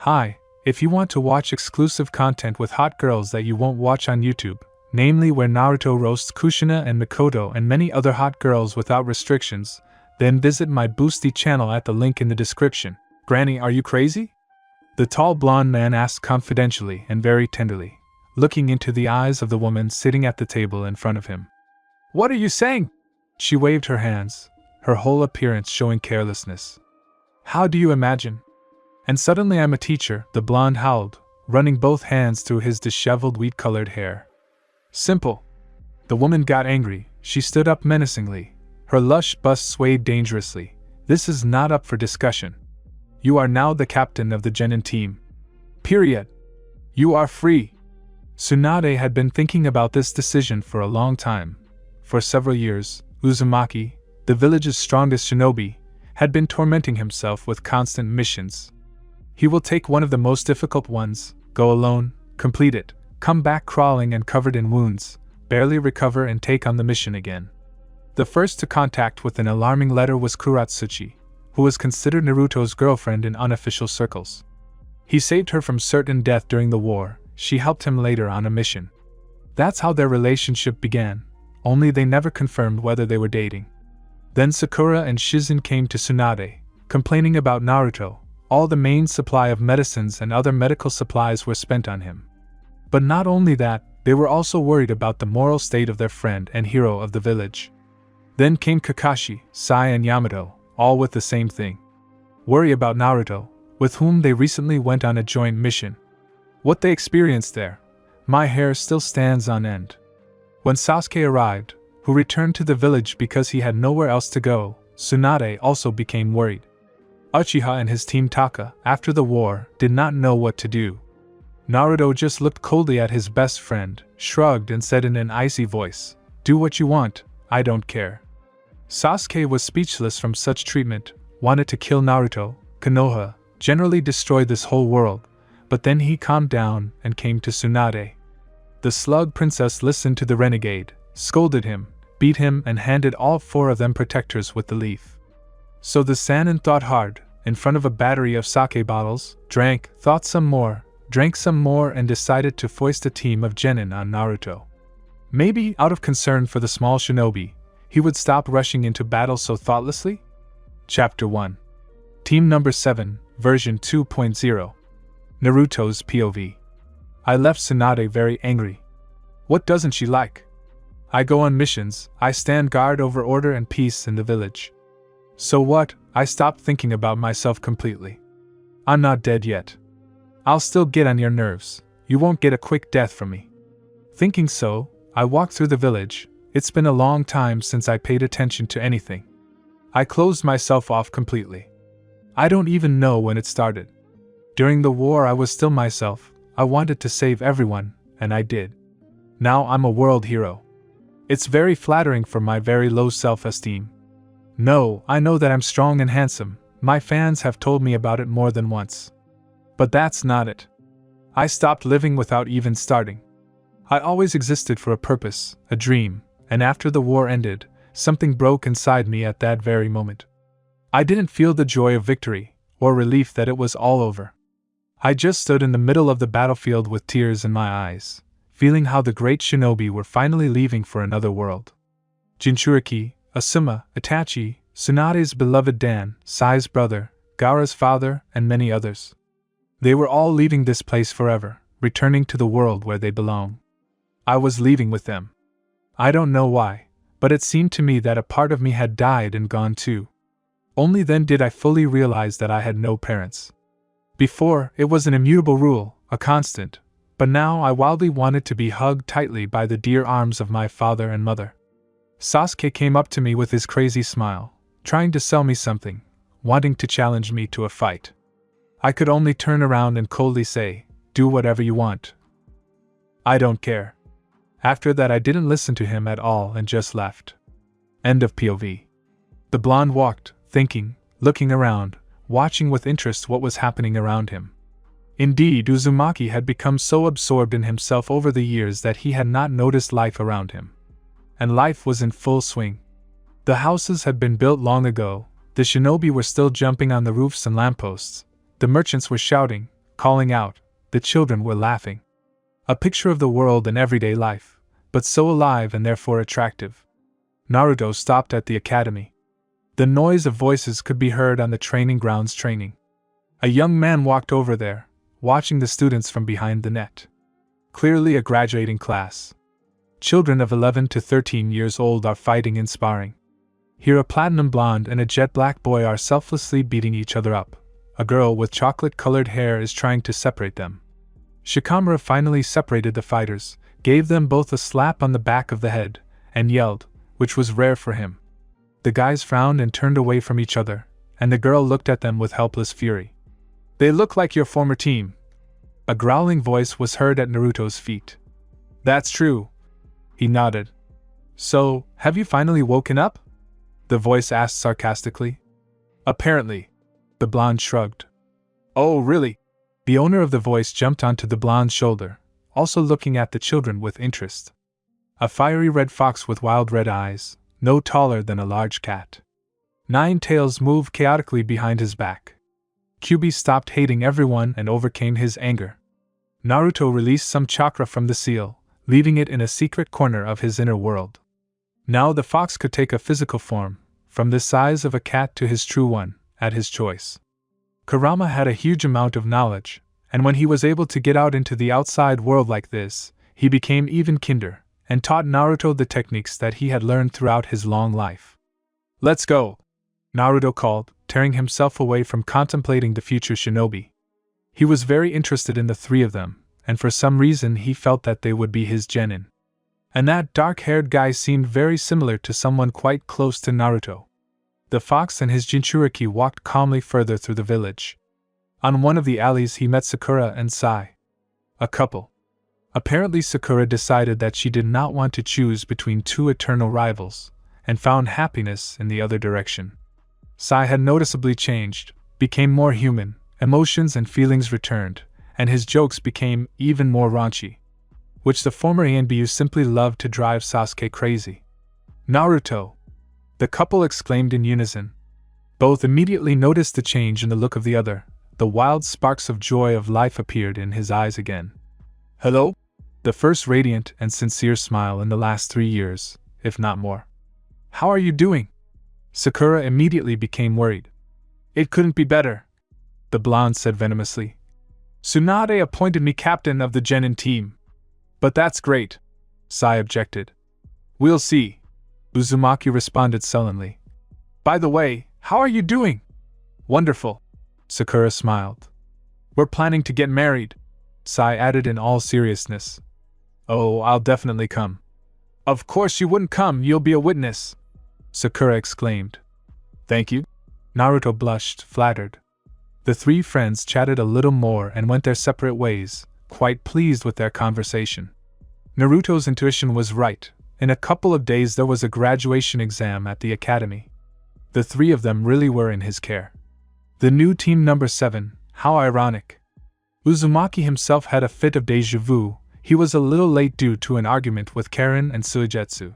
Hi, if you want to watch exclusive content with hot girls that you won't watch on YouTube, namely where Naruto roasts Kushina and Mikoto and many other hot girls without restrictions, then visit my Boosty channel at the link in the description. Granny, are you crazy? The tall blonde man asked confidentially and very tenderly, looking into the eyes of the woman sitting at the table in front of him. What are you saying? She waved her hands, her whole appearance showing carelessness. How do you imagine? And suddenly I'm a teacher, the blonde howled, running both hands through his disheveled wheat-colored hair. Simple. The woman got angry. She stood up menacingly. Her lush bust swayed dangerously. This is not up for discussion. You are now the captain of the Genin team. Period. You are free. Tsunade had been thinking about this decision for a long time. For several years, Uzumaki, the village's strongest shinobi, had been tormenting himself with constant missions. He will take one of the most difficult ones, go alone, complete it, come back crawling and covered in wounds, barely recover and take on the mission again. The first to contact with an alarming letter was Kuratsuchi, who was considered Naruto's girlfriend in unofficial circles. He saved her from certain death during the war. She helped him later on a mission. That's how their relationship began, only they never confirmed whether they were dating. Then Sakura and Shizen came to Tsunade, complaining about Naruto. All the main supply of medicines and other medical supplies were spent on him. But not only that, they were also worried about the moral state of their friend and hero of the village. Then came Kakashi, Sai and Yamato, all with the same thing. Worry about Naruto, with whom they recently went on a joint mission. What they experienced there, my hair still stands on end. When Sasuke arrived, who returned to the village because he had nowhere else to go, Tsunade also became worried. Uchiha and his team Taka, after the war, did not know what to do. Naruto just looked coldly at his best friend, shrugged and said in an icy voice, "Do what you want, I don't care." Sasuke was speechless from such treatment, wanted to kill Naruto, Konoha, generally destroy this whole world, but then he calmed down and came to Tsunade. The slug princess listened to the renegade, scolded him, beat him and handed all four of them protectors with the leaf. So the Sannin thought hard, in front of a battery of sake bottles, drank, thought some more, drank some more and decided to foist a team of genin on Naruto. Maybe, out of concern for the small shinobi, he would stop rushing into battle so thoughtlessly? Chapter 1. Team Number 7, Version 2.0. Naruto's POV. I left Tsunade very angry. What doesn't she like? I go on missions, I stand guard over order and peace in the village. So what? I stopped thinking about myself completely. I'm not dead yet. I'll still get on your nerves. You won't get a quick death from me. Thinking so, I walked through the village. It's been a long time since I paid attention to anything. I closed myself off completely. I don't even know when it started. During the war I was still myself. I wanted to save everyone, and I did. Now I'm a world hero. It's very flattering for my very low self-esteem. No, I know that I'm strong and handsome. My fans have told me about it more than once. But that's not it. I stopped living without even starting. I always existed for a purpose, a dream, and after the war ended, something broke inside me at that very moment. I didn't feel the joy of victory, or relief that it was all over. I just stood in the middle of the battlefield with tears in my eyes, feeling how the great shinobi were finally leaving for another world. Jinchuriki, Asuma, Itachi, Tsunade's beloved Dan, Sai's brother, Gaara's father, and many others. They were all leaving this place forever, returning to the world where they belong. I was leaving with them. I don't know why, but it seemed to me that a part of me had died and gone too. Only then did I fully realize that I had no parents. Before, it was an immutable rule, a constant, but now I wildly wanted to be hugged tightly by the dear arms of my father and mother. Sasuke came up to me with his crazy smile, trying to sell me something, wanting to challenge me to a fight. I could only turn around and coldly say, "Do whatever you want. I don't care." After that I didn't listen to him at all and just left. End of POV. The blonde walked, thinking, looking around, watching with interest what was happening around him. Indeed, Uzumaki had become so absorbed in himself over the years that he had not noticed life around him. And life was in full swing. The houses had been built long ago, the shinobi were still jumping on the roofs and lampposts, the merchants were shouting, calling out. The children were laughing. A picture of the world in everyday life, but so alive and therefore attractive. Naruto stopped at the academy. The noise of voices could be heard on the training grounds training. A young man walked over there, watching the students from behind the net. Clearly a graduating class. Children of 11 to 13 years old are fighting and sparring. Here a platinum blonde and a jet black boy are selflessly beating each other up. A girl with chocolate-colored hair is trying to separate them. Shikamaru finally separated the fighters, gave them both a slap on the back of the head, and yelled, which was rare for him. The guys frowned and turned away from each other, and the girl looked at them with helpless fury. "They look like your former team." A growling voice was heard at Naruto's feet. "That's true." He nodded. "So, have you finally woken up?" the voice asked sarcastically. "Apparently." The blonde shrugged. "Oh, really?" The owner of the voice jumped onto the blonde's shoulder, also looking at the children with interest. A fiery red fox with wild red eyes, no taller than a large cat. 9 tails moved chaotically behind his back. Kyuubi stopped hating everyone and overcame his anger. Naruto released some chakra from the seal, leaving it in a secret corner of his inner world. Now the fox could take a physical form, from the size of a cat to his true one, at his choice. Kurama had a huge amount of knowledge, and when he was able to get out into the outside world like this, he became even kinder, and taught Naruto the techniques that he had learned throughout his long life. "Let's go!" Naruto called, tearing himself away from contemplating the future shinobi. He was very interested in the 3 of them, and for some reason he felt that they would be his genin. And that dark-haired guy seemed very similar to someone quite close to Naruto. The fox and his Jinchuriki walked calmly further through the village. On one of the alleys he met Sakura and Sai. A couple. Apparently Sakura decided that she did not want to choose between 2 eternal rivals, and found happiness in the other direction. Sai had noticeably changed, became more human, emotions and feelings returned, and his jokes became even more raunchy, which the former Anbu simply loved to drive Sasuke crazy. "Naruto!" the couple exclaimed in unison. Both immediately noticed the change in the look of the other. The wild sparks of joy of life appeared in his eyes again. "Hello?" The first radiant and sincere smile in the last 3 years, if not more. "How are you doing?" Sakura immediately became worried. "It couldn't be better," the blonde said venomously. "Tsunade appointed me captain of the genin team." "But that's great," Sai objected. "We'll see," Uzumaki responded sullenly. "By the way, how are you doing?" "Wonderful," Sakura smiled. "We're planning to get married," Sai added in all seriousness. "Oh, I'll definitely come." "Of course you wouldn't come, you'll be a witness," Sakura exclaimed. "Thank you." Naruto blushed, flattered. The 3 friends chatted a little more and went their separate ways, quite pleased with their conversation. Naruto's intuition was right. In a couple of days there was a graduation exam at the academy. The 3 of them really were in his care. The new team number 7, how ironic. Uzumaki himself had a fit of déjà vu. He was a little late due to an argument with Karen and Suigetsu.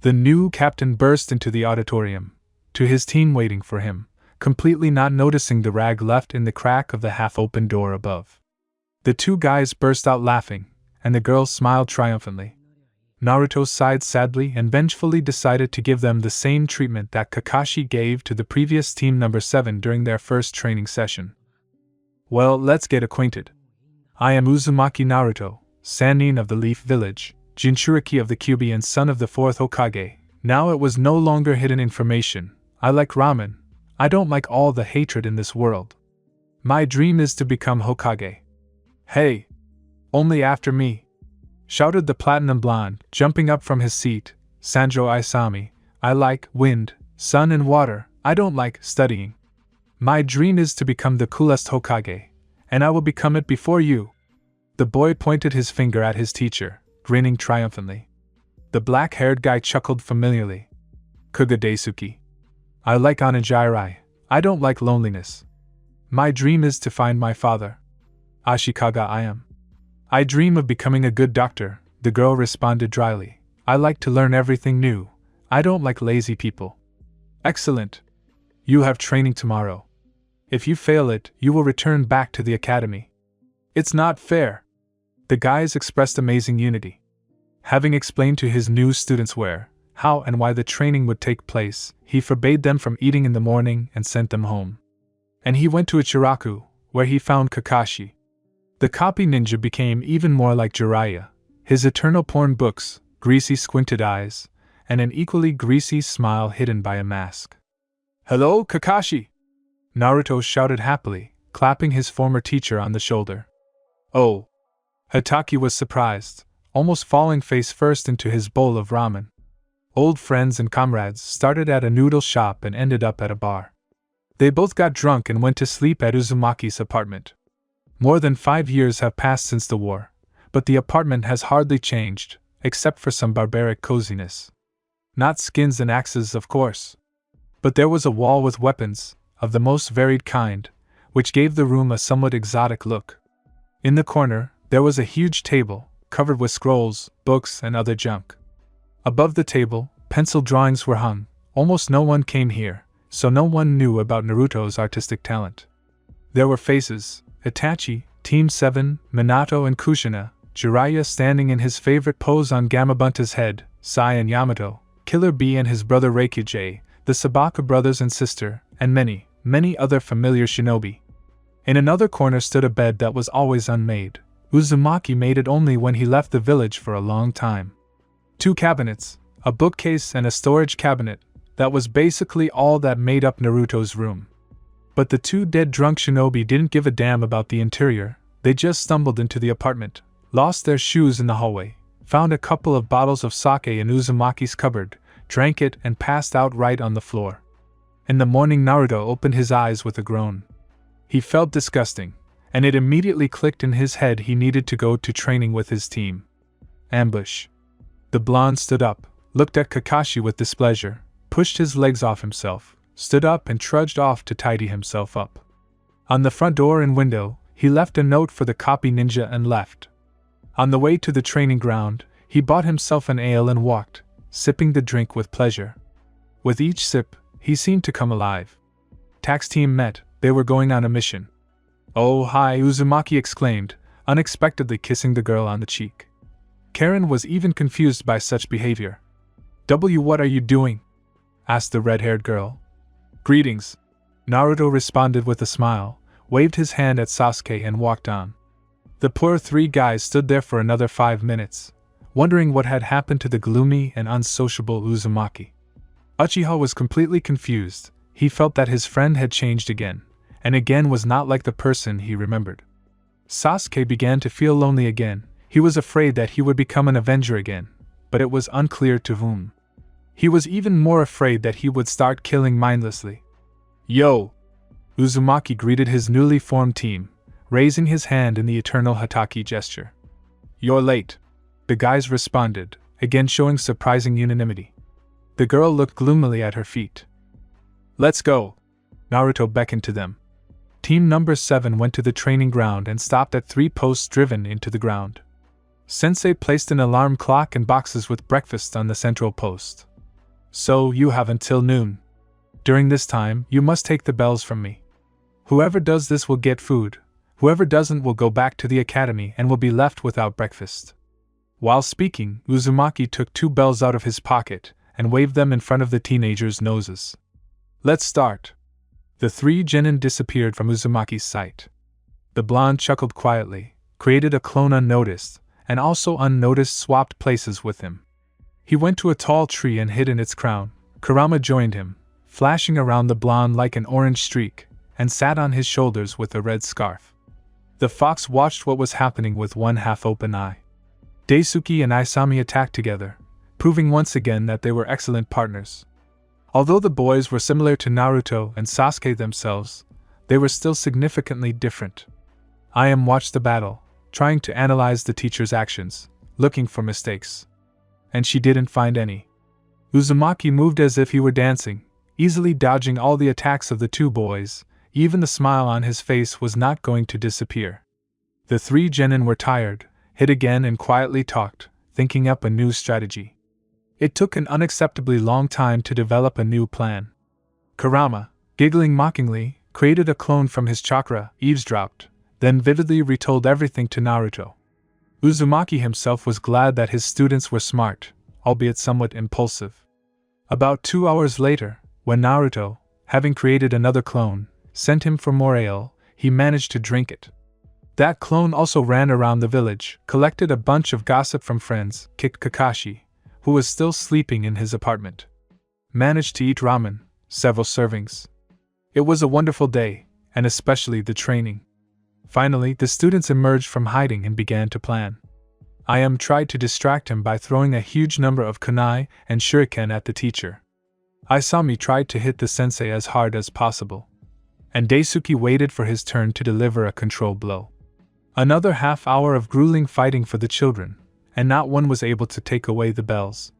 The new captain burst into the auditorium, to his team waiting for him, completely not noticing the rag left in the crack of the half-open door above. The 2 guys burst out laughing, and the girl smiled triumphantly. Naruto sighed sadly and vengefully decided to give them the same treatment that Kakashi gave to the previous team number 7 during their first training session. "Well, let's get acquainted. I am Uzumaki Naruto, Sannin of the Leaf Village, Jinchuriki of the Kyuubi and son of the 4th Hokage." Now it was no longer hidden information. "I like ramen. I don't like all the hatred in this world. My dream is to become Hokage." "Hey! Only after me!" shouted the platinum blonde, jumping up from his seat. "Sanjo Isami, I like wind, sun and water. I don't like studying. My dream is to become the coolest Hokage, and I will become it before you." The boy pointed his finger at his teacher, grinning triumphantly. The black-haired guy chuckled familiarly. "Kuga Daisuke. I like Onigiri. I don't like loneliness. My dream is to find my father. Ashikaga I am. I dream of becoming a good doctor," the girl responded dryly. "I like to learn everything new. I don't like lazy people." "Excellent. You have training tomorrow. If you fail it, you will return back to the academy. It's not fair. The guys expressed amazing unity. Having explained to his new students where, how, and why the training would take place, he forbade them from eating in the morning and sent them home. And he went to Ichiraku, where he found Kakashi. The copy ninja became even more like Jiraiya, his eternal porn books, greasy squinted eyes, and an equally greasy smile hidden by a mask. "Hello, Kakashi!" Naruto shouted happily, clapping his former teacher on the shoulder. "Oh!" Hatake was surprised, almost falling face first into his bowl of ramen. Old friends and comrades started at a noodle shop and ended up at a bar. They both got drunk and went to sleep at Uzumaki's apartment. More than 5 years have passed since the war, but the apartment has hardly changed, except for some barbaric coziness. Not skins and axes, of course. But there was a wall with weapons, of the most varied kind, which gave the room a somewhat exotic look. In the corner, there was a huge table, covered with scrolls, books, and other junk. Above the table, pencil drawings were hung. Almost no one came here, so no one knew about Naruto's artistic talent. There were faces: Itachi, Team 7, Minato and Kushina, Jiraiya standing in his favorite pose on Gamabunta's head, Sai and Yamato, Killer Bee and his brother Reikijay, the Sabaka brothers and sister, and many, many other familiar shinobi. In another corner stood a bed that was always unmade. Uzumaki made it only when he left the village for a long time. 2 cabinets, a bookcase and a storage cabinet, that was basically all that made up Naruto's room. But the 2 dead drunk shinobi didn't give a damn about the interior. They just stumbled into the apartment, lost their shoes in the hallway, found a couple of bottles of sake in Uzumaki's cupboard, drank it and passed out right on the floor. In the morning Naruto opened his eyes with a groan. He felt disgusting, and it immediately clicked in his head he needed to go to training with his team. Ambush. The blonde stood up, looked at Kakashi with displeasure, pushed his legs off himself, stood up and trudged off to tidy himself up. On the front door and window, he left a note for the copy ninja and left. On the way to the training ground, he bought himself an ale and walked, sipping the drink with pleasure. With each sip, he seemed to come alive. Tax team met, they were going on a mission. "Oh hi," Uzumaki exclaimed, unexpectedly kissing the girl on the cheek. Karen was even confused by such behavior. What are you doing?" asked the red-haired girl. "Greetings," Naruto responded with a smile, waved his hand at Sasuke and walked on. The poor 3 guys stood there for another 5 minutes, wondering what had happened to the gloomy and unsociable Uzumaki. Uchiha was completely confused. He felt that his friend had changed again, and again was not like the person he remembered. Sasuke began to feel lonely again. He was afraid that he would become an Avenger again, but it was unclear to whom. He was even more afraid that he would start killing mindlessly. "Yo!" Uzumaki greeted his newly formed team, raising his hand in the eternal Hatake gesture. "You're late," the guys responded, again showing surprising unanimity. The girl looked gloomily at her feet. "Let's go!" Naruto beckoned to them. Team number 7 went to the training ground and stopped at 3 posts driven into the ground. Sensei placed an alarm clock and boxes with breakfast on the central post. "So, you have until noon. During this time, you must take the bells from me. Whoever does this will get food, whoever doesn't will go back to the academy and will be left without breakfast." While speaking, Uzumaki took 2 bells out of his pocket and waved them in front of the teenagers' noses. "Let's start." The 3 genin disappeared from Uzumaki's sight. The blonde chuckled quietly, created a clone unnoticed, and also unnoticed swapped places with him. He went to a tall tree and hid in its crown. Kurama joined him, flashing around the blonde like an orange streak, and sat on his shoulders with a red scarf. The fox watched what was happening with one half-open eye. Daisuke and Isami attacked together, proving once again that they were excellent partners. Although the boys were similar to Naruto and Sasuke themselves, they were still significantly different. Ayame watched the battle, trying to analyze the teacher's actions, looking for mistakes. And she didn't find any. Uzumaki moved as if he were dancing, easily dodging all the attacks of the 2 boys. Even the smile on his face was not going to disappear. The 3 genin were tired, hid again and quietly talked, thinking up a new strategy. It took an unacceptably long time to develop a new plan. Kurama, giggling mockingly, created a clone from his chakra, eavesdropped, then vividly retold everything to Naruto. Uzumaki himself was glad that his students were smart, albeit somewhat impulsive. About 2 hours later, when Naruto, having created another clone, sent him for more ale, he managed to drink it. That clone also ran around the village, collected a bunch of gossip from friends, kicked Kakashi, who was still sleeping in his apartment. Managed to eat ramen, several servings. It was a wonderful day, and especially the training. Finally, the students emerged from hiding and began to plan. Tried to distract him by throwing a huge number of kunai and shuriken at the teacher. Isami tried to hit the sensei as hard as possible. And Daisuke waited for his turn to deliver a control blow. Another half hour of grueling fighting for the children, and not one was able to take away the bells.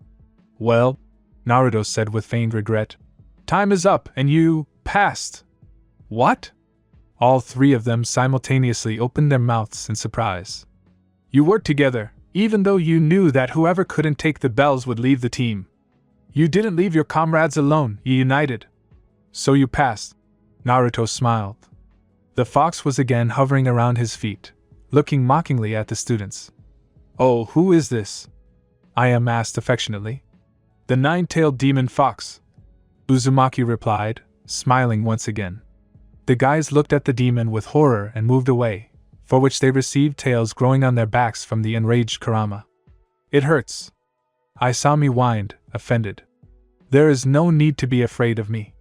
Well, Naruto said with feigned regret, time is up and you passed. What? All three of them simultaneously opened their mouths in surprise. You worked together, even though you knew that whoever couldn't take the bells would leave the team. You didn't leave your comrades alone, you united. So you passed. Naruto smiled. The fox was again hovering around his feet, looking mockingly at the students. Oh, who is this? I asked affectionately. The nine-tailed demon fox. Uzumaki replied, smiling once again. The guys looked at the demon with horror and moved away, for which they received tails growing on their backs from the enraged Kurama. It hurts. Isami whined, offended. There is no need to be afraid of me.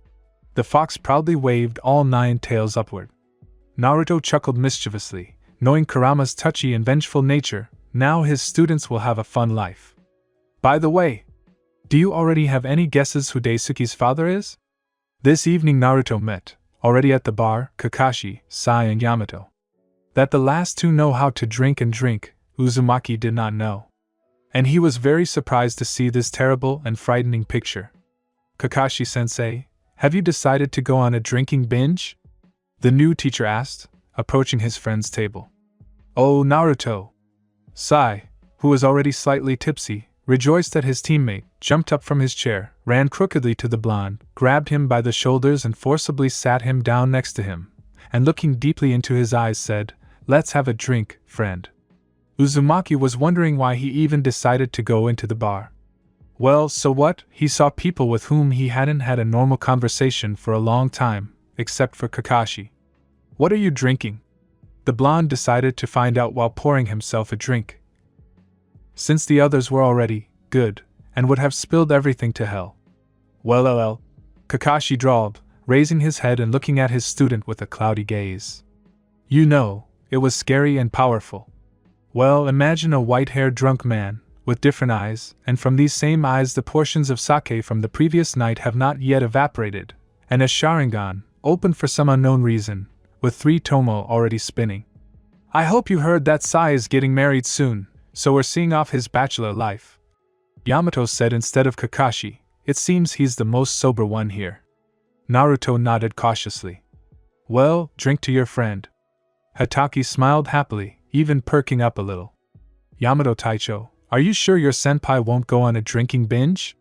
The fox proudly waved all 9 tails upward. Naruto chuckled mischievously, knowing Kurama's touchy and vengeful nature. Now his students will have a fun life. By the way, do you already have any guesses who Daisuke's father is? This evening Naruto met, already at the bar, Kakashi, Sai and Yamato. That the last two know how to drink and drink, Uzumaki did not know. And he was very surprised to see this terrible and frightening picture. Kakashi-sensei, have you decided to go on a drinking binge? The new teacher asked, approaching his friend's table. Oh, Naruto! Sai, who was already slightly tipsy, rejoiced that his teammate, jumped up from his chair, ran crookedly to the blonde, grabbed him by the shoulders and forcibly sat him down next to him, and looking deeply into his eyes said, "Let's have a drink, friend." Uzumaki was wondering why he even decided to go into the bar. Well, so what? He saw people with whom he hadn't had a normal conversation for a long time, except for Kakashi. What are you drinking? The blonde decided to find out while pouring himself a drink. Since the others were already good, and would have spilled everything to hell. Well, Kakashi drawled, raising his head and looking at his student with a cloudy gaze. You know, it was scary and powerful. Well, imagine a white-haired drunk man, with different eyes, and from these same eyes the portions of sake from the previous night have not yet evaporated, and a Sharingan, opened for some unknown reason, with 3 tomo already spinning. I hope you heard that Sai is getting married soon, so we're seeing off his bachelor life. Yamato said instead of Kakashi, it seems he's the most sober one here. Naruto nodded cautiously. Well, drink to your friend. Hatake smiled happily, even perking up a little. Yamato Taicho, are you sure your senpai won't go on a drinking binge?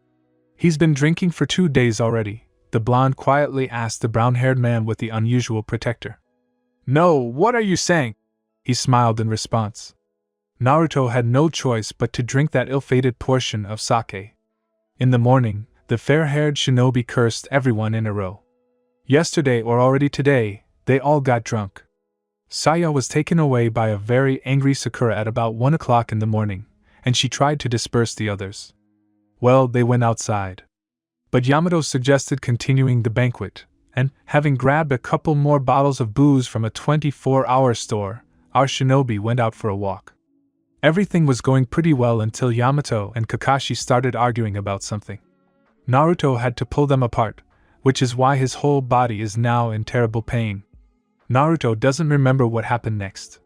He's been drinking for 2 days already, the blonde quietly asked the brown-haired man with the unusual protector. No, what are you saying? He smiled in response. Naruto had no choice but to drink that ill-fated portion of sake. In the morning, the fair-haired shinobi cursed everyone in a row. Yesterday or already today, they all got drunk. Saya was taken away by a very angry Sakura at about 1 o'clock in the morning, and she tried to disperse the others. Well, they went outside. But Yamato suggested continuing the banquet, and, having grabbed a couple more bottles of booze from a 24-hour store, our shinobi went out for a walk. Everything was going pretty well until Yamato and Kakashi started arguing about something. Naruto had to pull them apart, which is why his whole body is now in terrible pain. Naruto doesn't remember what happened next.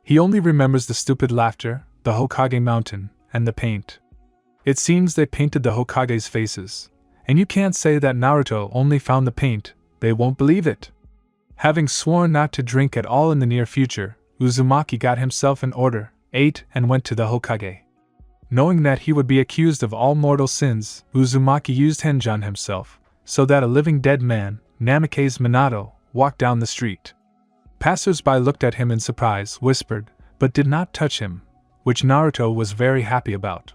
He only remembers the stupid laughter, the Hokage mountain, and the paint. It seems they painted the Hokage's faces, and you can't say that Naruto only found the paint, they won't believe it. Having sworn not to drink at all in the near future, Uzumaki got himself in order, ate, and went to the Hokage. Knowing that he would be accused of all mortal sins, Uzumaki used Henjan himself, so that a living dead man, Namikaze Minato, walked down the street. Passers-by looked at him in surprise, whispered, but did not touch him, which Naruto was very happy about.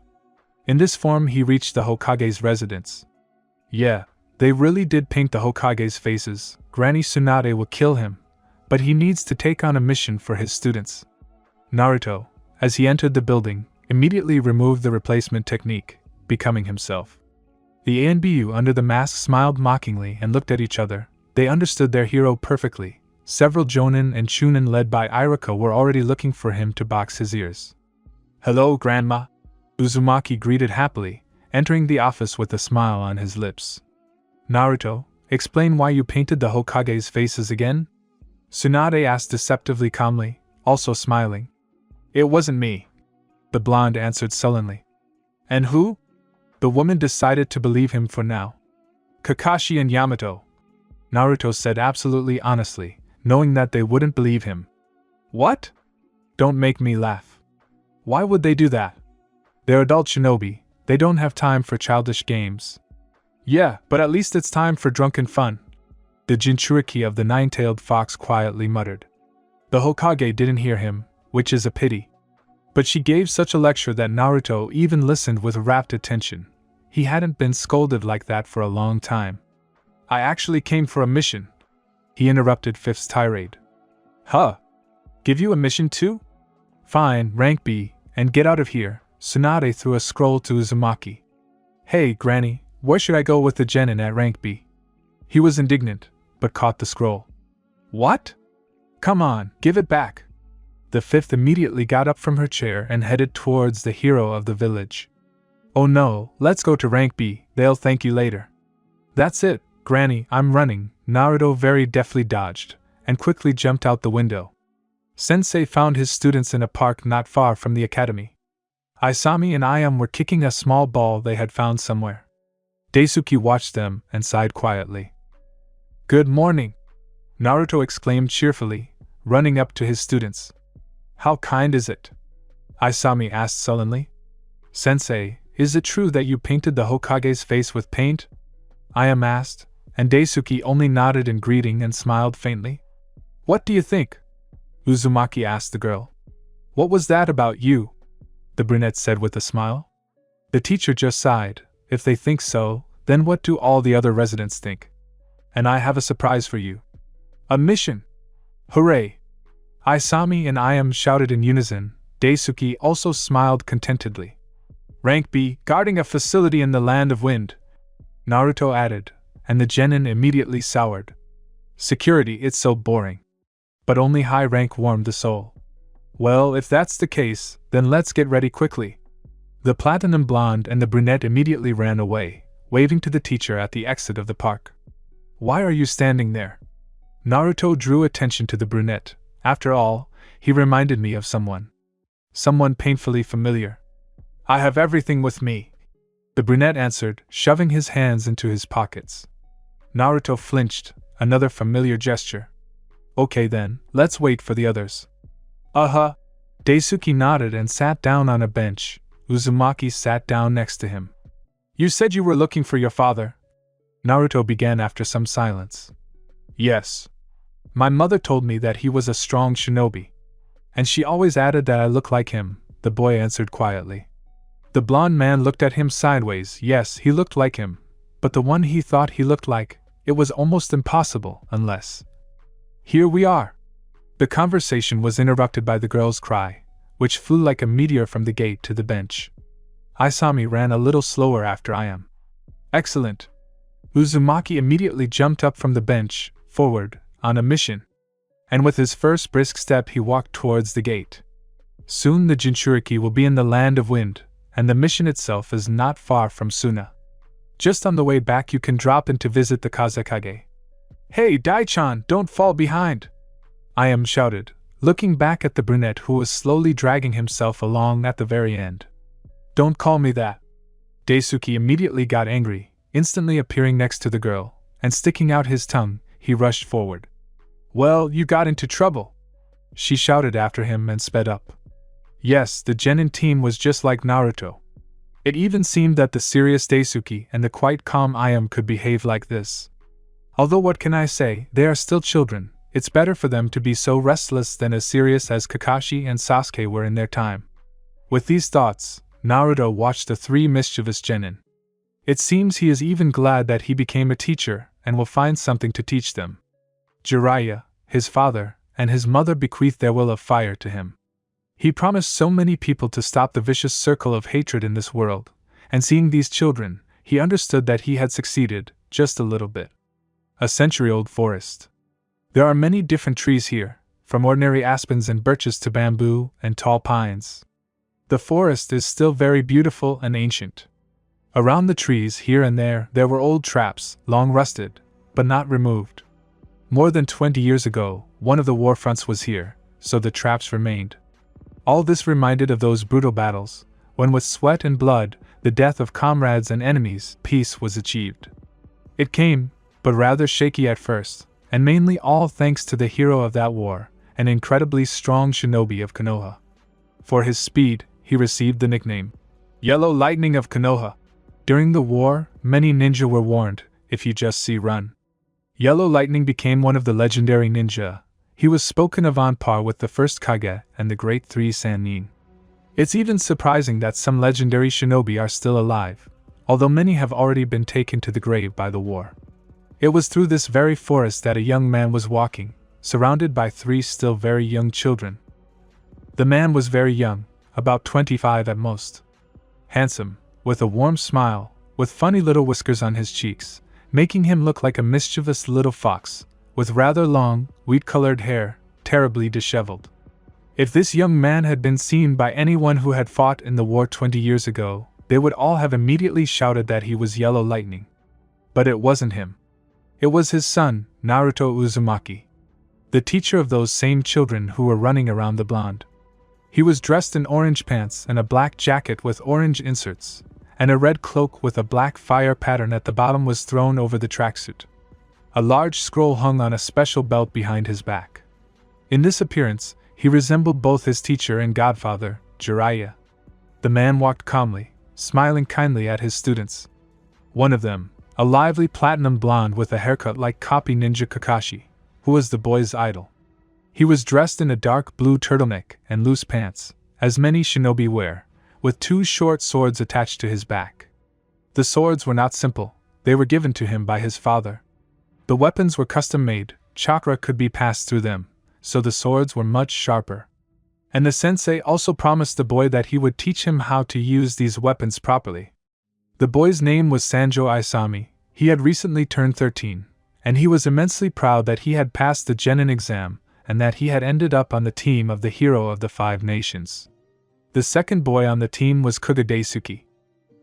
In this form he reached the Hokage's residence. Yeah, they really did paint the Hokage's faces. Granny Tsunade will kill him, but he needs to take on a mission for his students. Naruto, as he entered the building, immediately removed the replacement technique, becoming himself. The ANBU under the mask smiled mockingly and looked at each other. They understood their hero perfectly. Several Jonin and Chunin led by Iriko were already looking for him to box his ears. "Hello, Grandma," Uzumaki greeted happily, entering the office with a smile on his lips. "Naruto, explain why you painted the Hokage's faces again?" Tsunade asked deceptively calmly, also smiling. "It wasn't me," the blonde answered sullenly. "And who?" The woman decided to believe him for now. "Kakashi and Yamato," Naruto said absolutely honestly, knowing that they wouldn't believe him. "What? Don't make me laugh. Why would they do that? They're adult shinobi, they don't have time for childish games." "Yeah, but at least it's time for drunken fun," the Jinchuriki of the nine-tailed fox quietly muttered. The Hokage didn't hear him, which is a pity. But she gave such a lecture that Naruto even listened with rapt attention. He hadn't been scolded like that for a long time. "I actually came for a mission," he interrupted Fifth's tirade. "Huh? Give you a mission too? Fine, rank B, and get out of here." Tsunade threw a scroll to Uzumaki. "Hey, Granny, where should I go with the genin at rank B?" He was indignant, but caught the scroll. "What? Come on, give it back." The fifth immediately got up from her chair and headed towards the hero of the village. "Oh no, let's go to rank B, they'll thank you later." "That's it, Granny, I'm running." Naruto very deftly dodged, and quickly jumped out the window. Sensei found his students in a park not far from the academy. Isami and Ayam were kicking a small ball they had found somewhere. Daisuke watched them and sighed quietly. "Good morning," Naruto exclaimed cheerfully, running up to his students. "How kind is it?" Isami asked sullenly. "Sensei, is it true that you painted the Hokage's face with paint?" Ayam asked, and Daisuke only nodded in greeting and smiled faintly. "What do you think?" Uzumaki asked the girl. "What was that about you?" the brunette said with a smile. The teacher just sighed. "If they think so, then what do all the other residents think? And I have a surprise for you. A mission! Hooray!" Isami and Ayam shouted in unison. Daisuke also smiled contentedly. "Rank B, guarding a facility in the Land of Wind," Naruto added, and the genin immediately soured. "Security, it's so boring." But only high rank warmed the soul. "Well, if that's the case, then let's get ready quickly." The platinum blonde and the brunette immediately ran away, waving to the teacher at the exit of the park. "Why are you standing there?" Naruto drew attention to the brunette. After all, he reminded me of someone. Someone painfully familiar. "I have everything with me," the brunette answered, shoving his hands into his pockets. Naruto flinched, another familiar gesture. "Okay then, let's wait for the others." "Uh-huh." Daisuke nodded and sat down on a bench. Uzumaki sat down next to him. "You said you were looking for your father?" Naruto began after some silence. "Yes. My mother told me that he was a strong shinobi. And she always added that I look like him," the boy answered quietly. The blond man looked at him sideways. Yes, he looked like him, but the one he thought he looked like, it was almost impossible, unless... "Here we are!" The conversation was interrupted by the girl's cry, which flew like a meteor from the gate to the bench. Isami ran a little slower after Ayam. "Excellent!" Uzumaki immediately jumped up from the bench, forward, on a mission. And with his first brisk step he walked towards the gate. Soon the Jinchuriki will be in the Land of Wind, and the mission itself is not far from Suna. Just on the way back you can drop in to visit the Kazekage. "Hey, Dai-chan, don't fall behind!" Ayam shouted, looking back at the brunette who was slowly dragging himself along at the very end. "Don't call me that!" Daisuke immediately got angry, instantly appearing next to the girl, and sticking out his tongue, he rushed forward. "Well, you got into trouble!" she shouted after him and sped up. Yes, the genin team was just like Naruto. It even seemed that the serious Daisuke and the quite calm Ayam could behave like this. Although what can I say, they are still children, It's better for them to be so restless than as serious as Kakashi and Sasuke were in their time. With these thoughts, Naruto watched the three mischievous genin. It seems he is even glad that he became a teacher and will find something to teach them. Jiraiya, his father, and his mother bequeathed their will of fire to him. He promised so many people to stop the vicious circle of hatred in this world, and seeing these children, he understood that he had succeeded, just a little bit. A century-old forest. There are many different trees here, from ordinary aspens and birches to bamboo and tall pines. The forest is still very beautiful and ancient. Around the trees here and there were old traps, long rusted, but not removed. More than 20 years ago, one of the war fronts was here, so the traps remained. All this reminded of those brutal battles, when with sweat and blood, the death of comrades and enemies, peace was achieved. It came, but rather shaky at first, and mainly all thanks to the hero of that war, an incredibly strong shinobi of Konoha. For his speed, he received the nickname, Yellow Lightning of Konoha. During the war, many ninja were warned, if you just see run. Yellow Lightning became one of the legendary ninja. He was spoken of on par with the first Kage and the great three Sannin. It's even surprising that some legendary shinobi are still alive, although many have already been taken to the grave by the war. It was through this very forest that a young man was walking, surrounded by three still very young children. The man was very young, about 25 at most. Handsome, with a warm smile, with funny little whiskers on his cheeks, making him look like a mischievous little fox, with rather long, wheat-colored hair, terribly disheveled. If this young man had been seen by anyone who had fought in the war 20 years ago, they would all have immediately shouted that he was Yellow Lightning. But it wasn't him. It was his son, Naruto Uzumaki, the teacher of those same children who were running around the blonde. He was dressed in orange pants and a black jacket with orange inserts, and a red cloak with a black fire pattern at the bottom was thrown over the tracksuit. A large scroll hung on a special belt behind his back. In this appearance, he resembled both his teacher and godfather, Jiraiya. The man walked calmly, smiling kindly at his students. One of them, a lively platinum blonde with a haircut like copy ninja Kakashi, who was the boy's idol. He was dressed in a dark blue turtleneck and loose pants, as many shinobi wear, with two short swords attached to his back. The swords were not simple, they were given to him by his father. The weapons were custom-made, chakra could be passed through them, so the swords were much sharper. And the sensei also promised the boy that he would teach him how to use these weapons properly. The boy's name was Sanjo Isami. He had recently turned 13, and he was immensely proud that he had passed the genin exam, and that he had ended up on the team of the hero of the 5 nations. The second boy on the team was Kuga Daisuke.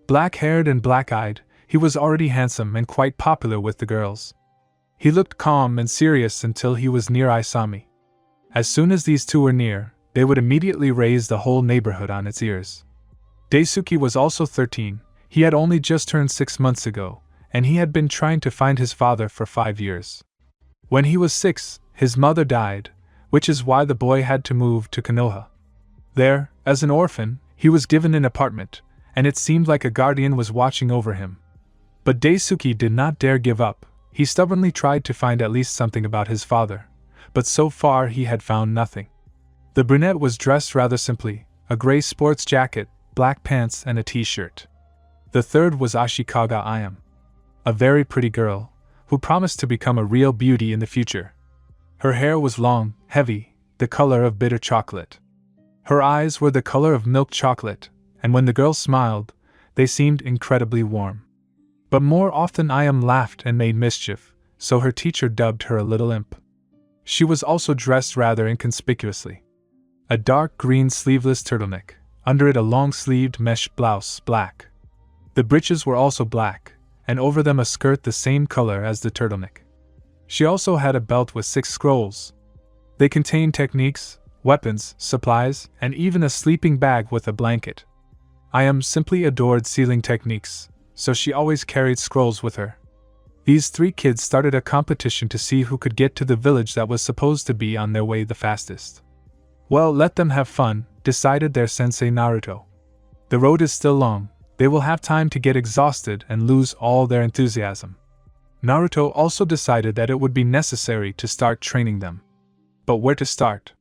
Black-haired and black-eyed, he was already handsome and quite popular with the girls. He looked calm and serious until he was near Isami. As soon as these two were near, they would immediately raise the whole neighborhood on its ears. Daisuke was also 13, he had only just turned 6 months ago, and he had been trying to find his father for 5 years. When he was 6, his mother died, which is why the boy had to move to Konoha. There, as an orphan, he was given an apartment, and it seemed like a guardian was watching over him. But Daisuke did not dare give up. He stubbornly tried to find at least something about his father, but so far he had found nothing. The brunette was dressed rather simply, a gray sports jacket, black pants and a t-shirt. The third was Ashikaga Ayam, a very pretty girl, who promised to become a real beauty in the future. Her hair was long, heavy, the color of bitter chocolate. Her eyes were the color of milk chocolate, and when the girl smiled, they seemed incredibly warm. But more often Ayam laughed and made mischief, so her teacher dubbed her a little imp. She was also dressed rather inconspicuously. A dark green sleeveless turtleneck, under it a long-sleeved mesh blouse, black. The breeches were also black, and over them a skirt the same color as the turtleneck. She also had a belt with 6 scrolls. They contained techniques, weapons, supplies, and even a sleeping bag with a blanket. Ayam simply adored sealing techniques, so she always carried scrolls with her. These 3 kids started a competition to see who could get to the village that was supposed to be on their way the fastest. Well, let them have fun, decided their sensei Naruto. The road is still long, they will have time to get exhausted and lose all their enthusiasm. Naruto also decided that it would be necessary to start training them. But where to start?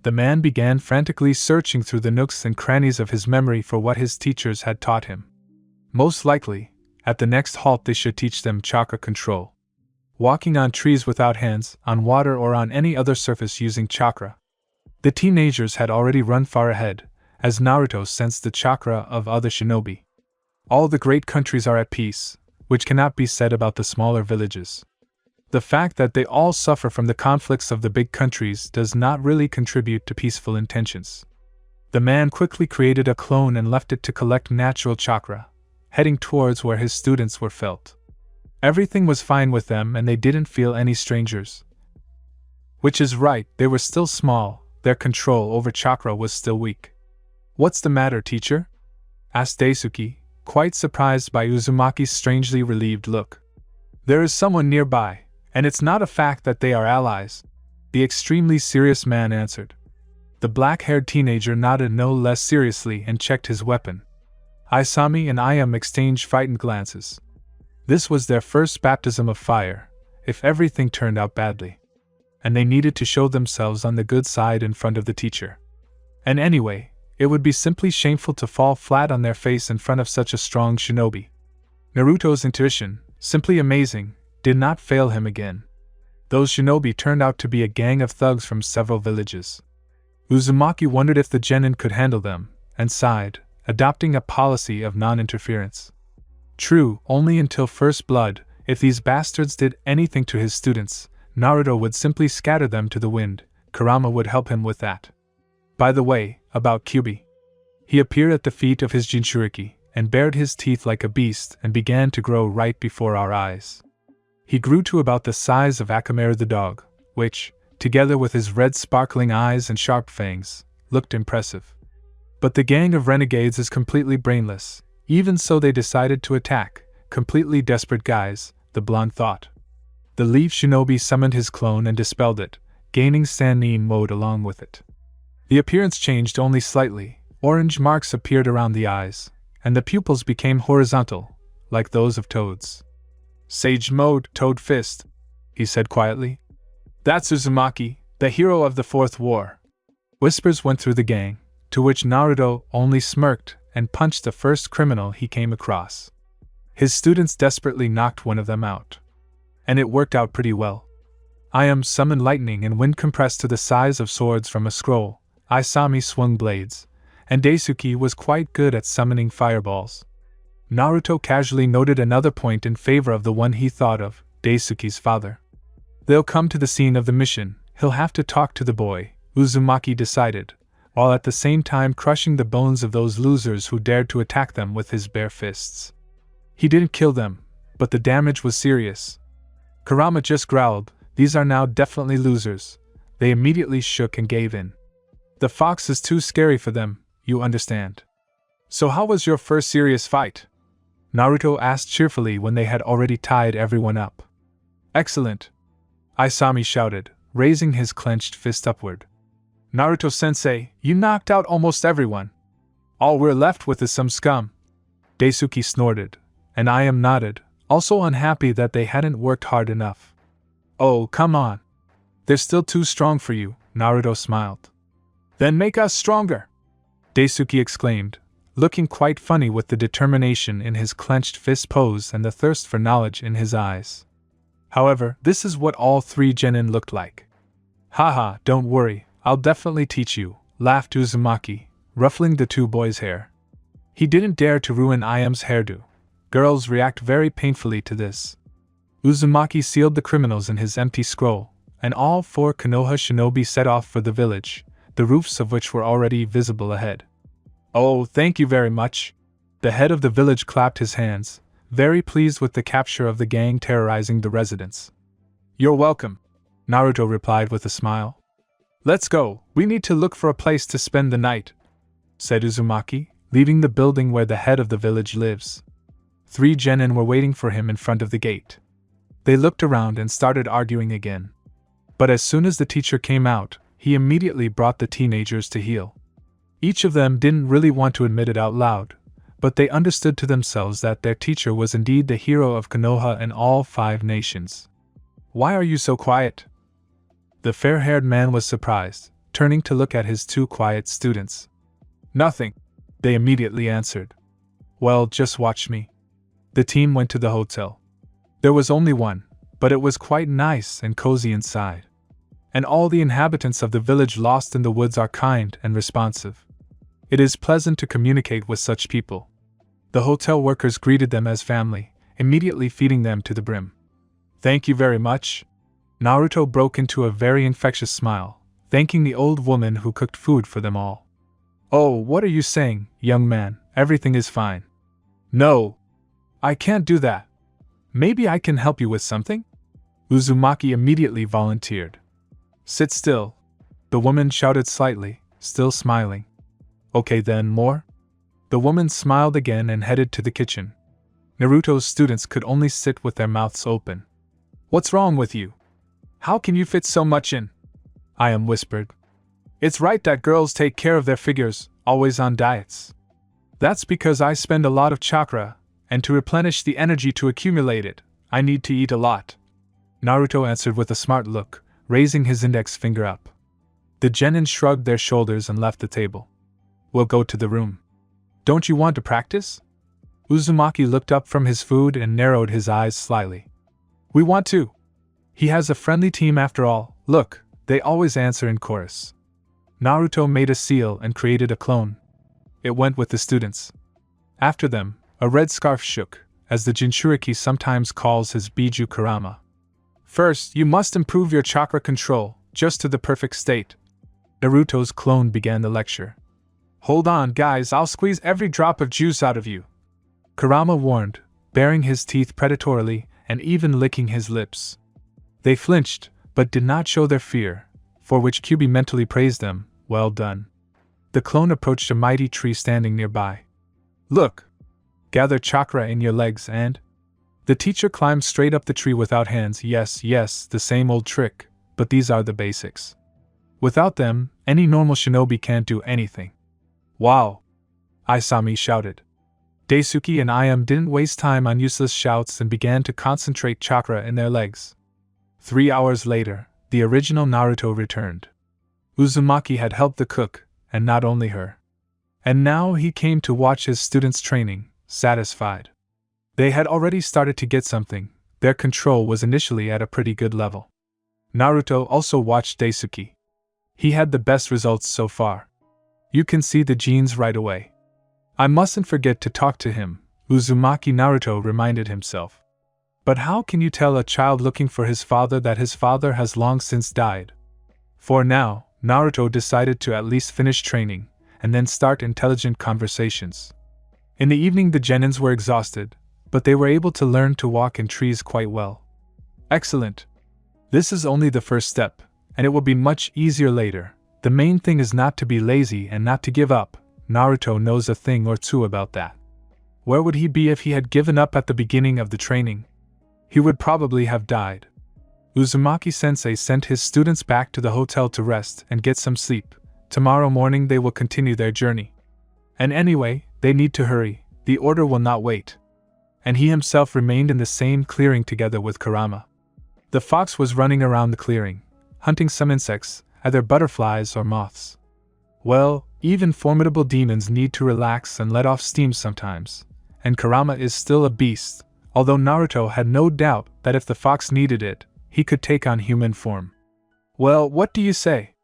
The man began frantically searching through the nooks and crannies of his memory for what his teachers had taught him. Most likely, at the next halt they should teach them chakra control. Walking on trees without hands, on water or on any other surface using chakra. The teenagers had already run far ahead, as Naruto sensed the chakra of other shinobi. All the great countries are at peace, which cannot be said about the smaller villages. The fact that they all suffer from the conflicts of the big countries does not really contribute to peaceful intentions. The man quickly created a clone and left it to collect natural chakra, heading towards where his students were felt. Everything was fine with them and they didn't feel any strangers. Which is right, they were still small, their control over chakra was still weak. "What's the matter, teacher?" asked Daisuke, quite surprised by Uzumaki's strangely relieved look. "There is someone nearby, and it's not a fact that they are allies," the extremely serious man answered. The black-haired teenager nodded no less seriously and checked his weapon. Isami and Ayam exchanged frightened glances. This was their first baptism of fire, if everything turned out badly. And they needed to show themselves on the good side in front of the teacher. And anyway, it would be simply shameful to fall flat on their face in front of such a strong shinobi. Naruto's intuition, simply amazing, did not fail him again. Those shinobi turned out to be a gang of thugs from several villages. Uzumaki wondered if the genin could handle them, and sighed, adopting a policy of non-interference. True, only until first blood, if these bastards did anything to his students, Naruto would simply scatter them to the wind. Kurama would help him with that. By the way, about Kyubi. He appeared at the feet of his Jinchuriki, and bared his teeth like a beast and began to grow right before our eyes. He grew to about the size of Akamaru the dog, which, together with his red sparkling eyes and sharp fangs, looked impressive. But the gang of renegades is completely brainless, even so they decided to attack, completely desperate guys, the blonde thought. The leaf shinobi summoned his clone and dispelled it, gaining Sannin mode along with it. The appearance changed only slightly, orange marks appeared around the eyes, and the pupils became horizontal, like those of toads. "Sage mode, Toad Fist," he said quietly. "That's Uzumaki, the hero of the Fourth War." Whispers went through the gang, to which Naruto only smirked and punched the first criminal he came across. His students desperately knocked one of them out. And it worked out pretty well. Ayam summoned lightning and wind compressed to the size of swords from a scroll, Isami swung blades, and Daisuke was quite good at summoning fireballs. Naruto casually noted another point in favor of the one he thought of, Daisuke's father. They'll come to the scene of the mission, he'll have to talk to the boy, Uzumaki decided, while at the same time crushing the bones of those losers who dared to attack them with his bare fists. He didn't kill them, but the damage was serious. Kurama just growled, "These are now definitely losers." They immediately shook and gave in. The fox is too scary for them, you understand. "So how was your first serious fight?" Naruto asked cheerfully when they had already tied everyone up. "Excellent," Isami shouted, raising his clenched fist upward. "Naruto-sensei, you knocked out almost everyone. All we're left with is some scum." Daisuke snorted, and Ayam nodded, also unhappy that they hadn't worked hard enough. "Oh, come on. They're still too strong for you," Naruto smiled. "Then make us stronger!" Daisuke exclaimed, looking quite funny with the determination in his clenched fist pose and the thirst for knowledge in his eyes. However, this is what all three genin looked like. "Haha, don't worry, I'll definitely teach you," laughed Uzumaki, ruffling the two boys' hair. He didn't dare to ruin Ayam's hairdo. Girls react very painfully to this. Uzumaki sealed the criminals in his empty scroll, and all four Konoha shinobi set off for the village, the roofs of which were already visible ahead. "Oh, thank you very much." The head of the village clapped his hands, very pleased with the capture of the gang terrorizing the residents. "You're welcome," Naruto replied with a smile. "Let's go, we need to look for a place to spend the night," said Uzumaki, leaving the building where the head of the village lives. Three genin were waiting for him in front of the gate. They looked around and started arguing again. But as soon as the teacher came out, he immediately brought the teenagers to heel. Each of them didn't really want to admit it out loud, but they understood to themselves that their teacher was indeed the hero of Konoha and all 5 nations. "Why are you so quiet?" The fair-haired man was surprised, turning to look at his 2 quiet students. "Nothing," they immediately answered. "Well, just watch me." The team went to the hotel. There was only one, but it was quite nice and cozy inside. And all the inhabitants of the village lost in the woods are kind and responsive. It is pleasant to communicate with such people. The hotel workers greeted them as family, immediately feeding them to the brim. "Thank you very much." Naruto broke into a very infectious smile, thanking the old woman who cooked food for them all. "Oh, what are you saying, young man? Everything is fine." "No, I can't do that. Maybe I can help you with something?" Uzumaki immediately volunteered. "Sit still," the woman shouted slightly, still smiling. "Okay then, more?" The woman smiled again and headed to the kitchen. Naruto's students could only sit with their mouths open. "What's wrong with you? How can you fit so much in?" Ayam whispered. "It's right that girls take care of their figures, always on diets. That's because I spend a lot of chakra, and to replenish the energy to accumulate it, I need to eat a lot." Naruto answered with a smart look, raising his index finger up. The genin shrugged their shoulders and left the table. "We'll go to the room. Don't you want to practice?" Uzumaki looked up from his food and narrowed his eyes slightly. "We want to. He has a friendly team after all, look," they always answer in chorus. Naruto made a seal and created a clone. It went with the students. After them, a red scarf shook, as the Jinchuriki sometimes calls his Biju Kurama. "First, you must improve your chakra control, just to the perfect state." Naruto's clone began the lecture. "Hold on, guys, I'll squeeze every drop of juice out of you," Kurama warned, baring his teeth predatorily and even licking his lips. They flinched, but did not show their fear, for which Kyubi mentally praised them. "Well done." The clone approached a mighty tree standing nearby. "Look! Gather chakra in your legs and—" The teacher climbed straight up the tree without hands. Yes, the same old trick, but these are the basics. Without them, any normal shinobi can't do anything. "Wow!" Isami shouted. Daisuke and Ayam didn't waste time on useless shouts and began to concentrate chakra in their legs. 3 hours later, the original Naruto returned. Uzumaki had helped the cook, and not only her. And now he came to watch his students' training, satisfied. They had already started to get something, their control was initially at a pretty good level. Naruto also watched Daisuke. He had the best results so far. You can see the genes right away. I mustn't forget to talk to him, Uzumaki Naruto reminded himself. But how can you tell a child looking for his father that his father has long since died? For now, Naruto decided to at least finish training, and then start intelligent conversations. In the evening the genins were exhausted, but they were able to learn to walk in trees quite well. Excellent. This is only the first step, and it will be much easier later. The main thing is not to be lazy and not to give up. Naruto knows a thing or two about that. Where would he be if he had given up at the beginning of the training? He would probably have died. Uzumaki-sensei sent his students back to the hotel to rest and get some sleep. Tomorrow morning they will continue their journey. And anyway, they need to hurry, the order will not wait. And he himself remained in the same clearing together with Kurama. The fox was running around the clearing, hunting some insects, either butterflies or moths. Well, even formidable demons need to relax and let off steam sometimes, and Kurama is still a beast, although Naruto had no doubt that if the fox needed it, he could take on human form. Well, what do you say?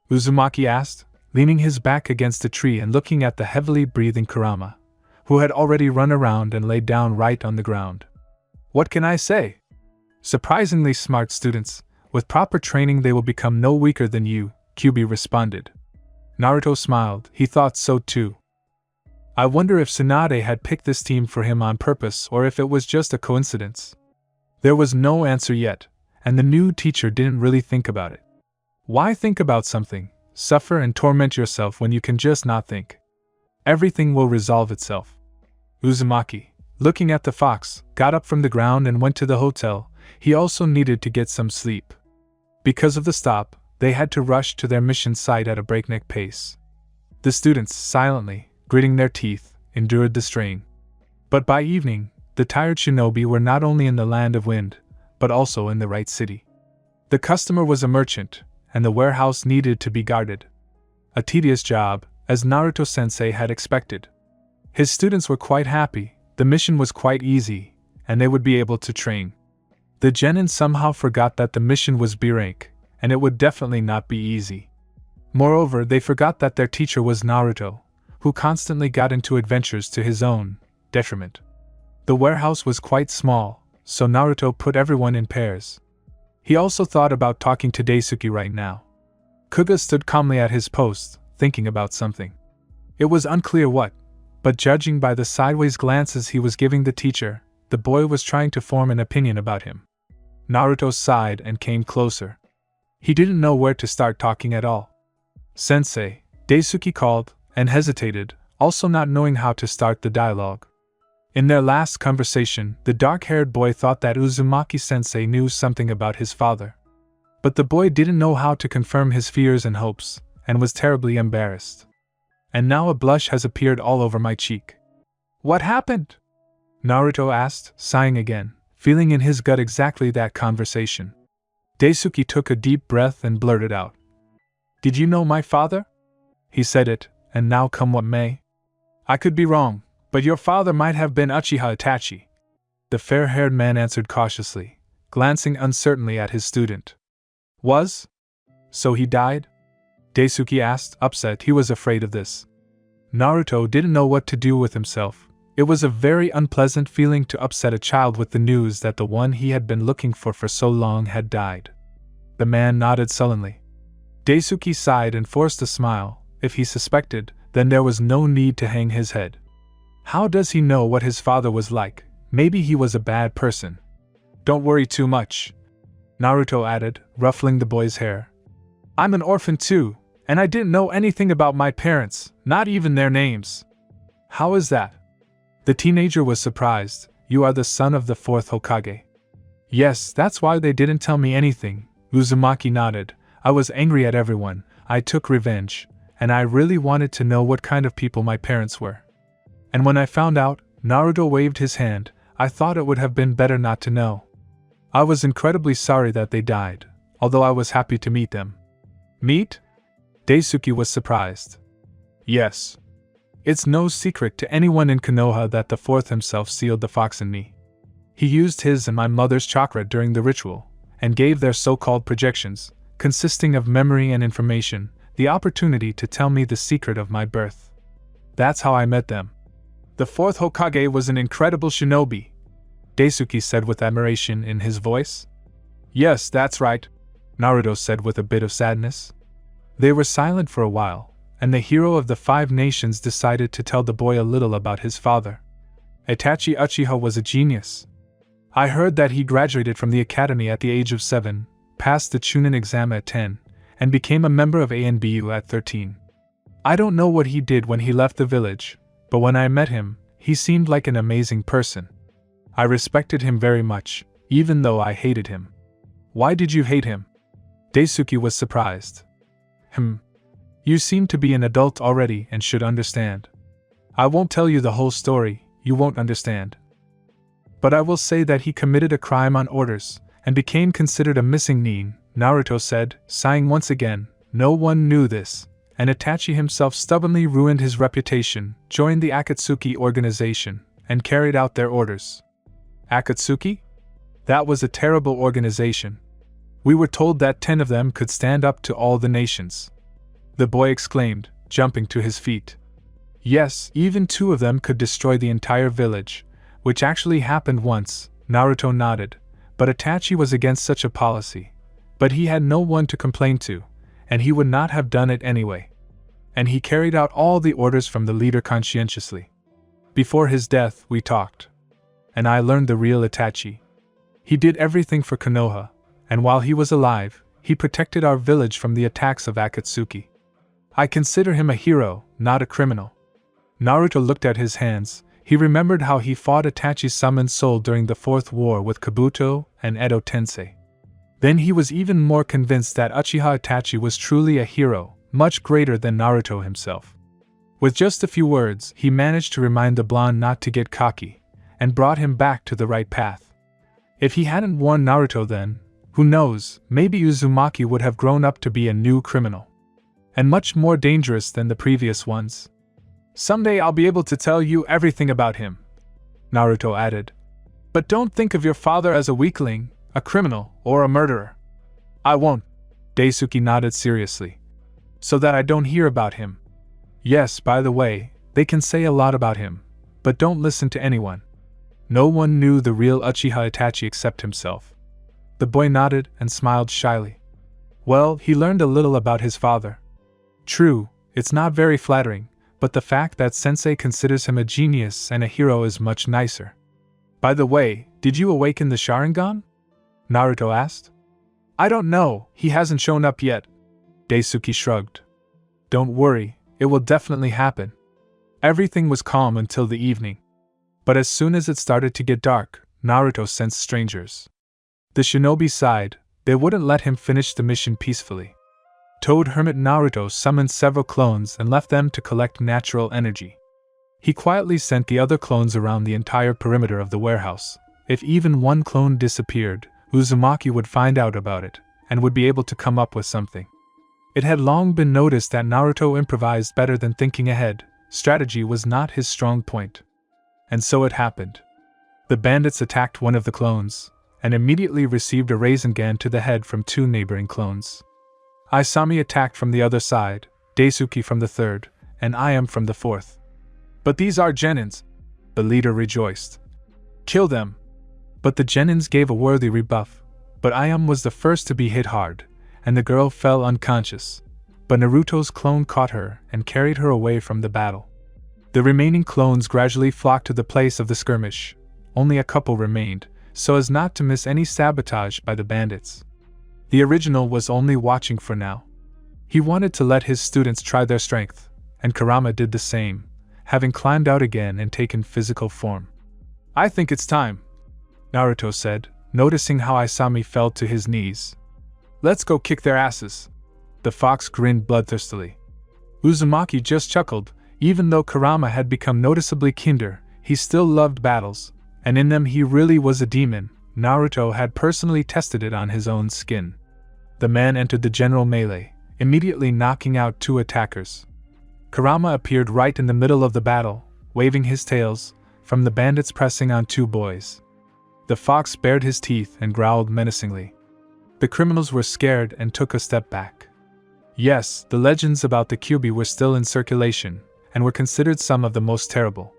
Uzumaki asked, leaning his back against a tree and looking at the heavily breathing Kurama, who had already run around and laid down right on the ground. What can I say? Surprisingly smart students, with proper training they will become no weaker than you, Kyubi responded. Naruto smiled, he thought so too. I wonder if Tsunade had picked this team for him on purpose or if it was just a coincidence. There was no answer yet, and the new teacher didn't really think about it. Why think about something, suffer and torment yourself when you can just not think? Everything will resolve itself. Uzumaki, looking at the fox, got up from the ground and went to the hotel. He also needed to get some sleep. Because of the stop, they had to rush to their mission site at a breakneck pace. The students, silently, gritting their teeth, endured the strain. But by evening, the tired shinobi were not only in the land of wind, but also in the right city. The customer was a merchant, and the warehouse needed to be guarded. A tedious job, as Naruto-sensei had expected. His students were quite happy, the mission was quite easy, and they would be able to train. The genin somehow forgot that the mission was B rank, and it would definitely not be easy. Moreover, they forgot that their teacher was Naruto, who constantly got into adventures to his own detriment. The warehouse was quite small, so Naruto put everyone in pairs. He also thought about talking to Daisuke right now. Kuga stood calmly at his post, thinking about something. It was unclear what, but judging by the sideways glances he was giving the teacher, the boy was trying to form an opinion about him. Naruto sighed and came closer. He didn't know where to start talking at all. "Sensei," Daisuke called, and hesitated, also not knowing how to start the dialogue. In their last conversation, the dark-haired boy thought that Uzumaki-sensei knew something about his father. But the boy didn't know how to confirm his fears and hopes, and was terribly embarrassed. And now a blush has appeared all over my cheek. "What happened?" Naruto asked, sighing again, feeling in his gut exactly that conversation. Daisuke took a deep breath and blurted out. "Did you know my father?" He said it, and now come what may. "I could be wrong, but your father might have been Uchiha Itachi," the fair-haired man answered cautiously, glancing uncertainly at his student. "Was? So he died?" Daisuke asked, upset. He was afraid of this. Naruto didn't know what to do with himself. It was a very unpleasant feeling to upset a child with the news that the one he had been looking for so long had died. The man nodded sullenly. Daisuke sighed and forced a smile. If he suspected, then there was no need to hang his head. How does he know what his father was like? Maybe he was a bad person. "Don't worry too much," Naruto added, ruffling the boy's hair. "I'm an orphan too, and I didn't know anything about my parents, not even their names." "How is that?" The teenager was surprised. "You are the son of the fourth Hokage." "Yes, that's why they didn't tell me anything," Uzumaki nodded. "I was angry at everyone, I took revenge, and I really wanted to know what kind of people my parents were. And when I found out," Naruto waved his hand, "I thought it would have been better not to know. I was incredibly sorry that they died, although I was happy to meet them." "Meet?" Daisuke was surprised. "Yes. It's no secret to anyone in Konoha that the fourth himself sealed the fox in me. He used his and my mother's chakra during the ritual, and gave their so-called projections, consisting of memory and information, the opportunity to tell me the secret of my birth. That's how I met them." "The fourth Hokage was an incredible shinobi," Daisuke said with admiration in his voice. "Yes, that's right," Naruto said with a bit of sadness. They were silent for a while, and the hero of the 5 nations decided to tell the boy a little about his father. "Itachi Uchiha was a genius. I heard that he graduated from the academy at the age of 7, passed the Chunin exam at 10, and became a member of ANBU at 13. I don't know what he did when he left the village, but when I met him, he seemed like an amazing person. I respected him very much, even though I hated him." "Why did you hate him?" Daisuke was surprised. You seem to be an adult already and should understand. I won't tell you the whole story, you won't understand. But I will say that he committed a crime on orders, and became considered a missing nin," Naruto said, sighing once again. "No one knew this, and Itachi himself stubbornly ruined his reputation, joined the Akatsuki organization, and carried out their orders." "Akatsuki? That was a terrible organization. We were told that 10 of them could stand up to all the nations," the boy exclaimed, jumping to his feet. "Yes, even 2 of them could destroy the entire village, which actually happened once," Naruto nodded, "but Itachi was against such a policy. But he had no one to complain to, and he would not have done it anyway. And he carried out all the orders from the leader conscientiously. Before his death, we talked. And I learned the real Itachi. He did everything for Konoha, and while he was alive, he protected our village from the attacks of Akatsuki. I consider him a hero, not a criminal." Naruto looked at his hands. He remembered how he fought Itachi's summoned soul during the 4th war with Kabuto and Edo Tensei. Then he was even more convinced that Uchiha Itachi was truly a hero, much greater than Naruto himself. With just a few words, he managed to remind the blonde not to get cocky, and brought him back to the right path. If he hadn't warned Naruto then, who knows, maybe Uzumaki would have grown up to be a new criminal. And much more dangerous than the previous ones. Someday I'll be able to tell you everything about him, Naruto added. But don't think of your father as a weakling, a criminal, or a murderer. I won't, Daisuke nodded seriously. So that I don't hear about him. Yes, by the way, they can say a lot about him, but don't listen to anyone. No one knew the real Uchiha Itachi except himself. The boy nodded and smiled shyly. Well, he learned a little about his father. True, it's not very flattering, but the fact that Sensei considers him a genius and a hero is much nicer. By the way, did you awaken the Sharingan? Naruto asked. I don't know, he hasn't shown up yet. Daisuke shrugged. Don't worry, it will definitely happen. Everything was calm until the evening. But as soon as it started to get dark, Naruto sensed strangers. The shinobi sighed, they wouldn't let him finish the mission peacefully. Toad Hermit Naruto summoned several clones and left them to collect natural energy. He quietly sent the other clones around the entire perimeter of the warehouse. If even one clone disappeared, Uzumaki would find out about it, and would be able to come up with something. It had long been noticed that Naruto improvised better than thinking ahead. Strategy was not his strong point. And so it happened. The bandits attacked one of the clones, and immediately received a Rasengan to the head from two neighboring clones. Isami attacked from the other side, Daisuke from the third, and I am from the fourth. But these are Genins, the leader rejoiced. Kill them! But the Genins gave a worthy rebuff, but Ayam was the first to be hit hard, and the girl fell unconscious. But Naruto's clone caught her and carried her away from the battle. The remaining clones gradually flocked to the place of the skirmish. Only a couple remained, so as not to miss any sabotage by the bandits. The original was only watching for now. He wanted to let his students try their strength, and Kurama did the same, having climbed out again and taken physical form. I think it's time, Naruto said, noticing how Isami fell to his knees. Let's go kick their asses. The fox grinned bloodthirstily. Uzumaki just chuckled. Even though Kurama had become noticeably kinder, he still loved battles, and in them he really was a demon. Naruto had personally tested it on his own skin. The man entered the general melee, immediately knocking out two attackers. Kurama appeared right in the middle of the battle, waving his tails, from the bandits pressing on two boys. The fox bared his teeth and growled menacingly. The criminals were scared and took a step back. Yes, the legends about the Kyuubi were still in circulation, and were considered some of the most terrible.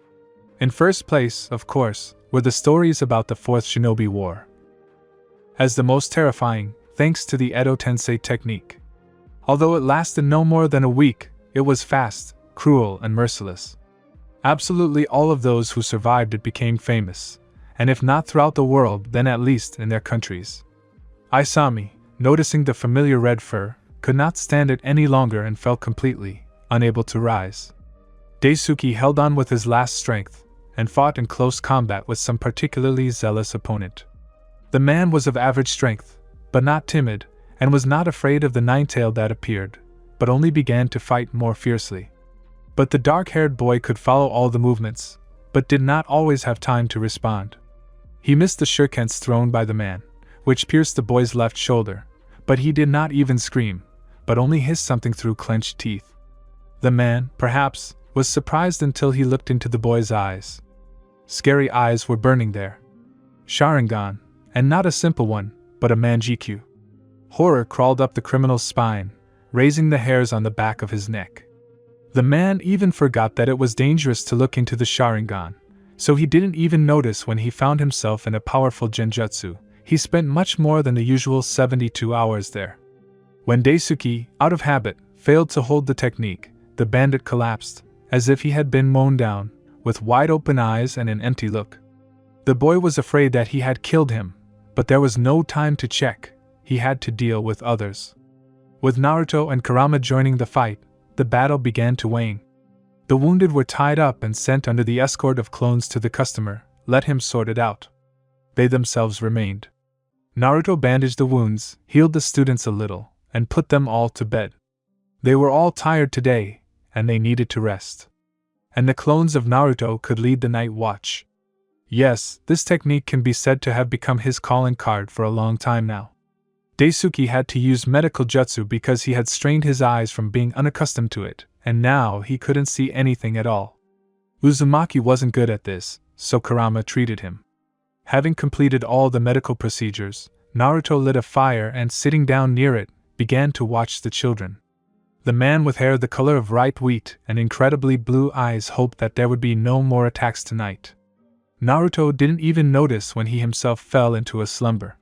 In first place, of course, were the stories about the Fourth Shinobi War. As the most terrifying, thanks to the Edo Tensei technique. Although it lasted no more than a week, it was fast, cruel, and merciless. Absolutely all of those who survived it became famous, and if not throughout the world, then at least in their countries. Isami, noticing the familiar red fur, could not stand it any longer and fell completely, unable to rise. Daisuke held on with his last strength, and fought in close combat with some particularly zealous opponent. The man was of average strength, but not timid, and was not afraid of the nine-tailed that appeared, but only began to fight more fiercely. But the dark-haired boy could follow all the movements, but did not always have time to respond. He missed the shurikens thrown by the man, which pierced the boy's left shoulder, but he did not even scream, but only hissed something through clenched teeth. The man, perhaps, was surprised until he looked into the boy's eyes. Scary eyes were burning there. Sharingan, and not a simple one, but a Manjikyu. Horror crawled up the criminal's spine, raising the hairs on the back of his neck. The man even forgot that it was dangerous to look into the Sharingan, so he didn't even notice when he found himself in a powerful genjutsu. He spent much more than the usual 72 hours there. When Daisuke, out of habit, failed to hold the technique, the bandit collapsed, as if he had been mown down, with wide-open eyes and an empty look. The boy was afraid that he had killed him, but there was no time to check. He had to deal with others. With Naruto and Kurama joining the fight, the battle began to wane. The wounded were tied up and sent under the escort of clones to the customer. Let him sort it out. They themselves remained. Naruto bandaged the wounds, healed the students a little, and put them all to bed. They were all tired today, and they needed to rest. and the clones of Naruto could lead the night watch. Yes, this technique can be said to have become his calling card for a long time now. Daisuke had to use medical jutsu because he had strained his eyes from being unaccustomed to it, and now he couldn't see anything at all. Uzumaki wasn't good at this, so Kurama treated him. Having completed all the medical procedures, Naruto lit a fire and, sitting down near it, began to watch the children. The man with hair the color of ripe wheat and incredibly blue eyes hoped that there would be no more attacks tonight. Naruto didn't even notice when he himself fell into a slumber.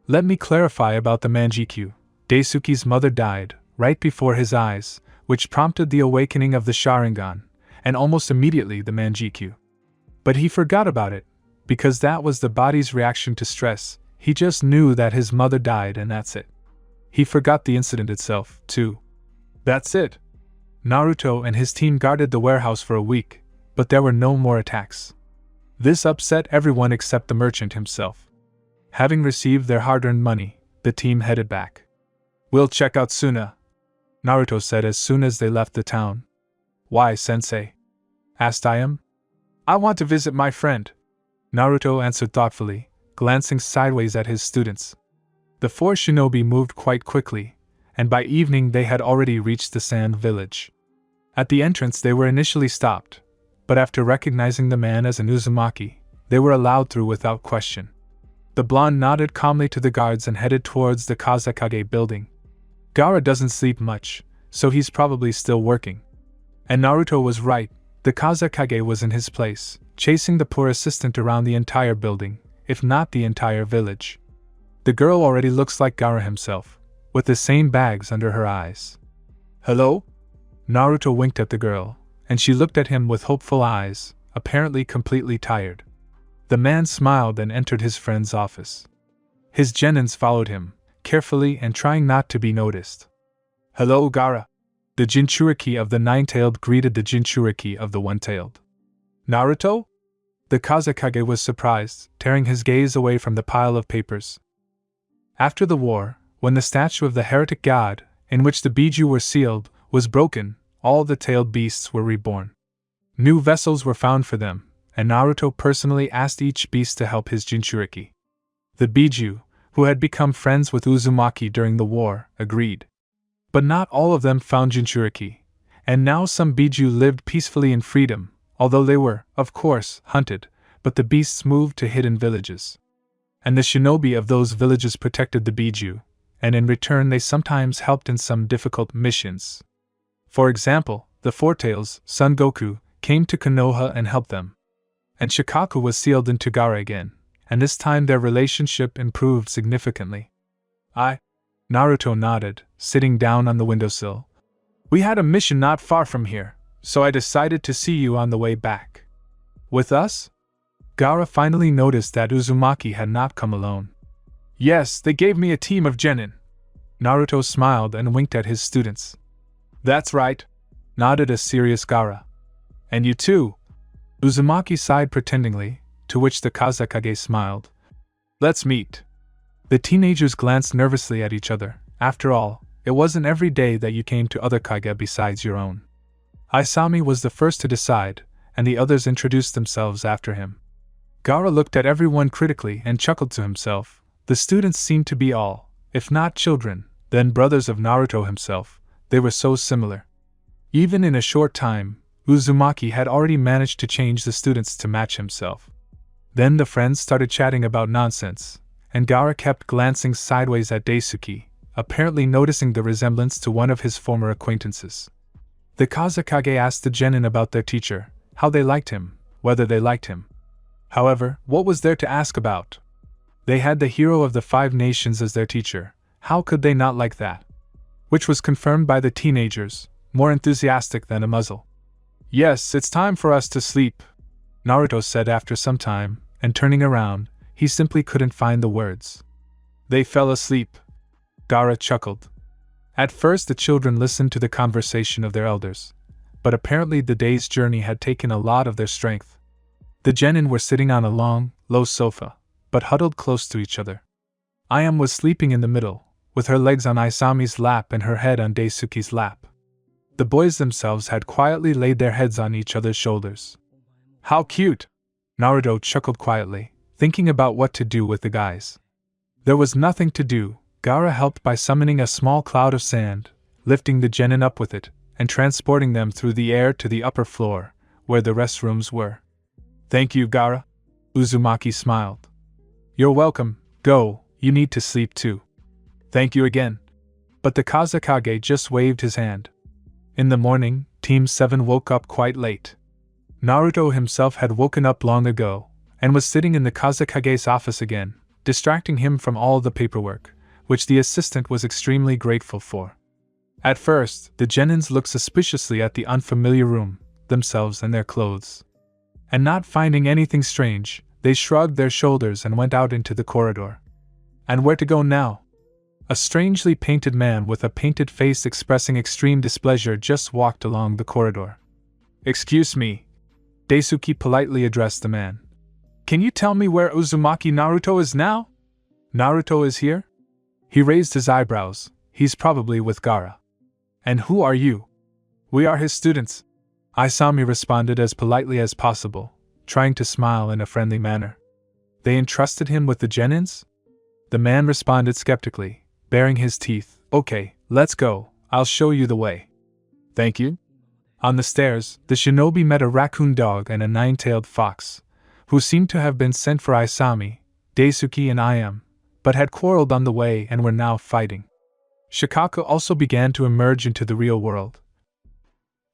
Let me clarify about the Manjikyu. Daisuke's mother died right before his eyes, which prompted the awakening of the Sharingan, and almost immediately the Manjikyu. But he forgot about it, because that was the body's reaction to stress. He just knew that his mother died and that's it. He forgot the incident itself, too. That's it. Naruto and his team guarded the warehouse for a week, but there were no more attacks. This upset everyone except the merchant himself. Having received their hard-earned money, the team headed back. "We'll check out Suna," Naruto said as soon as they left the town. "Why, sensei?" asked Ayam. "I want to visit my friend," Naruto answered thoughtfully, glancing sideways at his students. The four shinobi moved quite quickly, and by evening they had already reached the sand village. At the entrance they were initially stopped, but after recognizing the man as an Uzumaki, they were allowed through without question. The blonde nodded calmly to the guards and headed towards the Kazekage building. Gaara doesn't sleep much, so he's probably still working. And Naruto was right, the Kazekage was in his place, chasing the poor assistant around the entire building, if not the entire village. The girl already looks like Gaara himself, with the same bags under her eyes. "Hello?" Naruto winked at the girl, and she looked at him with hopeful eyes, apparently completely tired. The man smiled and entered his friend's office. His genins followed him, carefully and trying not to be noticed. "Hello, Gaara." The Jinchuriki of the nine-tailed greeted the Jinchuriki of the one-tailed. "Naruto?" The Kazekage was surprised, tearing his gaze away from the pile of papers. After the war, when the statue of the heretic god, in which the Biju were sealed, was broken, all the tailed beasts were reborn. New vessels were found for them, and Naruto personally asked each beast to help his Jinchuriki. The Biju, who had become friends with Uzumaki during the war, agreed. But not all of them found Jinchuriki, and now some Biju lived peacefully in freedom, although they were, of course, hunted, but the beasts moved to hidden villages. And the shinobi of those villages protected the Biju, and in return they sometimes helped in some difficult missions. For example, the Four-Tails, Son Goku, came to Konoha and helped them. And Shikaku was sealed into Gaara again, and this time their relationship improved significantly. Naruto nodded, sitting down on the windowsill. "We had a mission not far from here, so I decided to see you on the way back." "With us?" Gaara finally noticed that Uzumaki had not come alone. "Yes, they gave me a team of genin." Naruto smiled and winked at his students. "That's right," nodded a serious Gaara. "And you too." Uzumaki sighed pretendingly, to which the Kazekage smiled. "Let's meet." The teenagers glanced nervously at each other. After all, it wasn't every day that you came to other kage besides your own. Isami was the first to decide, and the others introduced themselves after him. Gaara looked at everyone critically and chuckled to himself. The students seemed to be all, if not children, then brothers of Naruto himself. They were so similar. Even in a short time, Uzumaki had already managed to change the students to match himself. Then the friends started chatting about nonsense, and Gaara kept glancing sideways at Daisuke, apparently noticing the resemblance to one of his former acquaintances. The Kazekage asked the genin about their teacher, how they liked him, whether they liked him. However, what was there to ask about? They had the hero of the 5 nations as their teacher, how could they not like that? Which was confirmed by the teenagers, more enthusiastic than a muzzle. "Yes, it's time for us to sleep," Naruto said after some time, and turning around, he simply couldn't find the words. "They fell asleep." Gaara chuckled. At first the children listened to the conversation of their elders, but apparently the day's journey had taken a lot of their strength. The genin were sitting on a long, low sofa, but huddled close to each other. Ayam was sleeping in the middle, with her legs on Isami's lap and her head on Daisuke's lap. The boys themselves had quietly laid their heads on each other's shoulders. How cute! Naruto chuckled quietly, thinking about what to do with the guys. There was nothing to do. Gaara helped by summoning a small cloud of sand, lifting the genin up with it, and transporting them through the air to the upper floor, where the restrooms were. Thank you, Gaara. Uzumaki smiled. You're welcome. Go, you need to sleep too. Thank you again. But the Kazekage just waved his hand. In the morning, Team 7 woke up quite late. Naruto himself had woken up long ago, and was sitting in the Kazekage's office again, distracting him from all the paperwork, which the assistant was extremely grateful for. At first, the genins looked suspiciously at the unfamiliar room, themselves and their clothes. And not finding anything strange, they shrugged their shoulders and went out into the corridor. And where to go now? A strangely painted man with a painted face expressing extreme displeasure just walked along the corridor. Excuse me. Daisuke politely addressed the man. Can you tell me where Uzumaki Naruto is now? Naruto is here? He raised his eyebrows. He's probably with Gaara. And who are you? We are his students. Isami responded as politely as possible, trying to smile in a friendly manner. They entrusted him with the genins? The man responded skeptically, baring his teeth. Okay, let's go. I'll show you the way. Thank you. On the stairs, the shinobi met a raccoon dog and a nine-tailed fox, who seemed to have been sent for Isami, Daisuke and Ayam, but had quarreled on the way and were now fighting. Shikaku also began to emerge into the real world,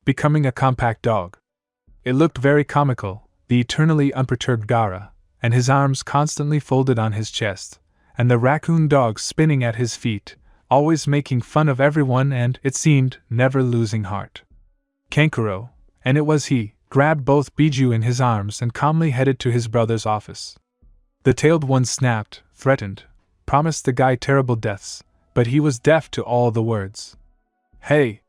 becoming a compact dog. It looked very comical, the eternally unperturbed Gaara, and his arms constantly folded on his chest, and the raccoon dog spinning at his feet, always making fun of everyone and, it seemed, never losing heart. Kankuro, and it was he, grabbed both Biju in his arms and calmly headed to his brother's office. The tailed one snapped, threatened, promised the guy terrible deaths, but he was deaf to all the words. Hey!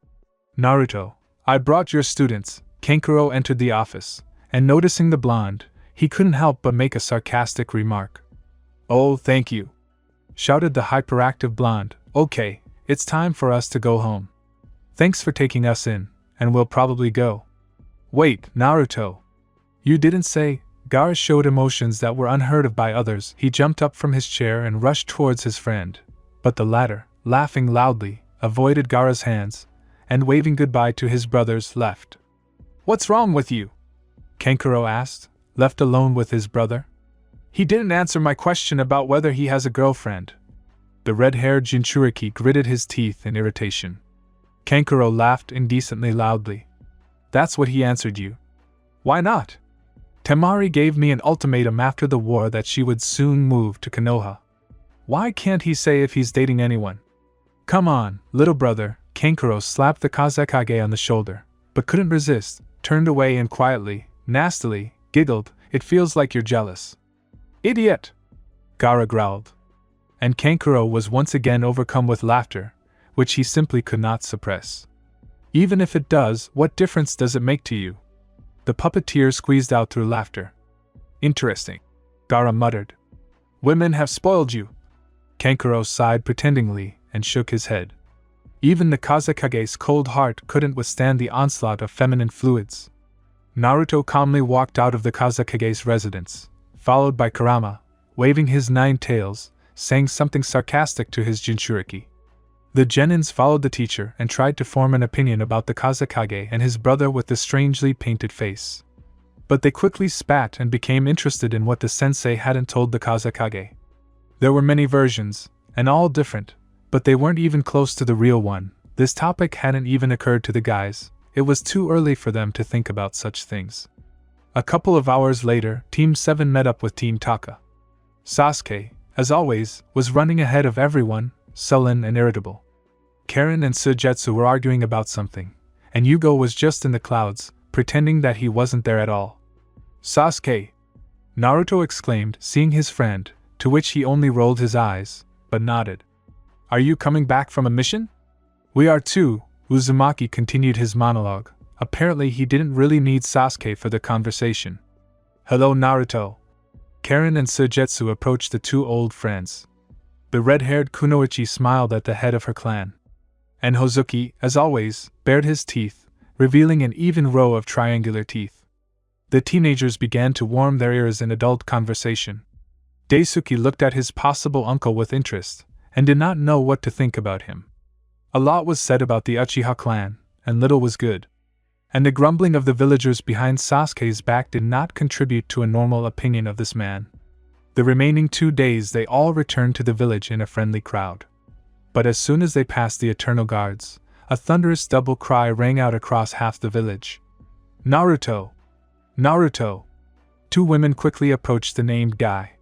Naruto, I brought your students. Kankuro entered the office, and noticing the blonde, he couldn't help but make a sarcastic remark. Oh, thank you! Shouted the hyperactive blonde. Okay, it's time for us to go home. Thanks for taking us in, and we'll probably go. Wait, Naruto! You didn't say. Gaara showed emotions that were unheard of by others. He jumped up from his chair and rushed towards his friend, but the latter, laughing loudly, avoided Gaara's hands, and waving goodbye to his brothers, left. What's wrong with you? Kankuro asked, left alone with his brother. He didn't answer my question about whether he has a girlfriend. The red-haired Jinchuriki gritted his teeth in irritation. Kankuro laughed indecently loudly. That's what he answered you. Why not? Temari gave me an ultimatum after the war that she would soon move to Konoha. Why can't he say if he's dating anyone? Come on, little brother. Kankuro slapped the Kazekage on the shoulder, but couldn't resist, turned away and quietly, nastily, giggled. It feels like you're jealous. Idiot! Gaara growled. And Kankuro was once again overcome with laughter, which he simply could not suppress. Even if it does, what difference does it make to you? The puppeteer squeezed out through laughter. Interesting. Gaara muttered. Women have spoiled you. Kankuro sighed pretendingly and shook his head. Even the Kazekage's cold heart couldn't withstand the onslaught of feminine fluids. Naruto calmly walked out of the Kazekage's residence, followed by Kurama, waving his 9 tails, saying something sarcastic to his Jinchuriki. The genins followed the teacher and tried to form an opinion about the Kazekage and his brother with the strangely painted face. But they quickly spat and became interested in what the sensei hadn't told the Kazekage. There were many versions, and all different, but they weren't even close to the real one. This topic hadn't even occurred to the guys. It was too early for them to think about such things. A couple of hours later, Team 7 met up with Team Taka. Sasuke, as always, was running ahead of everyone, sullen and irritable. Karen and Sujetsu were arguing about something, and Yugo was just in the clouds, pretending that he wasn't there at all. Sasuke! Naruto exclaimed, seeing his friend, to which he only rolled his eyes, but nodded. Are you coming back from a mission? We are too, Uzumaki continued his monologue. Apparently he didn't really need Sasuke for the conversation. Hello Naruto. Karen and Sujetsu approached the two old friends. The red-haired Kunoichi smiled at the head of her clan. And Hozuki, as always, bared his teeth, revealing an even row of triangular teeth. The teenagers began to warm their ears in adult conversation. Daisuke looked at his possible uncle with interest, and did not know what to think about him. A lot was said about the Uchiha clan, and little was good. And the grumbling of the villagers behind Sasuke's back did not contribute to a normal opinion of this man. The remaining 2 days they all returned to the village in a friendly crowd. But as soon as they passed the Eternal Guards, a thunderous double cry rang out across half the village. Naruto! Naruto! 2 women quickly approached the named guy.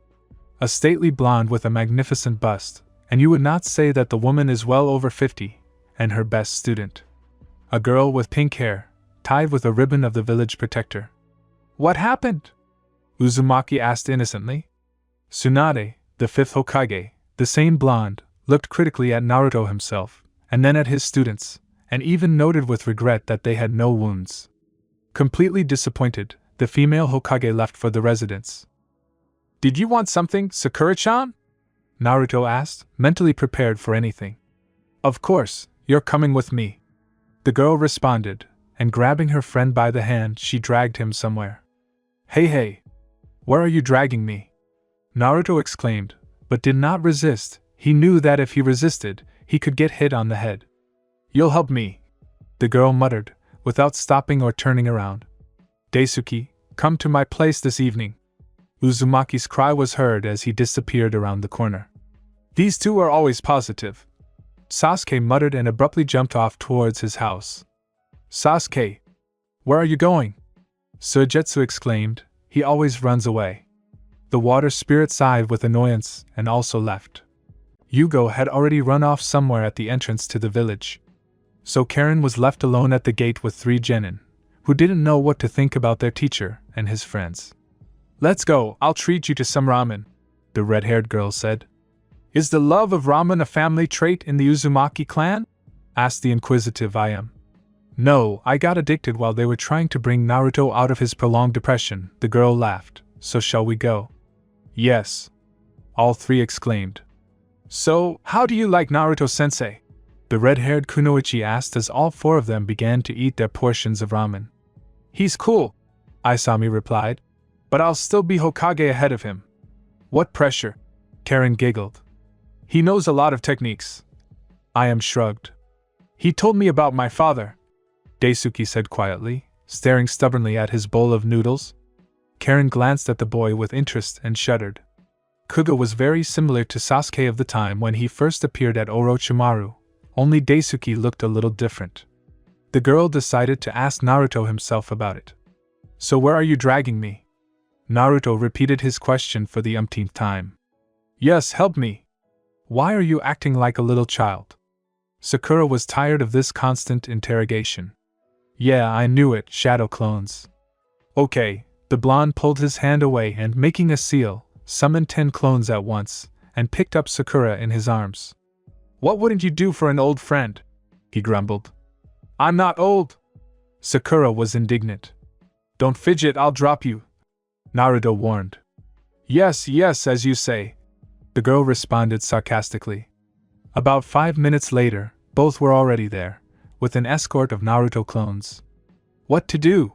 A stately blonde with a magnificent bust, and you would not say that the woman is well over 50, and her best student. A girl with pink hair, tied with a ribbon of the village protector. What happened? Uzumaki asked innocently. Tsunade, the 5th Hokage, the same blonde, looked critically at Naruto himself, and then at his students, and even noted with regret that they had no wounds. Completely disappointed, the female Hokage left for the residence. Did you want something, Sakura-chan? Naruto asked, mentally prepared for anything. Of course, you're coming with me. The girl responded, and grabbing her friend by the hand, she dragged him somewhere. Hey, where are you dragging me? Naruto exclaimed, but did not resist. He knew that if he resisted, he could get hit on the head. You'll help me, the girl muttered, without stopping or turning around. Daisuke, come to my place this evening. Uzumaki's cry was heard as he disappeared around the corner. These two are always positive. Sasuke muttered and abruptly jumped off towards his house. Sasuke! Where are you going? Suigetsu exclaimed. He always runs away. The water spirit sighed with annoyance and also left. Yugo had already run off somewhere at the entrance to the village. So Karen was left alone at the gate with 3 genin, who didn't know what to think about their teacher and his friends. Let's go, I'll treat you to some ramen, the red-haired girl said. Is the love of ramen a family trait in the Uzumaki clan? Asked the inquisitive IM. No, I got addicted while they were trying to bring Naruto out of his prolonged depression, the girl laughed. So shall we go? Yes. All 3 exclaimed. So, how do you like Naruto-sensei? The red-haired Kunoichi asked as all 4 of them began to eat their portions of ramen. He's cool, Isami replied. But I'll still be Hokage ahead of him. What pressure? Karen giggled. He knows a lot of techniques. IM shrugged. He told me about my father, Daisuke said quietly, staring stubbornly at his bowl of noodles. Karen glanced at the boy with interest and shuddered. Kuga was very similar to Sasuke of the time when he first appeared at Orochimaru, only Daisuke looked a little different. The girl decided to ask Naruto himself about it. So where are you dragging me? Naruto repeated his question for the umpteenth time. Yes, help me. Why are you acting like a little child? Sakura was tired of this constant interrogation. Yeah, I knew it, shadow clones. Okay, the blonde pulled his hand away and, making a seal, summoned 10 clones at once, and picked up Sakura in his arms. What wouldn't you do for an old friend? He grumbled. I'm not old. Sakura was indignant. Don't fidget, I'll drop you, Naruto warned. Yes, as you say, the girl responded sarcastically. About 5 minutes later, both were already there, with an escort of Naruto clones. What to do?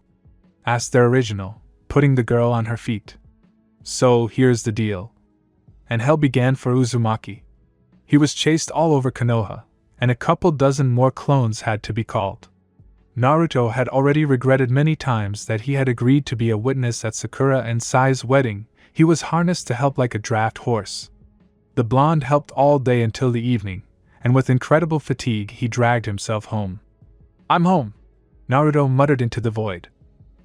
Asked their original, putting the girl on her feet. So, here's the deal. And hell began for Uzumaki. He was chased all over Konoha, and a couple dozen more clones had to be called. Naruto had already regretted many times that he had agreed to be a witness at Sakura and Sai's wedding. He was harnessed to help like a draft horse. The blonde helped all day until the evening, and with incredible fatigue he dragged himself home. I'm home, Naruto muttered into the void.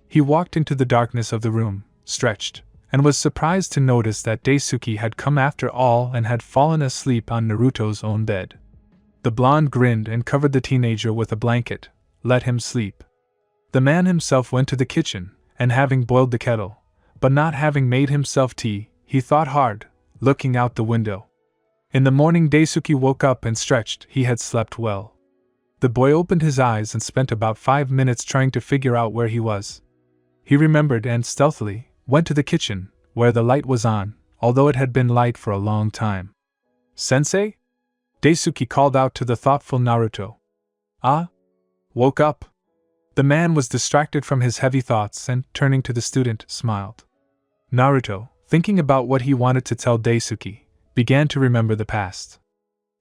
He walked into the darkness of the room, stretched, and was surprised to notice that Daisuke had come after all and had fallen asleep on Naruto's own bed. The blonde grinned and covered the teenager with a blanket, let him sleep. The man himself went to the kitchen, and having boiled the kettle, but not having made himself tea, he thought hard, looking out the window. In the morning Daisuke woke up and stretched. He had slept well. The boy opened his eyes and spent about 5 minutes trying to figure out where he was. He remembered and stealthily went to the kitchen, where the light was on, although it had been light for a long time. Sensei? Daisuke called out to the thoughtful Naruto. Ah? Woke up? The man was distracted from his heavy thoughts and, turning to the student, smiled. Naruto, thinking about what he wanted to tell Daisuke, began to remember the past.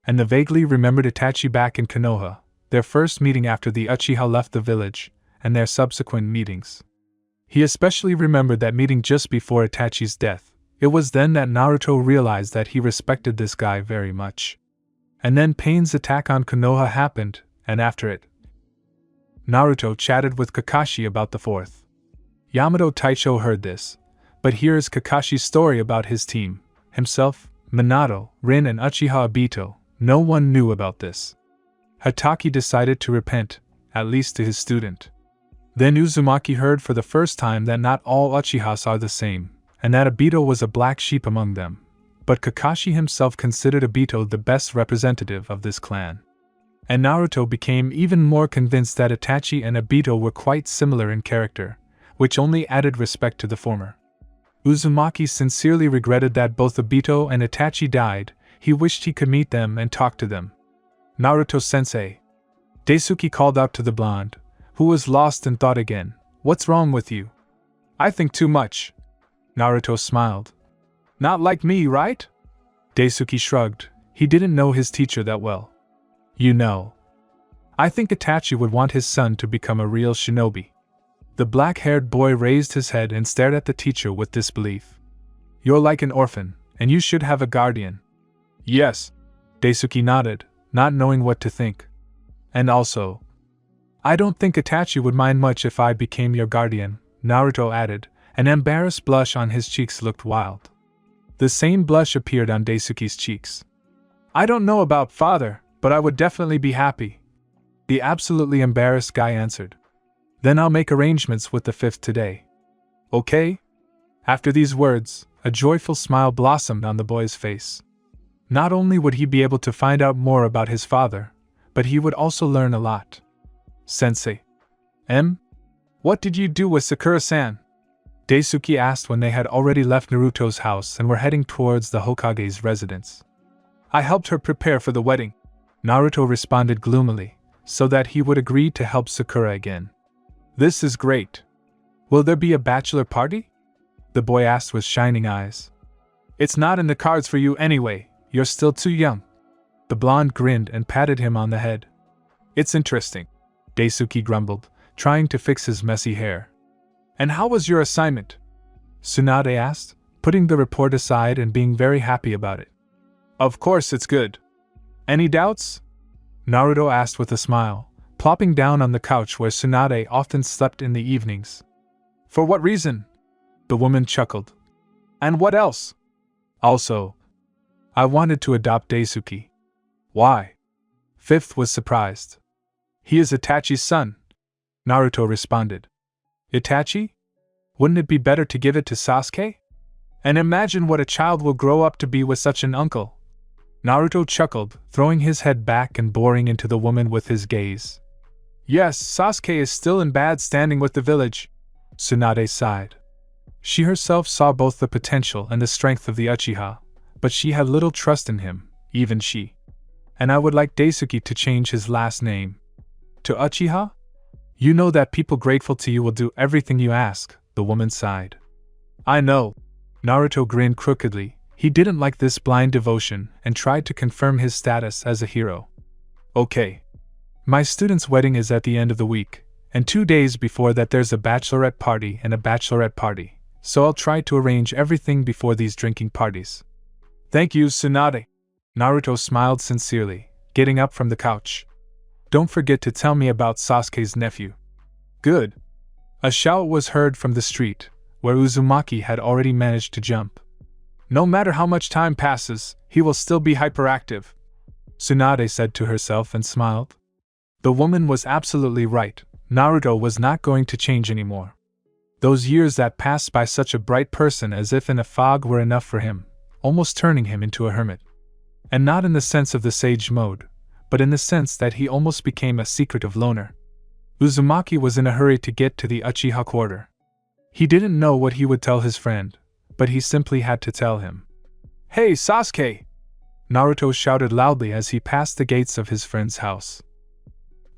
And the vaguely remembered Itachi back in Konoha, their first meeting after the Uchiha left the village, and their subsequent meetings. He especially remembered that meeting just before Itachi's death. It was then that Naruto realized that he respected this guy very much. And then Pain's attack on Konoha happened, and after it, Naruto chatted with Kakashi about the fourth. Yamato Taicho heard this, but here is Kakashi's story about his team, himself, Minato, Rin and Uchiha Obito. No one knew about this. Hatake decided to repent, at least to his student. Then Uzumaki heard for the first time that not all Uchihas are the same, and that Obito was a black sheep among them. But Kakashi himself considered Obito the best representative of this clan. And Naruto became even more convinced that Itachi and Obito were quite similar in character, which only added respect to the former. Uzumaki sincerely regretted that both Obito and Itachi died. He wished he could meet them and talk to them. Naruto-sensei. Daisuke called out to the blonde, who was lost in thought again. What's wrong with you? I think too much. Naruto smiled. Not like me, right? Daisuke shrugged. He didn't know his teacher that well. You know. I think Itachi would want his son to become a real shinobi. The black-haired boy raised his head and stared at the teacher with disbelief. You're like an orphan, and you should have a guardian. Yes. Daisuke nodded, not knowing what to think. And also, I don't think Itachi would mind much if I became your guardian, Naruto added. An embarrassed blush on his cheeks looked wild. The same blush appeared on Daisuke's cheeks. I don't know about father, but I would definitely be happy. The absolutely embarrassed guy answered. Then I'll make arrangements with the fifth today. Okay? After these words, a joyful smile blossomed on the boy's face. Not only would he be able to find out more about his father, but he would also learn a lot. Sensei. What did you do with Sakura-san? Daisuke asked when they had already left Naruto's house and were heading towards the Hokage's residence. I helped her prepare for the wedding. Naruto responded gloomily, so that he would agree to help Sakura again. This is great. Will there be a bachelor party? The boy asked with shining eyes. It's not in the cards for you anyway, you're still too young. The blonde grinned and patted him on the head. It's interesting, Daisuke grumbled, trying to fix his messy hair. And how was your assignment? Tsunade asked, putting the report aside and being very happy about it. Of course it's good. Any doubts? Naruto asked with a smile, plopping down on the couch where Tsunade often slept in the evenings. For what reason? The woman chuckled. And what else? Also, I wanted to adopt Daisuke. Why? Fifth was surprised. He is Itachi's son, Naruto responded. Itachi? Wouldn't it be better to give it to Sasuke? And imagine what a child will grow up to be with such an uncle. Naruto chuckled, throwing his head back and boring into the woman with his gaze. Yes, Sasuke is still in bad standing with the village, Tsunade sighed. She herself saw both the potential and the strength of the Uchiha, but she had little trust in him, even she. And I would like Daisuke to change his last name. To Uchiha? You know that people grateful to you will do everything you ask, the woman sighed. I know. Naruto grinned crookedly. He didn't like this blind devotion and tried to confirm his status as a hero. Okay. My student's wedding is at the end of the week, and 2 days before that there's a bachelorette party and a bachelorette party, so I'll try to arrange everything before these drinking parties. Thank you, Tsunade. Naruto smiled sincerely, getting up from the couch. Don't forget to tell me about Sasuke's nephew. Good. A shout was heard from the street, where Uzumaki had already managed to jump. No matter how much time passes, he will still be hyperactive, Tsunade said to herself and smiled. The woman was absolutely right. Naruto was not going to change anymore. Those years that passed by such a bright person as if in a fog were enough for him, almost turning him into a hermit. And not in the sense of the sage mode, but in the sense that he almost became a secretive loner. Uzumaki was in a hurry to get to the Uchiha quarter. He didn't know what he would tell his friend, but he simply had to tell him. Hey, Sasuke! Naruto shouted loudly as he passed the gates of his friend's house.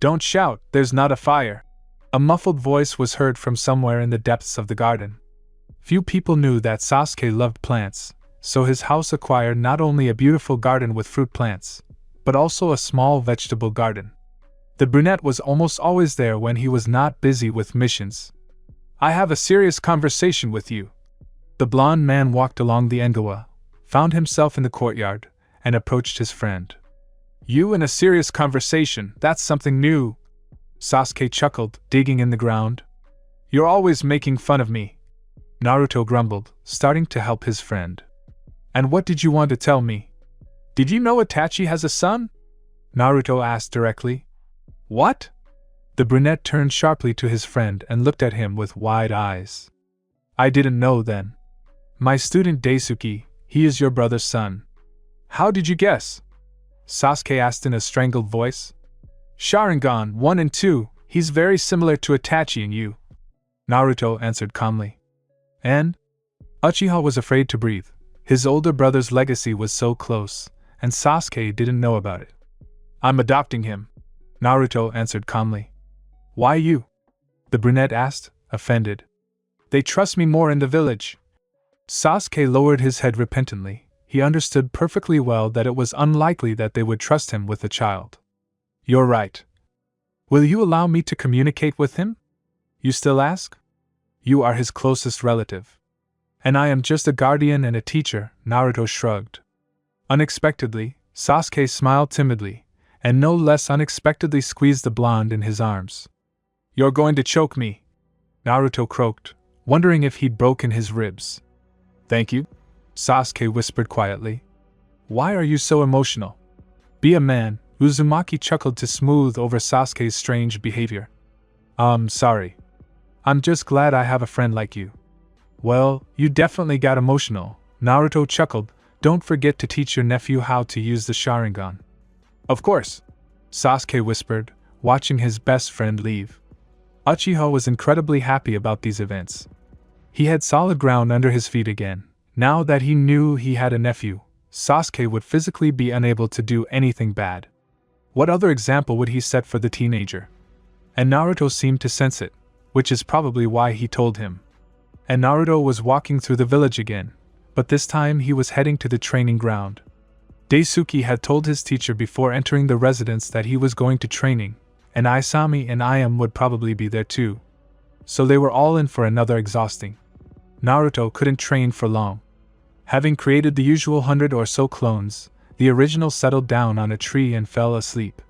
Don't shout, there's not a fire. A muffled voice was heard from somewhere in the depths of the garden. Few people knew that Sasuke loved plants, so his house acquired not only a beautiful garden with fruit plants, but also a small vegetable garden. The brunette was almost always there when he was not busy with missions. I have a serious conversation with you. The blond man walked along the engawa, found himself in the courtyard, and approached his friend. You in a serious conversation, that's something new. Sasuke chuckled, digging in the ground. You're always making fun of me. Naruto grumbled, starting to help his friend. And what did you want to tell me? Did you know Itachi has a son? Naruto asked directly. What? The brunette turned sharply to his friend and looked at him with wide eyes. I didn't know then. My student Daisuke, he is your brother's son. How did you guess? Sasuke asked in a strangled voice. Sharingan 1 and 2, he's very similar to Itachi and you. Naruto answered calmly. And? Uchiha was afraid to breathe. His older brother's legacy was so close, and Sasuke didn't know about it. I'm adopting him, Naruto answered calmly. Why you? The brunette asked, offended. They trust me more in the village. Sasuke lowered his head repentantly. He understood perfectly well that it was unlikely that they would trust him with a child. You're right. Will you allow me to communicate with him? You still ask? You are his closest relative. And I am just a guardian and a teacher, Naruto shrugged. Unexpectedly, Sasuke smiled timidly, and no less unexpectedly squeezed the blonde in his arms. You're going to choke me, Naruto croaked, wondering if he'd broken his ribs. Thank you, Sasuke whispered quietly. Why are you so emotional? Be a man, Uzumaki chuckled to smooth over Sasuke's strange behavior. Sorry. I'm just glad I have a friend like you. Well, you definitely got emotional, Naruto chuckled. Don't forget to teach your nephew how to use the Sharingan. Of course, Sasuke whispered, watching his best friend leave. Uchiha was incredibly happy about these events. He had solid ground under his feet again. Now that he knew he had a nephew, Sasuke would physically be unable to do anything bad. What other example would he set for the teenager? And Naruto seemed to sense it, which is probably why he told him. And Naruto was walking through the village again, but this time he was heading to the training ground. Daisuke had told his teacher before entering the residence that he was going to training, and Isami and Ayam would probably be there too. So they were all in for another exhausting. Naruto couldn't train for long. Having created the usual 100 or so clones, the original settled down on a tree and fell asleep.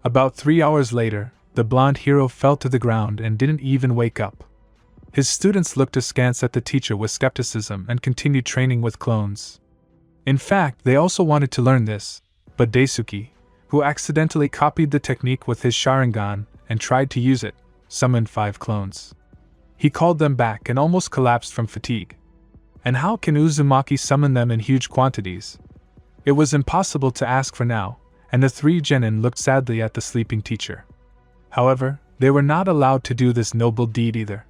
About 3 hours later, the blonde hero fell to the ground and didn't even wake up. His students looked askance at the teacher with skepticism and continued training with clones. In fact, they also wanted to learn this, but Daisuke, who accidentally copied the technique with his Sharingan and tried to use it, summoned 5 clones. He called them back and almost collapsed from fatigue. And how can Uzumaki summon them in huge quantities? It was impossible to ask for now, and the 3 genin looked sadly at the sleeping teacher. However, they were not allowed to do this noble deed either.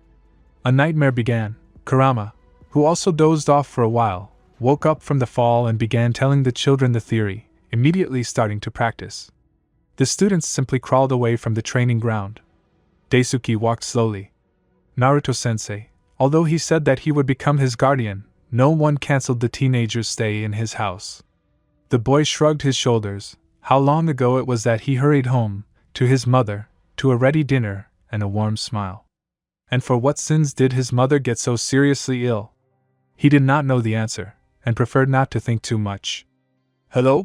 A nightmare began. Kurama, who also dozed off for a while, woke up from the fall and began telling the children the theory, immediately starting to practice. The students simply crawled away from the training ground. Daisuke walked slowly. Naruto-sensei, although he said that he would become his guardian, no one cancelled the teenager's stay in his house. The boy shrugged his shoulders. How long ago it was that he hurried home, to his mother, to a ready dinner, and a warm smile. And for what sins did his mother get so seriously ill? He did not know the answer, and preferred not to think too much. Hello?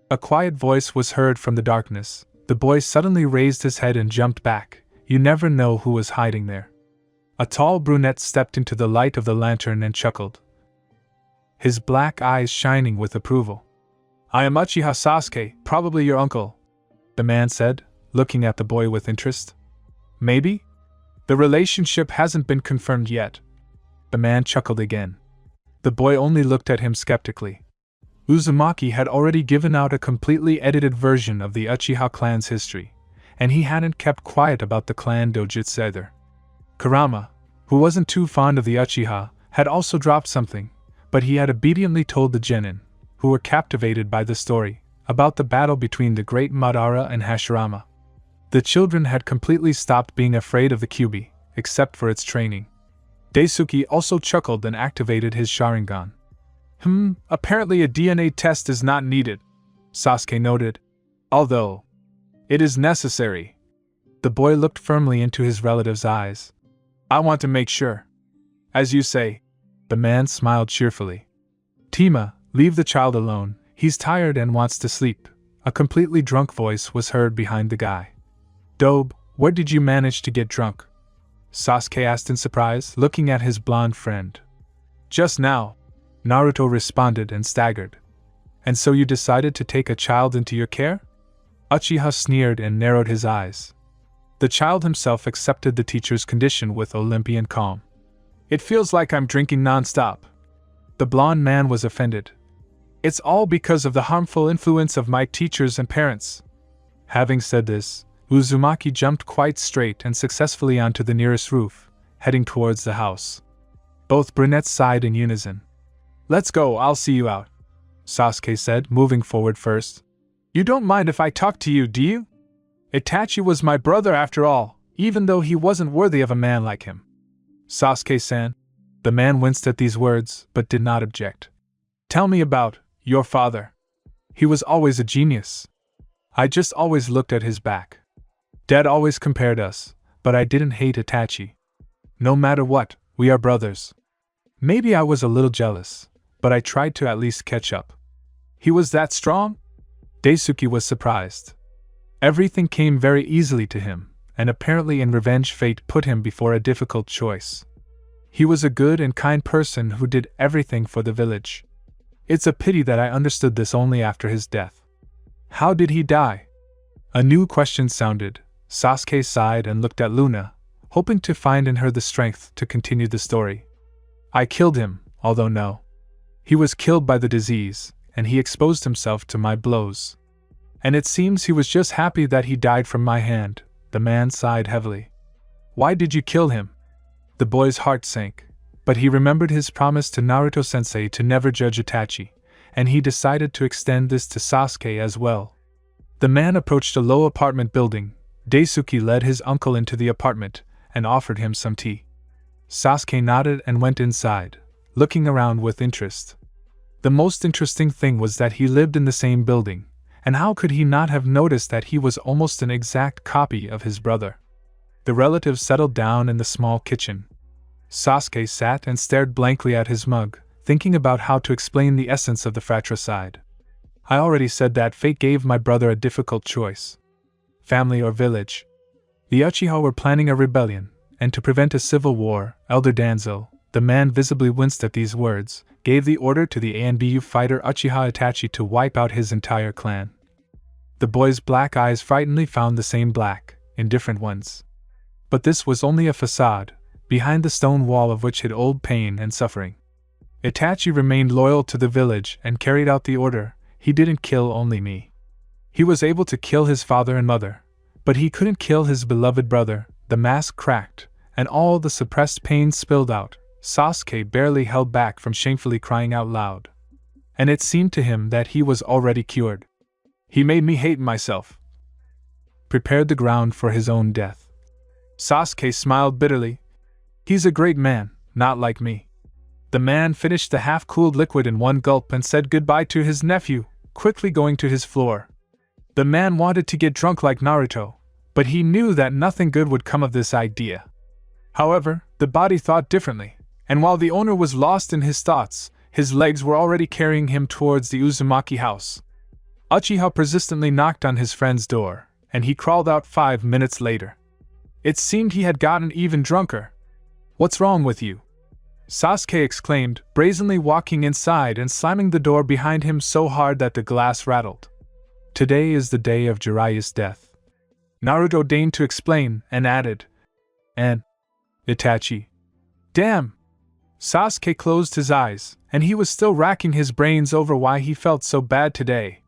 A quiet voice was heard from the darkness. The boy suddenly raised his head and jumped back. You never know who was hiding there. A tall brunette stepped into the light of the lantern and chuckled, his black eyes shining with approval. I am Uchiha Sasuke, probably your uncle, the man said, looking at the boy with interest. Maybe? The relationship hasn't been confirmed yet. The man chuckled again. The boy only looked at him skeptically. Uzumaki had already given out a completely edited version of the Uchiha clan's history, and he hadn't kept quiet about the clan dojutsu either. Kurama, who wasn't too fond of the Uchiha, had also dropped something, but he had obediently told the genin, who were captivated by the story, about the battle between the great Madara and Hashirama. The children had completely stopped being afraid of the Kyuubi, except for its training. Daisuke also chuckled and activated his Sharingan. Apparently a DNA test is not needed, Sasuke noted. Although, it is necessary. The boy looked firmly into his relative's eyes. I want to make sure. As you say. The man smiled cheerfully. Tima, leave the child alone, he's tired and wants to sleep. A completely drunk voice was heard behind the guy. Dobe, where did you manage to get drunk? Sasuke asked in surprise, looking at his blonde friend. Just now, Naruto responded and staggered. And so you decided to take a child into your care? Uchiha sneered and narrowed his eyes. The child himself accepted the teacher's condition with Olympian calm. It feels like I'm drinking non-stop. The blonde man was offended. It's all because of the harmful influence of my teachers and parents. Having said this, Uzumaki jumped quite straight and successfully onto the nearest roof, heading towards the house. Both brunettes sighed in unison. Let's go, I'll see you out, Sasuke said, moving forward first. You don't mind if I talk to you, do you? Itachi was my brother after all, even though he wasn't worthy of a man like him. Sasuke-san. The man winced at these words, but did not object. Tell me about your father. He was always a genius. I just always looked at his back. Dad always compared us, but I didn't hate Itachi. No matter what, we are brothers. Maybe I was a little jealous, but I tried to at least catch up. He was that strong? Daisuke was surprised. Everything came very easily to him, and apparently in revenge fate put him before a difficult choice. He was a good and kind person who did everything for the village. It's a pity that I understood this only after his death. How did he die? A new question sounded. Sasuke sighed and looked at Luna, hoping to find in her the strength to continue the story. I killed him, although no. He was killed by the disease, and he exposed himself to my blows. And it seems he was just happy that he died from my hand. The man sighed heavily. Why did you kill him? The boy's heart sank, but he remembered his promise to Naruto-sensei to never judge Itachi, and he decided to extend this to Sasuke as well. The man approached a low apartment building. Daisuke led his uncle into the apartment and offered him some tea. Sasuke nodded and went inside, looking around with interest. The most interesting thing was that he lived in the same building, and how could he not have noticed that he was almost an exact copy of his brother? The relatives settled down in the small kitchen. Sasuke sat and stared blankly at his mug, thinking about how to explain the essence of the fratricide. I already said that fate gave my brother a difficult choice. Family or village. The Uchiha were planning a rebellion, and to prevent a civil war, Elder Danzo, the man visibly winced at these words, gave the order to the ANBU fighter Uchiha Itachi to wipe out his entire clan. The boy's black eyes frighteningly found the same black, in different ones. But this was only a facade, behind the stone wall of which hid old pain and suffering. Itachi remained loyal to the village and carried out the order. He didn't kill only me. He was able to kill his father and mother, but he couldn't kill his beloved brother. The mask cracked, and all the suppressed pain spilled out. Sasuke barely held back from shamefully crying out loud. And it seemed to him that he was already cured. He made me hate myself. Prepared the ground for his own death. Sasuke smiled bitterly. He's a great man, not like me. The man finished the half-cooled liquid in one gulp and said goodbye to his nephew, quickly going to his floor. The man wanted to get drunk like Naruto, but he knew that nothing good would come of this idea. However, the body thought differently, and while the owner was lost in his thoughts, his legs were already carrying him towards the Uzumaki house. Uchiha persistently knocked on his friend's door, and he crawled out 5 minutes later. It seemed he had gotten even drunker. What's wrong with you? Sasuke exclaimed, brazenly walking inside and slamming the door behind him so hard that the glass rattled. Today is the day of Jiraiya's death. Naruto deigned to explain, and added, and Itachi. Damn! Sasuke closed his eyes, and he was still racking his brains over why he felt so bad today.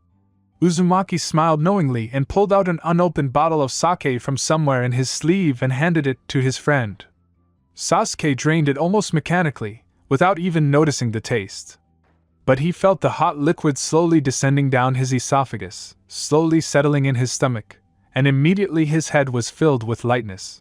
Uzumaki smiled knowingly and pulled out an unopened bottle of sake from somewhere in his sleeve and handed it to his friend. Sasuke drained it almost mechanically, without even noticing the taste. But he felt the hot liquid slowly descending down his esophagus, slowly settling in his stomach, and immediately his head was filled with lightness.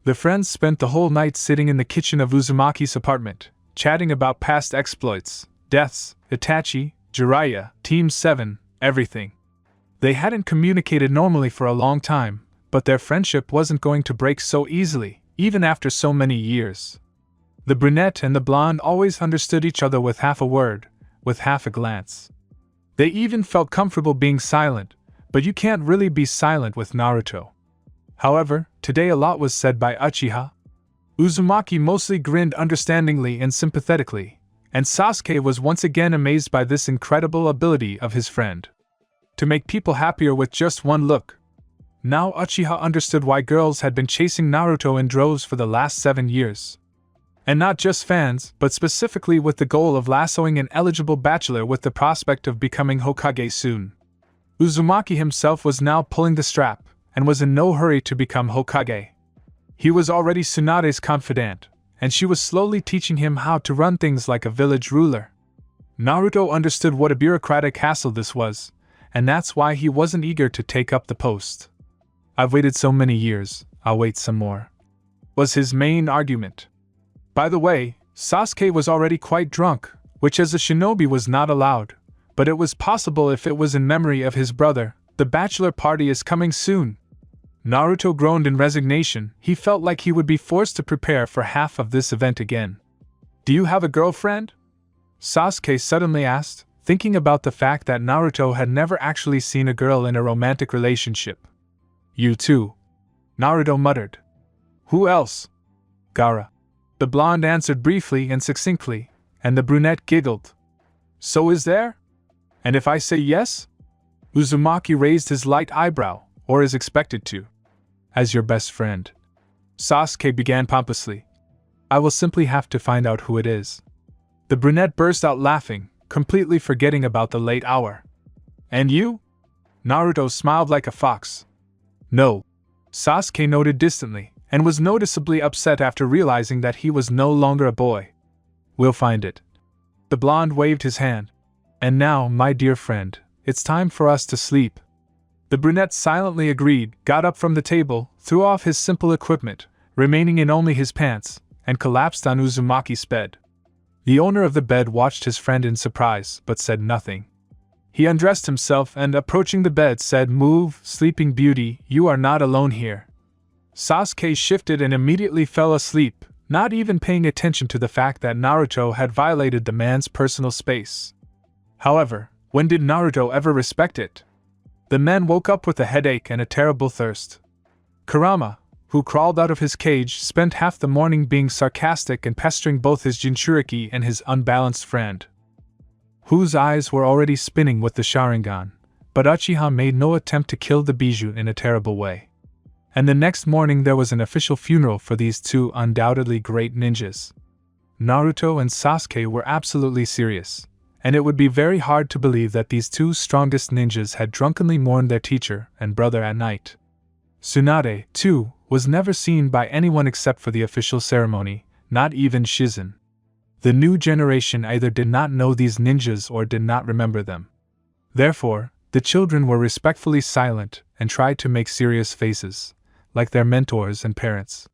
The friends spent the whole night sitting in the kitchen of Uzumaki's apartment, chatting about past exploits, deaths, Itachi, Jiraiya, Team 7, everything. They hadn't communicated normally for a long time, but their friendship wasn't going to break so easily, even after so many years. The brunette and the blonde always understood each other with half a word, with half a glance. They even felt comfortable being silent, but you can't really be silent with Naruto. However, today a lot was said by Uchiha. Uzumaki mostly grinned understandingly and sympathetically, and Sasuke was once again amazed by this incredible ability of his friend to make people happier with just one look. Now Uchiha understood why girls had been chasing Naruto in droves for the last 7 years. And not just fans, but specifically with the goal of lassoing an eligible bachelor with the prospect of becoming Hokage soon. Uzumaki himself was now pulling the strap, and was in no hurry to become Hokage. He was already Tsunade's confidant, and she was slowly teaching him how to run things like a village ruler. Naruto understood what a bureaucratic hassle this was, and that's why he wasn't eager to take up the post. "I've waited so many years, I'll wait some more," was his main argument. By the way, Sasuke was already quite drunk, which as a shinobi was not allowed, but it was possible if it was in memory of his brother. "The bachelor party is coming soon." Naruto groaned in resignation. He felt like he would be forced to prepare for half of this event again. "Do you have a girlfriend?" Sasuke suddenly asked, thinking about the fact that Naruto had never actually seen a girl in a romantic relationship. "You too," Naruto muttered. "Who else?" "Gaara." The blonde answered briefly and succinctly, and the brunette giggled. "So is there? And if I say yes?" Uzumaki raised his light eyebrow, or is expected to. "As your best friend," Sasuke began pompously, "I will simply have to find out who it is." The brunette burst out laughing, completely forgetting about the late hour. "And you?" Naruto smiled like a fox. "No," Sasuke noted distantly, and was noticeably upset after realizing that he was no longer a boy. "We'll find it." The blonde waved his hand. "And now, my dear friend, it's time for us to sleep." The brunette silently agreed, got up from the table, threw off his simple equipment, remaining in only his pants, and collapsed on Uzumaki's bed. The owner of the bed watched his friend in surprise, but said nothing. He undressed himself and, approaching the bed, said, "Move, sleeping beauty, you are not alone here." Sasuke shifted and immediately fell asleep, not even paying attention to the fact that Naruto had violated the man's personal space. However, when did Naruto ever respect it? The man woke up with a headache and a terrible thirst. Kurama, who crawled out of his cage, spent half the morning being sarcastic and pestering both his Jinchuriki and his unbalanced friend, whose eyes were already spinning with the Sharingan, but Uchiha made no attempt to kill the bijou in a terrible way. And the next morning there was an official funeral for these two undoubtedly great ninjas. Naruto and Sasuke were absolutely serious, and it would be very hard to believe that these two strongest ninjas had drunkenly mourned their teacher and brother at night. Tsunade, too, was never seen by anyone except for the official ceremony, not even Shizen. The new generation either did not know these ninjas or did not remember them. Therefore, the children were respectfully silent and tried to make serious faces, like their mentors and parents.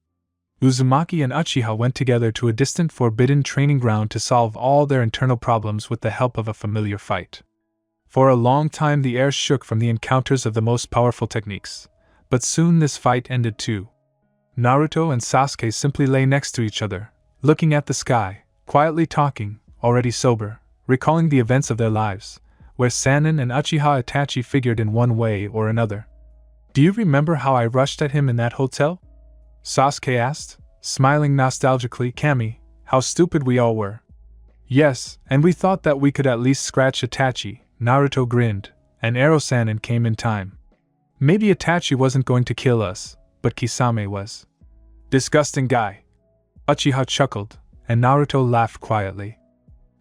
Uzumaki and Uchiha went together to a distant forbidden training ground to solve all their internal problems with the help of a familiar fight. For a long time the air shook from the encounters of the most powerful techniques, but soon this fight ended too. Naruto and Sasuke simply lay next to each other, looking at the sky, quietly talking, already sober, recalling the events of their lives, where Sannin and Uchiha Itachi figured in one way or another. "Do you remember how I rushed at him in that hotel?" Sasuke asked, smiling nostalgically. "Kami, how stupid we all were." "Yes, and we thought that we could at least scratch Itachi," Naruto grinned, and Ero Sannin came in time. "Maybe Itachi wasn't going to kill us, but Kisame was." "Disgusting guy." Uchiha chuckled, and Naruto laughed quietly.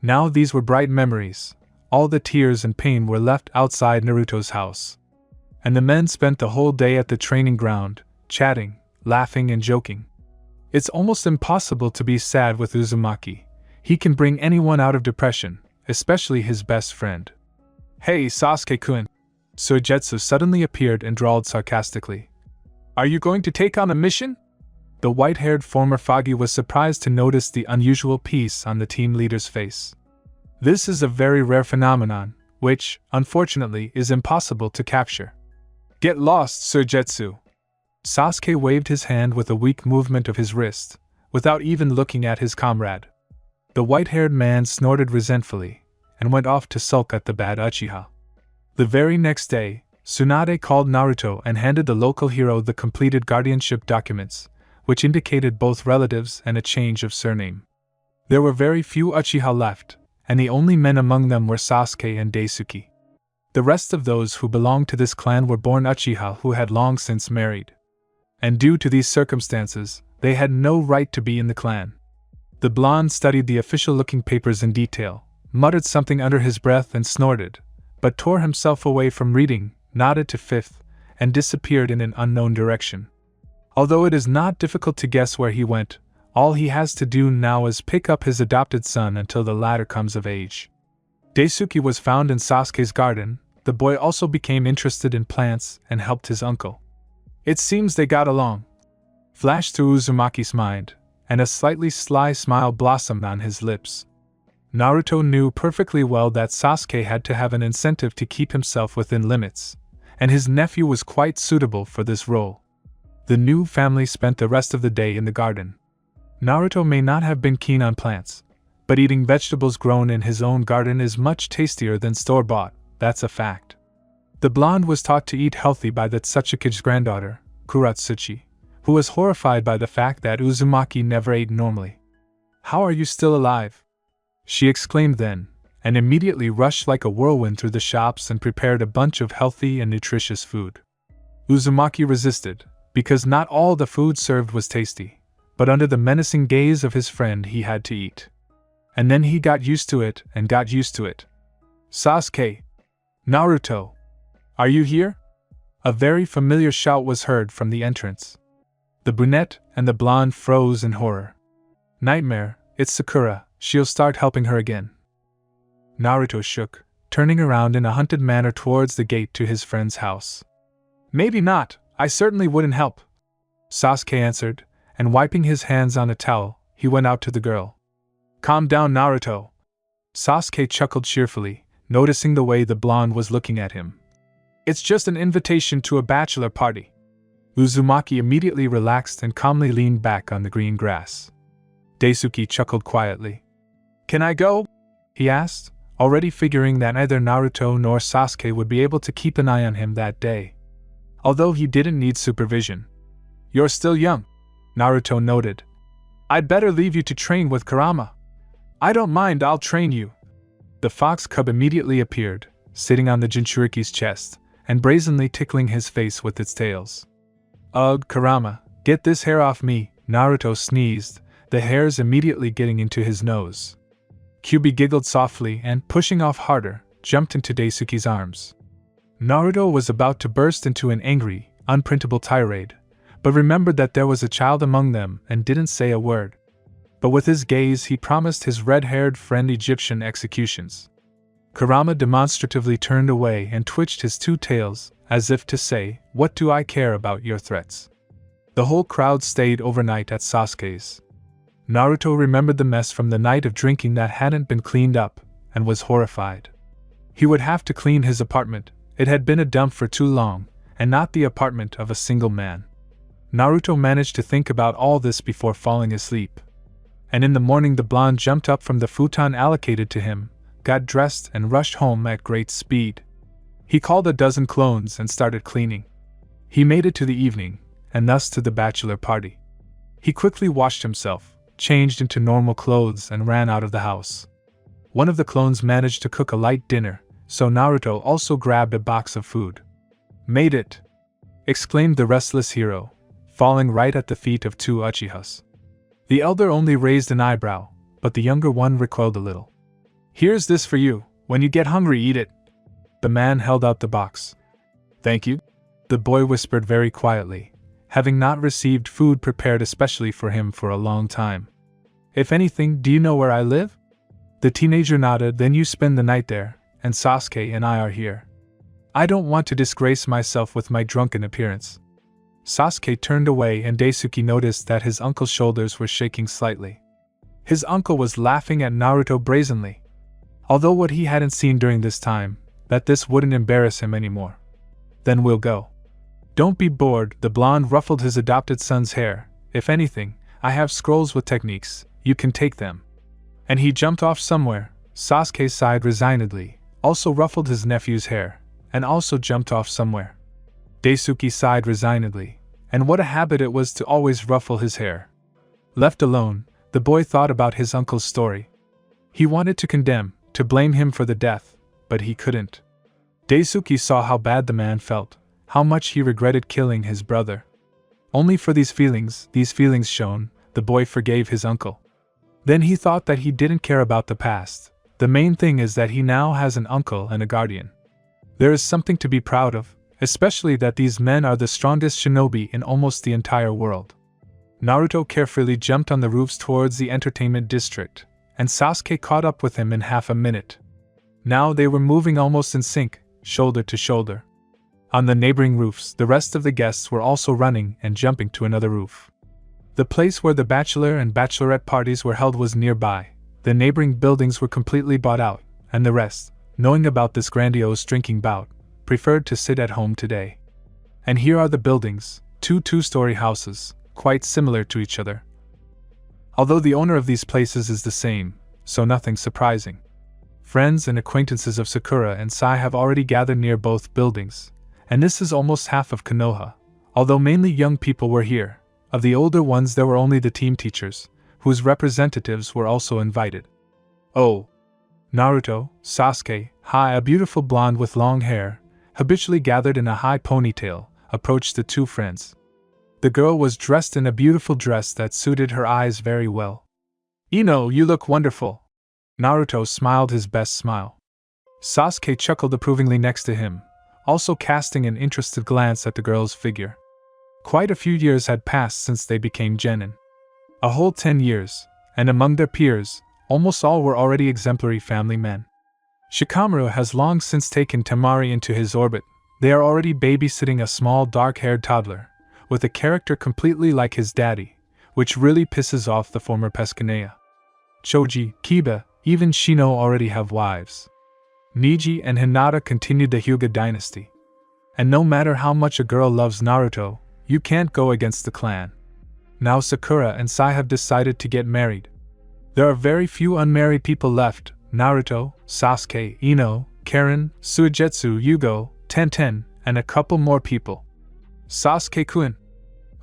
Now these were bright memories. All the tears and pain were left outside Naruto's house. And the men spent the whole day at the training ground, chatting, laughing and joking. It's almost impossible to be sad with Uzumaki. He can bring anyone out of depression, especially his best friend. "Hey Sasuke-kun!" Soijetsu suddenly appeared and drawled sarcastically. Are you going to take on a mission? The white-haired former Foggy was surprised to notice the unusual peace on the team leader's face. This is a very rare phenomenon, which, unfortunately, is impossible to capture. Get lost, Soijetsu! Sasuke waved his hand with a weak movement of his wrist, without even looking at his comrade. The white-haired man snorted resentfully, and went off to sulk at the bad Uchiha. The very next day, Tsunade called Naruto and handed the local hero the completed guardianship documents, which indicated both relatives and a change of surname. There were very few Uchiha left, and the only men among them were Sasuke and Daisuke. The rest of those who belonged to this clan were born Uchiha who had long since married. And due to these circumstances, they had no right to be in the clan. The blonde studied the official-looking papers in detail, muttered something under his breath and snorted, but tore himself away from reading, nodded to Fifth, and disappeared in an unknown direction. Although it is not difficult to guess where he went, all he has to do now is pick up his adopted son until the latter comes of age. Daisuke was found in Sasuke's garden. The boy also became interested in plants and helped his uncle. It seems they got along. Flashed through Uzumaki's mind, and a slightly sly smile blossomed on his lips. Naruto knew perfectly well that Sasuke had to have an incentive to keep himself within limits, and his nephew was quite suitable for this role. The new family spent the rest of the day in the garden. Naruto may not have been keen on plants, but eating vegetables grown in his own garden is much tastier than store-bought, that's a fact. The blonde was taught to eat healthy by the Tsuchiki's granddaughter, Kuratsuchi, who was horrified by the fact that Uzumaki never ate normally. How are you still alive? She exclaimed then, and immediately rushed like a whirlwind through the shops and prepared a bunch of healthy and nutritious food. Uzumaki resisted, because not all the food served was tasty, but under the menacing gaze of his friend he had to eat. And then he got used to it and got used to it. Sasuke! Naruto! Are you here? A very familiar shout was heard from the entrance. The brunette and the blonde froze in horror. Nightmare, it's Sakura, she'll start helping her again. Naruto shook, turning around in a hunted manner towards the gate to his friend's house. Maybe not, I certainly wouldn't help, Sasuke answered, and wiping his hands on a towel, he went out to the girl. Calm down, Naruto. Sasuke chuckled cheerfully, noticing the way the blonde was looking at him. It's just an invitation to a bachelor party. Uzumaki immediately relaxed and calmly leaned back on the green grass. Daisuke chuckled quietly. Can I go? He asked, already figuring that neither Naruto nor Sasuke would be able to keep an eye on him that day. Although he didn't need supervision. You're still young, Naruto noted. I'd better leave you to train with Kurama. I don't mind, I'll train you. The fox cub immediately appeared, sitting on the Jinchuriki's chest, and brazenly tickling his face with its tails. Ugh, Kurama, get this hair off me, Naruto sneezed, the hairs immediately getting into his nose. Kyubi giggled softly and, pushing off harder, jumped into Daisuke's arms. Naruto was about to burst into an angry, unprintable tirade, but remembered that there was a child among them and didn't say a word. But with his gaze he promised his red-haired friend Egyptian executions. Kurama demonstratively turned away and twitched his two tails, as if to say, what do I care about your threats? The whole crowd stayed overnight at Sasuke's. Naruto remembered the mess from the night of drinking that hadn't been cleaned up, and was horrified. He would have to clean his apartment, it had been a dump for too long, and not the apartment of a single man. Naruto managed to think about all this before falling asleep. And in the morning the blonde jumped up from the futon allocated to him, got dressed and rushed home at great speed. He called a dozen clones and started cleaning. He made it to the evening, and thus to the bachelor party. He quickly washed himself, changed into normal clothes and ran out of the house. One of the clones managed to cook a light dinner, so Naruto also grabbed a box of food. Made it! Exclaimed the restless hero, falling right at the feet of two Uchihas. The elder only raised an eyebrow, but the younger one recoiled a little. Here's this for you, when you get hungry eat it. The man held out the box. Thank you, the boy whispered very quietly, having not received food prepared especially for him for a long time. If anything, do you know where I live? The teenager nodded. Then you spend the night there, and Sasuke and I are here. I don't want to disgrace myself with my drunken appearance. Sasuke turned away and Daisuke noticed that his uncle's shoulders were shaking slightly. His uncle was laughing at Naruto brazenly. Although what he hadn't seen during this time, that this wouldn't embarrass him anymore. Then we'll go. Don't be bored, the blonde ruffled his adopted son's hair. If anything, I have scrolls with techniques, you can take them. And he jumped off somewhere. Sasuke sighed resignedly, also ruffled his nephew's hair, and also jumped off somewhere. Daisuke sighed resignedly, and what a habit it was to always ruffle his hair. Left alone, the boy thought about his uncle's story. He wanted to condemn, to blame him for the death, but he couldn't. Daisuke saw how bad the man felt, how much he regretted killing his brother. Only for these feelings shown, the boy forgave his uncle. Then he thought that he didn't care about the past. The main thing is that he now has an uncle and a guardian. There is something to be proud of, especially that these men are the strongest shinobi in almost the entire world. Naruto carefully jumped on the roofs towards the entertainment district, and Sasuke caught up with him in half a minute. Now they were moving almost in sync, shoulder to shoulder. On the neighboring roofs, the rest of the guests were also running and jumping to another roof. The place where the bachelor and bachelorette parties were held was nearby. The neighboring buildings were completely bought out, and the rest, knowing about this grandiose drinking bout, preferred to sit at home today. And here are the buildings, two two-story houses, quite similar to each other. Although the owner of these places is the same, so nothing surprising. Friends and acquaintances of Sakura and Sai have already gathered near both buildings, and this is almost half of Konoha, although mainly young people were here. Of the older ones there were only the team teachers, whose representatives were also invited. Oh! Naruto, Sasuke, a beautiful blonde with long hair, habitually gathered in a high ponytail, approached the two friends. The girl was dressed in a beautiful dress that suited her eyes very well. Ino, you look wonderful. Naruto smiled his best smile. Sasuke chuckled approvingly next to him, also casting an interested glance at the girl's figure. Quite a few years had passed since they became genin. A whole 10 years, and among their peers, almost all were already exemplary family men. Shikamaru has long since taken Temari into his orbit. They are already babysitting a small dark-haired toddler, with a character completely like his daddy, which really pisses off the former Pescaneya. Choji, Kiba, even Shino already have wives. Niji and Hinata continued the Hyuga dynasty. And no matter how much a girl loves Naruto, you can't go against the clan. Now Sakura and Sai have decided to get married. There are very few unmarried people left: Naruto, Sasuke, Ino, Karen, Suigetsu, Yugo, Tenten, and a couple more people. Sasuke-kun.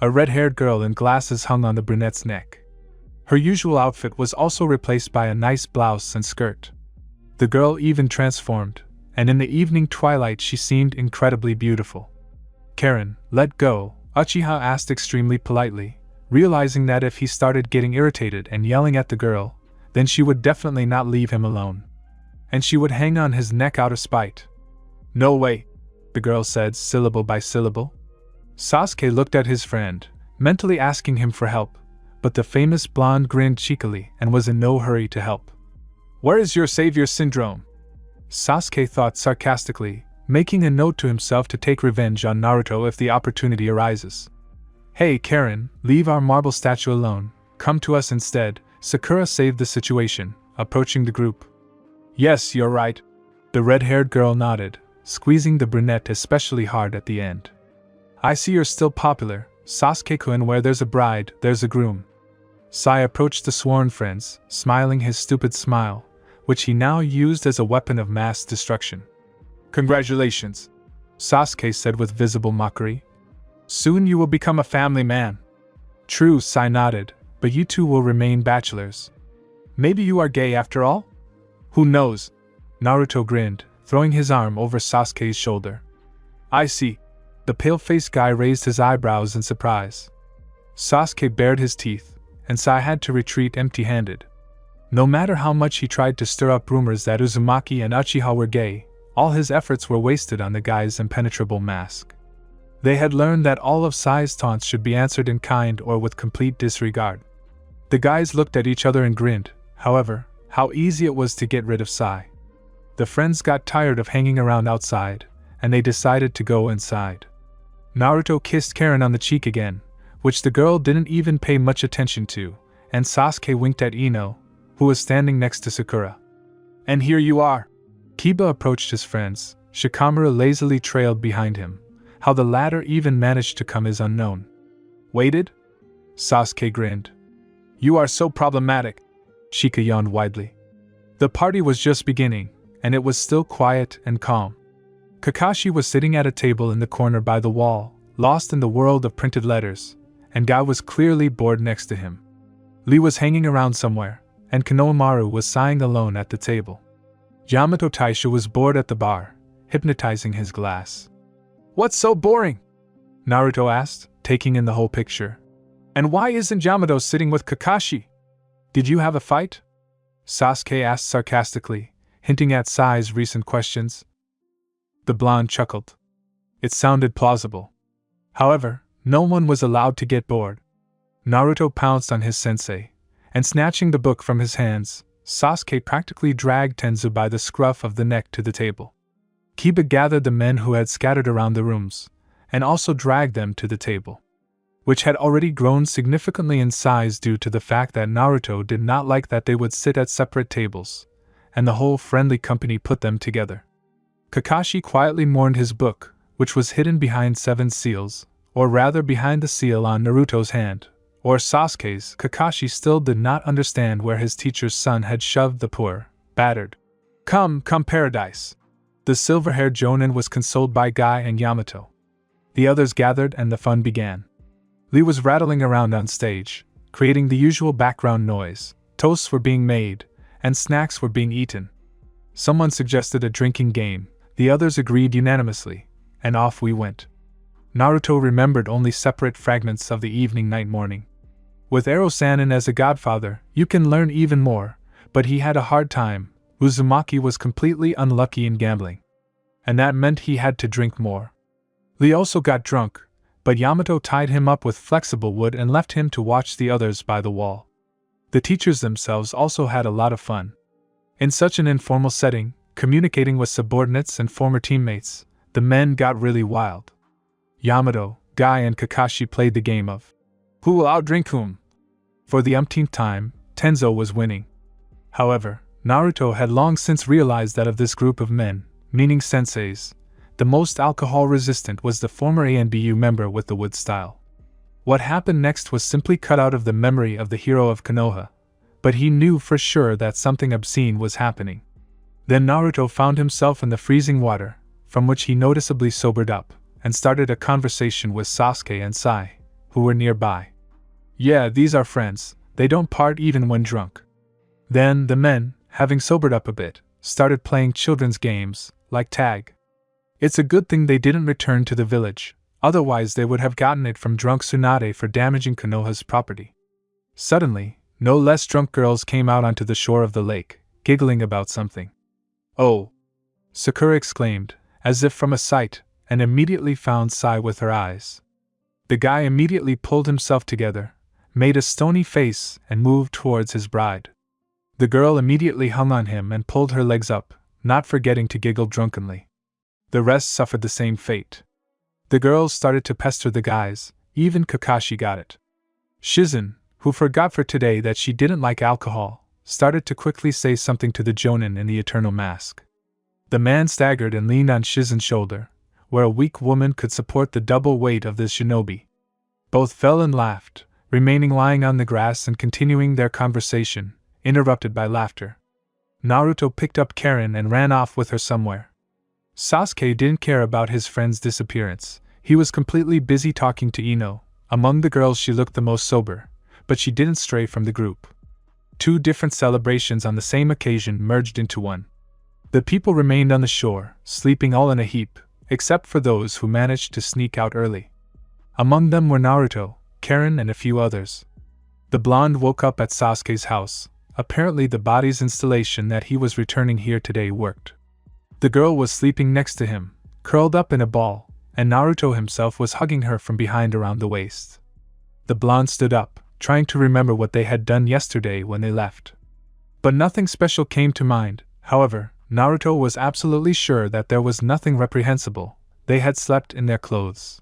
A red-haired girl in glasses hung on the brunette's neck. Her usual outfit was also replaced by a nice blouse and skirt. The girl even transformed, and in the evening twilight she seemed incredibly beautiful. Karen, let go, Uchiha asked extremely politely, realizing that if he started getting irritated and yelling at the girl, then she would definitely not leave him alone. And she would hang on his neck out of spite. No way, the girl said syllable by syllable. Sasuke looked at his friend, mentally asking him for help, but the famous blonde grinned cheekily and was in no hurry to help. Where is your savior syndrome? Sasuke thought sarcastically, making a note to himself to take revenge on Naruto if the opportunity arises. Hey Karen, leave our marble statue alone, come to us instead. Sakura saved the situation, approaching the group. Yes, you're right. The red-haired girl nodded, squeezing the brunette especially hard at the end. I see you're still popular, Sasuke-kun. Where there's a bride, there's a groom. Sai approached the sworn friends, smiling his stupid smile, which he now used as a weapon of mass destruction. Congratulations, Sasuke said with visible mockery. Soon you will become a family man. True, Sai nodded, but you two will remain bachelors. Maybe you are gay after all? Who knows? Naruto grinned, throwing his arm over Sasuke's shoulder. I see. The pale-faced guy raised his eyebrows in surprise. Sasuke bared his teeth, and Sai had to retreat empty-handed. No matter how much he tried to stir up rumors that Uzumaki and Uchiha were gay, all his efforts were wasted on the guy's impenetrable mask. They had learned that all of Sai's taunts should be answered in kind or with complete disregard. The guys looked at each other and grinned. However, how easy it was to get rid of Sai. The friends got tired of hanging around outside, and they decided to go inside. Naruto kissed Karen on the cheek again, which the girl didn't even pay much attention to, and Sasuke winked at Ino, who was standing next to Sakura. "And here you are." Kiba approached his friends. Shikamaru lazily trailed behind him. How the latter even managed to come is unknown. "Waited?" Sasuke grinned. "You are so problematic." Shika yawned widely. The party was just beginning, and it was still quiet and calm. Kakashi was sitting at a table in the corner by the wall, lost in the world of printed letters, and Guy was clearly bored next to him. Lee was hanging around somewhere, and Konohamaru was sighing alone at the table. Yamato Taisha was bored at the bar, hypnotizing his glass. "What's so boring?" Naruto asked, taking in the whole picture. "And why isn't Yamato sitting with Kakashi? Did you have a fight?" Sasuke asked sarcastically, hinting at Sai's recent questions. The blonde chuckled. It sounded plausible. However, no one was allowed to get bored. Naruto pounced on his sensei, and snatching the book from his hands, Sasuke practically dragged Tenzu by the scruff of the neck to the table. Kiba gathered the men who had scattered around the rooms, and also dragged them to the table, which had already grown significantly in size due to the fact that Naruto did not like that they would sit at separate tables, and the whole friendly company put them together. Kakashi quietly mourned his book, which was hidden behind 7 seals, or rather behind the seal on Naruto's hand, or Sasuke's. Kakashi still did not understand where his teacher's son had shoved the poor, battered. Come paradise." The silver-haired Jonin was consoled by Guy and Yamato. The others gathered and the fun began. Lee was rattling around on stage, creating the usual background noise. Toasts were being made, and snacks were being eaten. Someone suggested a drinking game, the others agreed unanimously, and off we went. Naruto remembered only separate fragments of the evening night morning. With Ero-sanin as a godfather, you can learn even more, but he had a hard time. Uzumaki was completely unlucky in gambling, and that meant he had to drink more. Lee also got drunk, but Yamato tied him up with flexible wood and left him to watch the others by the wall. The teachers themselves also had a lot of fun. In such an informal setting, communicating with subordinates and former teammates, the men got really wild. Yamato, Guy and Kakashi played the game of who will outdrink whom. For the umpteenth time, Tenzo was winning. However, Naruto had long since realized that of this group of men, meaning senseis, the most alcohol-resistant was the former ANBU member with the wood style. What happened next was simply cut out of the memory of the hero of Konoha, but he knew for sure that something obscene was happening. Then Naruto found himself in the freezing water, from which he noticeably sobered up, and started a conversation with Sasuke and Sai, who were nearby. "Yeah, these are friends, they don't part even when drunk." Then the men, having sobered up a bit, started playing children's games, like tag. It's a good thing they didn't return to the village, otherwise they would have gotten it from drunk Tsunade for damaging Konoha's property. Suddenly, no less drunk girls came out onto the shore of the lake, giggling about something. "Oh!" Sakura exclaimed, as if from a sight, and immediately found Sai with her eyes. The guy immediately pulled himself together, made a stony face, and moved towards his bride. The girl immediately hung on him and pulled her legs up, not forgetting to giggle drunkenly. The rest suffered the same fate. The girls started to pester the guys, even Kakashi got it. Shizen, who forgot for today that she didn't like alcohol, started to quickly say something to the Jonin in the Eternal Mask. The man staggered and leaned on Shizen's shoulder, where a weak woman could support the double weight of this shinobi. Both fell and laughed, remaining lying on the grass and continuing their conversation, interrupted by laughter. Naruto picked up Karen and ran off with her somewhere. Sasuke didn't care about his friend's disappearance. He was completely busy talking to Ino. Among the girls she looked the most sober, but she didn't stray from the group. 2 different celebrations on the same occasion merged into one. The people remained on the shore, sleeping all in a heap, except for those who managed to sneak out early. Among them were Naruto, Karen and a few others. The blonde woke up at Sasuke's house. Apparently the body's installation that he was returning here today worked. The girl was sleeping next to him, curled up in a ball, and Naruto himself was hugging her from behind around the waist. The blonde stood up, trying to remember what they had done yesterday when they left. But nothing special came to mind. However, Naruto was absolutely sure that there was nothing reprehensible. They had slept in their clothes.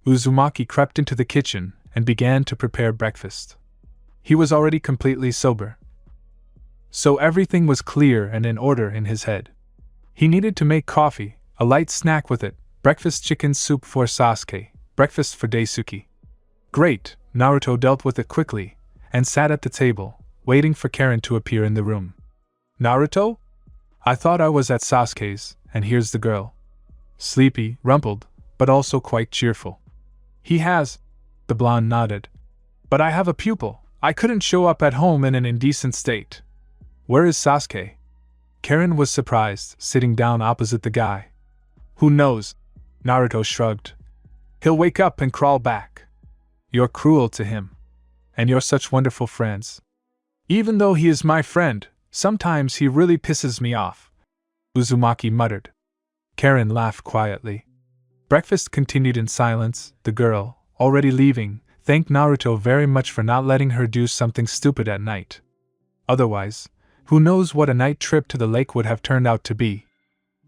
Uzumaki crept into the kitchen and began to prepare breakfast. He was already completely sober, so everything was clear and in order in his head. He needed to make coffee, a light snack with it, breakfast chicken soup for Sasuke, breakfast for Daisuke. Great, Naruto dealt with it quickly, and sat at the table, waiting for Karen to appear in the room. Naruto? I thought I was at Sasuke's, and here's the girl. Sleepy, rumpled, but also quite cheerful. He has. The blonde nodded. But I have a pupil. I couldn't show up at home in an indecent state. Where is Sasuke? Karen was surprised, sitting down opposite the guy. Who knows? Naruto shrugged. He'll wake up and crawl back. You're cruel to him. And you're such wonderful friends. Even though he is my friend, sometimes he really pisses me off, Uzumaki muttered. Karen laughed quietly. Breakfast continued in silence. The girl, already leaving, thanked Naruto very much for not letting her do something stupid at night. Otherwise, who knows what a night trip to the lake would have turned out to be.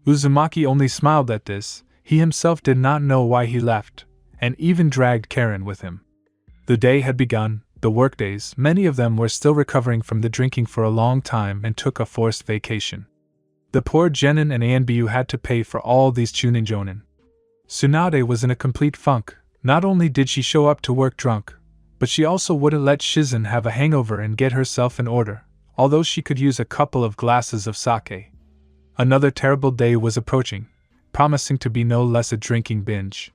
Uzumaki only smiled at this. He himself did not know why he left, and even dragged Karen with him. The day had begun, the workdays. Many of them were still recovering from the drinking for a long time and took a forced vacation. The poor Genin and Anbu had to pay for all these chunin jonin. Tsunade was in a complete funk. Not only did she show up to work drunk, but she also wouldn't let Shizen have a hangover and get herself in order, although she could use a couple of glasses of sake. Another terrible day was approaching, promising to be no less a drinking binge.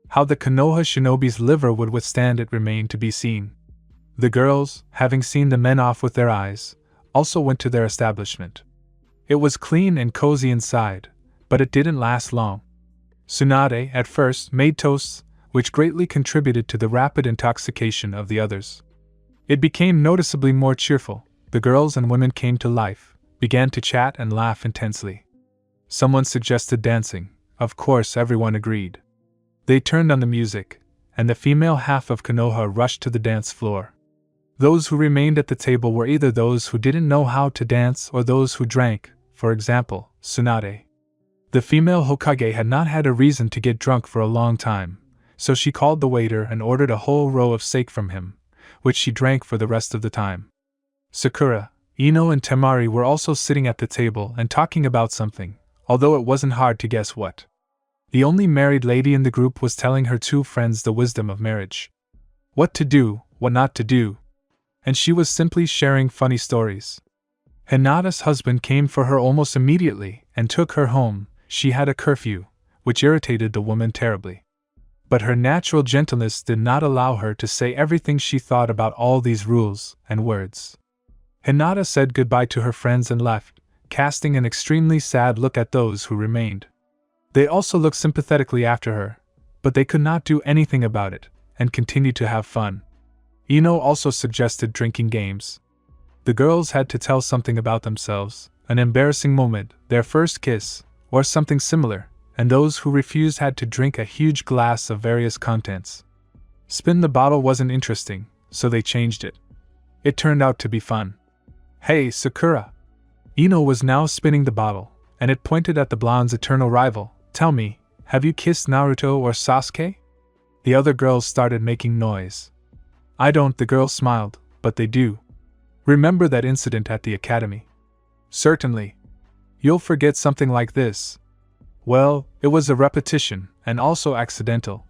How the Konoha shinobi's liver would withstand it remained to be seen. The girls, having seen the men off with their eyes, also went to their establishment. It was clean and cozy inside, but it didn't last long. Tsunade, at first, made toasts, which greatly contributed to the rapid intoxication of the others. It became noticeably more cheerful. The girls and women came to life, began to chat and laugh intensely. Someone suggested dancing. Of course, everyone agreed. They turned on the music, and the female half of Konoha rushed to the dance floor. Those who remained at the table were either those who didn't know how to dance or those who drank, for example, Tsunade. The female Hokage had not had a reason to get drunk for a long time, so she called the waiter and ordered a whole row of sake from him, which she drank for the rest of the time. Sakura, Ino and Temari were also sitting at the table and talking about something, although it wasn't hard to guess what. The only married lady in the group was telling her two friends the wisdom of marriage. What to do, what not to do. And she was simply sharing funny stories. Hinata's husband came for her almost immediately and took her home. She had a curfew, which irritated the woman terribly. But her natural gentleness did not allow her to say everything she thought about all these rules and words. Hinata said goodbye to her friends and left, casting an extremely sad look at those who remained. They also looked sympathetically after her, but they could not do anything about it, and continued to have fun. Ino also suggested drinking games. The girls had to tell something about themselves, an embarrassing moment, their first kiss, or something similar, and those who refused had to drink a huge glass of various contents. Spin the bottle wasn't interesting, so they changed it. It turned out to be fun. Hey, Sakura! Ino was now spinning the bottle, and it pointed at the blonde's eternal rival. Tell me, have you kissed Naruto or Sasuke? The other girls started making noise. I don't, the girl smiled, but they do. Remember that incident at the academy? Certainly. You'll forget something like this. Well, it was a repetition, and also accidental.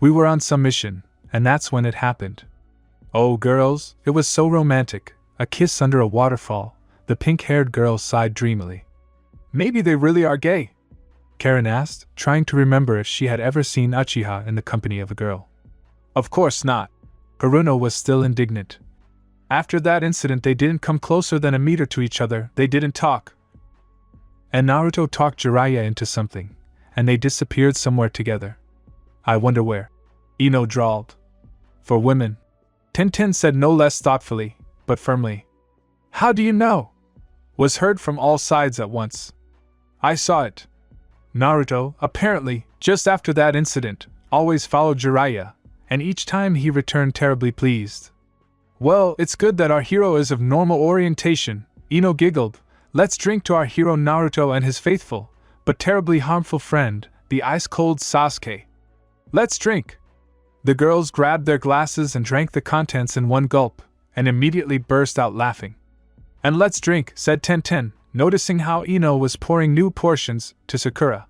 We were on some mission, and that's when it happened. Oh, girls, it was so romantic. A kiss under a waterfall, the pink-haired girl sighed dreamily. Maybe they really are gay? Karen asked, trying to remember if she had ever seen Uchiha in the company of a girl. Of course not. Haruno was still indignant. After that incident they didn't come closer than a meter to each other, they didn't talk. And Naruto talked Jiraiya into something, and they disappeared somewhere together. I wonder where. Ino drawled. For women. Tenten said no less thoughtfully, but firmly. How do you know? Was heard from all sides at once. I saw it. Naruto, apparently, just after that incident, always followed Jiraiya, and each time he returned terribly pleased. Well, it's good that our hero is of normal orientation, Ino giggled, Let's drink to our hero Naruto and his faithful, but terribly harmful friend, the ice-cold Sasuke. Let's drink! The girls grabbed their glasses and drank the contents in one gulp, and immediately burst out laughing. And let's drink, said Tenten, noticing how Ino was pouring new portions to Sakura.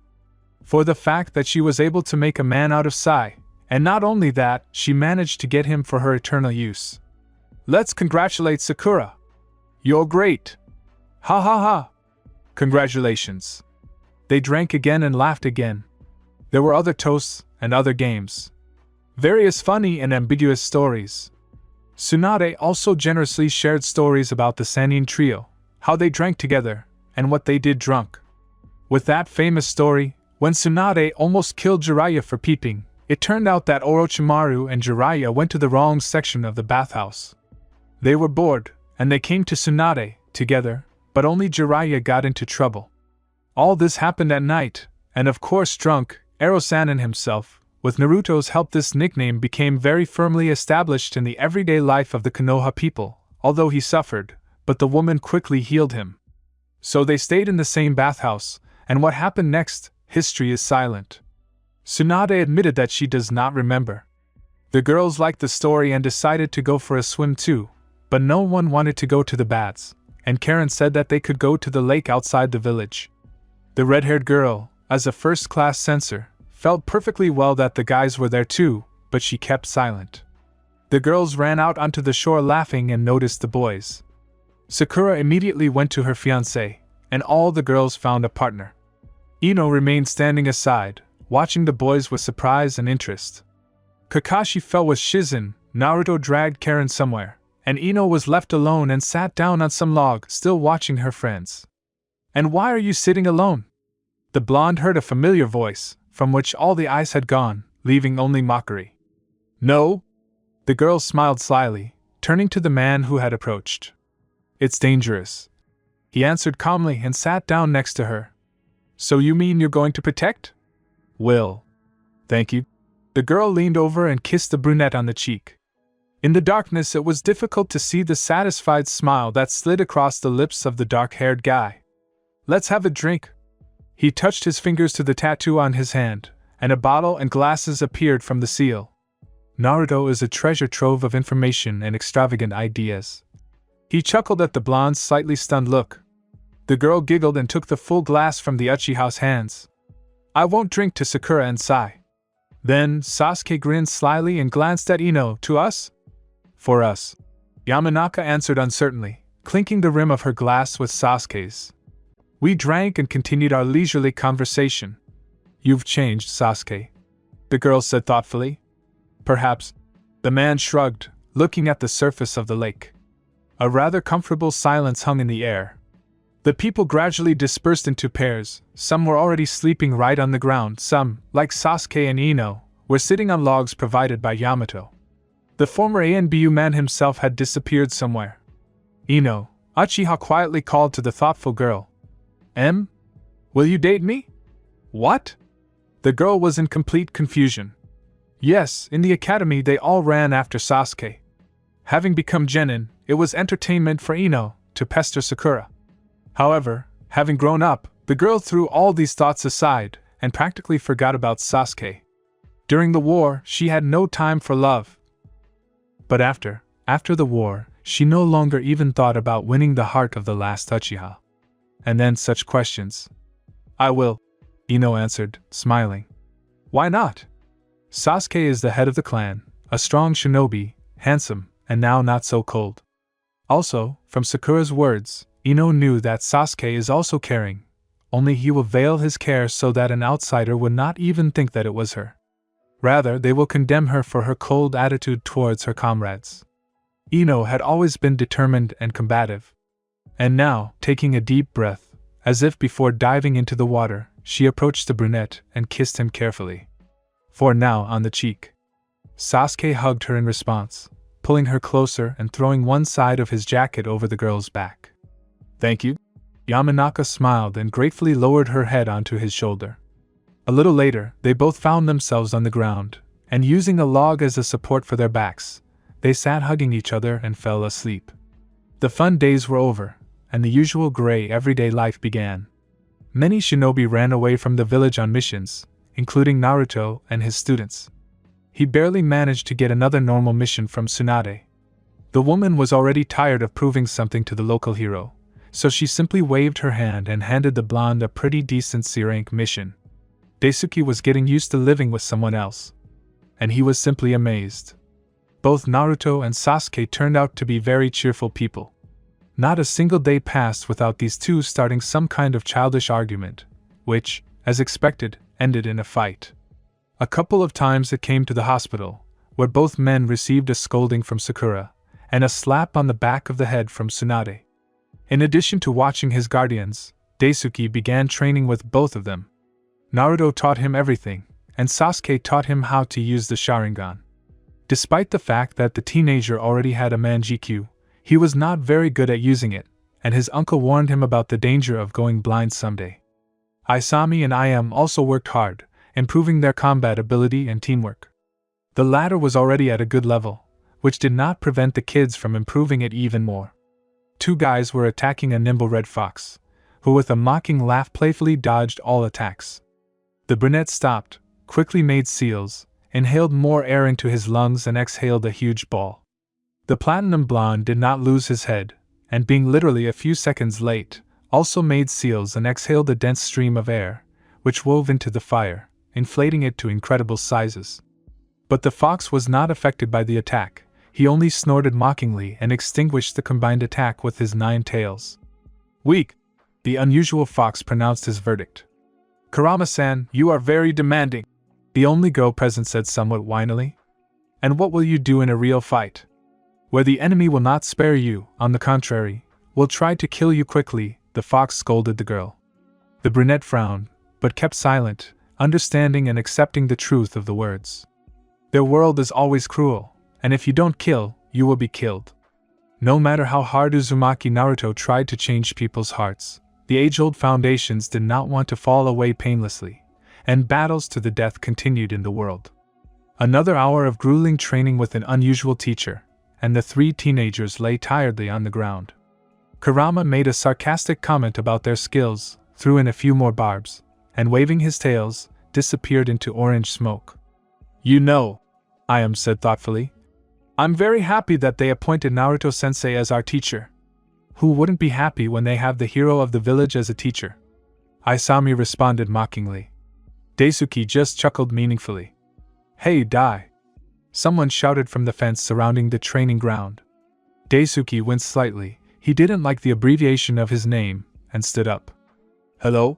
For the fact that she was able to make a man out of Sai, and not only that, she managed to get him for her eternal use. Let's congratulate Sakura. You're great! Ha ha ha! Congratulations! They drank again and laughed again. There were other toasts and other games. Various funny and ambiguous stories. Tsunade also generously shared stories about the Sannin trio, how they drank together, and what they did drunk. With that famous story, when Tsunade almost killed Jiraiya for peeping, it turned out that Orochimaru and Jiraiya went to the wrong section of the bathhouse. They were bored, and they came to Tsunade together, but only Jiraiya got into trouble. All this happened at night, and of course drunk, Ero-san himself, with Naruto's help, this nickname became very firmly established in the everyday life of the Konoha people, although he suffered, but the woman quickly healed him. So they stayed in the same bathhouse, and what happened next, history is silent. Tsunade admitted that she does not remember. The girls liked the story and decided to go for a swim too, but no one wanted to go to the baths, and Karen said that they could go to the lake outside the village. The red-haired girl, as a first-class censor, felt perfectly well that the guys were there too, but she kept silent. The girls ran out onto the shore laughing and noticed the boys. Sakura immediately went to her fiancé, and all the girls found a partner. Ino remained standing aside, watching the boys with surprise and interest. Kakashi fell with Shizen, Naruto dragged Karen somewhere, and Ino was left alone and sat down on some log, still watching her friends. "And why are you sitting alone?" The blonde heard a familiar voice, from which all the ice had gone, leaving only mockery. "No?" The girl smiled slyly, turning to the man who had approached. "It's dangerous," he answered calmly and sat down next to her. "So you mean you're going to protect?" "Will. Thank you." The girl leaned over and kissed the brunette on the cheek. In the darkness it was difficult to see the satisfied smile that slid across the lips of the dark-haired guy. "Let's have a drink." He touched his fingers to the tattoo on his hand, and a bottle and glasses appeared from the seal. Naruto is a treasure trove of information and extravagant ideas. He chuckled at the blonde's slightly stunned look. The girl giggled and took the full glass from the Uchiha's hands. "I won't drink to Sakura and Sai." Then Sasuke grinned slyly and glanced at Ino. "To us?" "For us," Yamanaka answered uncertainly, clinking the rim of her glass with Sasuke's. We drank and continued our leisurely conversation. "You've changed, Sasuke," the girl said thoughtfully. "Perhaps." The man shrugged, looking at the surface of the lake. A rather comfortable silence hung in the air. The people gradually dispersed into pairs. Some were already sleeping right on the ground, some, like Sasuke and Ino, were sitting on logs provided by Yamato. The former ANBU man himself had disappeared somewhere. "Ino," Uchiha quietly called to the thoughtful girl. Will you date me?" "What?" The girl was in complete confusion. Yes, in the academy they all ran after Sasuke. Having become genin, it was entertainment for Ino to pester Sakura. However, having grown up, the girl threw all these thoughts aside and practically forgot about Sasuke. During the war, she had no time for love. But after the war, she no longer even thought about winning the heart of the last Uchiha. And then such questions. "I will," Ino answered, smiling. "Why not?" Sasuke is the head of the clan, a strong shinobi, handsome, and now not so cold. Also, from Sakura's words, Ino knew that Sasuke is also caring, only he will veil his care so that an outsider would not even think that it was her. Rather, they will condemn her for her cold attitude towards her comrades. Ino had always been determined and combative. And now, taking a deep breath, as if before diving into the water, she approached the brunette and kissed him carefully. For now on the cheek. Sasuke hugged her in response, pulling her closer and throwing one side of his jacket over the girl's back. "Thank you." Yamanaka smiled and gratefully lowered her head onto his shoulder. A little later, they both found themselves on the ground, and using a log as a support for their backs, they sat hugging each other and fell asleep. The fun days were over, and the usual gray everyday life began. Many shinobi ran away from the village on missions, including Naruto and his students. He barely managed to get another normal mission from Tsunade. The woman was already tired of proving something to the local hero, so she simply waved her hand and handed the blonde a pretty decent C-rank mission. Daisuke was getting used to living with someone else, and he was simply amazed. Both Naruto and Sasuke turned out to be very cheerful people. Not a single day passed without these two starting some kind of childish argument, which, as expected, ended in a fight. A couple of times it came to the hospital, where both men received a scolding from Sakura, and a slap on the back of the head from Tsunade. In addition to watching his guardians, Daisuke began training with both of them. Naruto taught him everything, and Sasuke taught him how to use the Sharingan. Despite the fact that the teenager already had a Manjikyu, he was not very good at using it, and his uncle warned him about the danger of going blind someday. Isami and Iam also worked hard, improving their combat ability and teamwork. The latter was already at a good level, which did not prevent the kids from improving it even more. Two guys were attacking a nimble red fox, who with a mocking laugh playfully dodged all attacks. The brunette stopped, quickly made seals, inhaled more air into his lungs and exhaled a huge ball. The platinum blonde did not lose his head, and being literally a few seconds late, also made seals and exhaled a dense stream of air, which wove into the fire, inflating it to incredible sizes. But the fox was not affected by the attack. He only snorted mockingly and extinguished the combined attack with his 9 tails. Weak! The unusual fox pronounced his verdict. Kurama-san, you are very demanding, the only girl present said somewhat whinily. And what will you do in a real fight? Where the enemy will not spare you, on the contrary, will try to kill you quickly, the fox scolded the girl. The brunette frowned, but kept silent, understanding and accepting the truth of the words. Their world is always cruel, and if you don't kill, you will be killed. No matter how hard Uzumaki Naruto tried to change people's hearts, the age-old foundations did not want to fall away painlessly, and battles to the death continued in the world. Another hour of grueling training with an unusual teacher, and the 3 teenagers lay tiredly on the ground. Kurama made a sarcastic comment about their skills, threw in a few more barbs, and waving his tails, disappeared into orange smoke. You know, Iam said thoughtfully, I'm very happy that they appointed Naruto-sensei as our teacher. Who wouldn't be happy when they have the hero of the village as a teacher? Isami responded mockingly. Daisuke just chuckled meaningfully. Hey, Dai! Someone shouted from the fence surrounding the training ground. Daisuke winced slightly. He didn't like the abbreviation of his name, and stood up. Hello?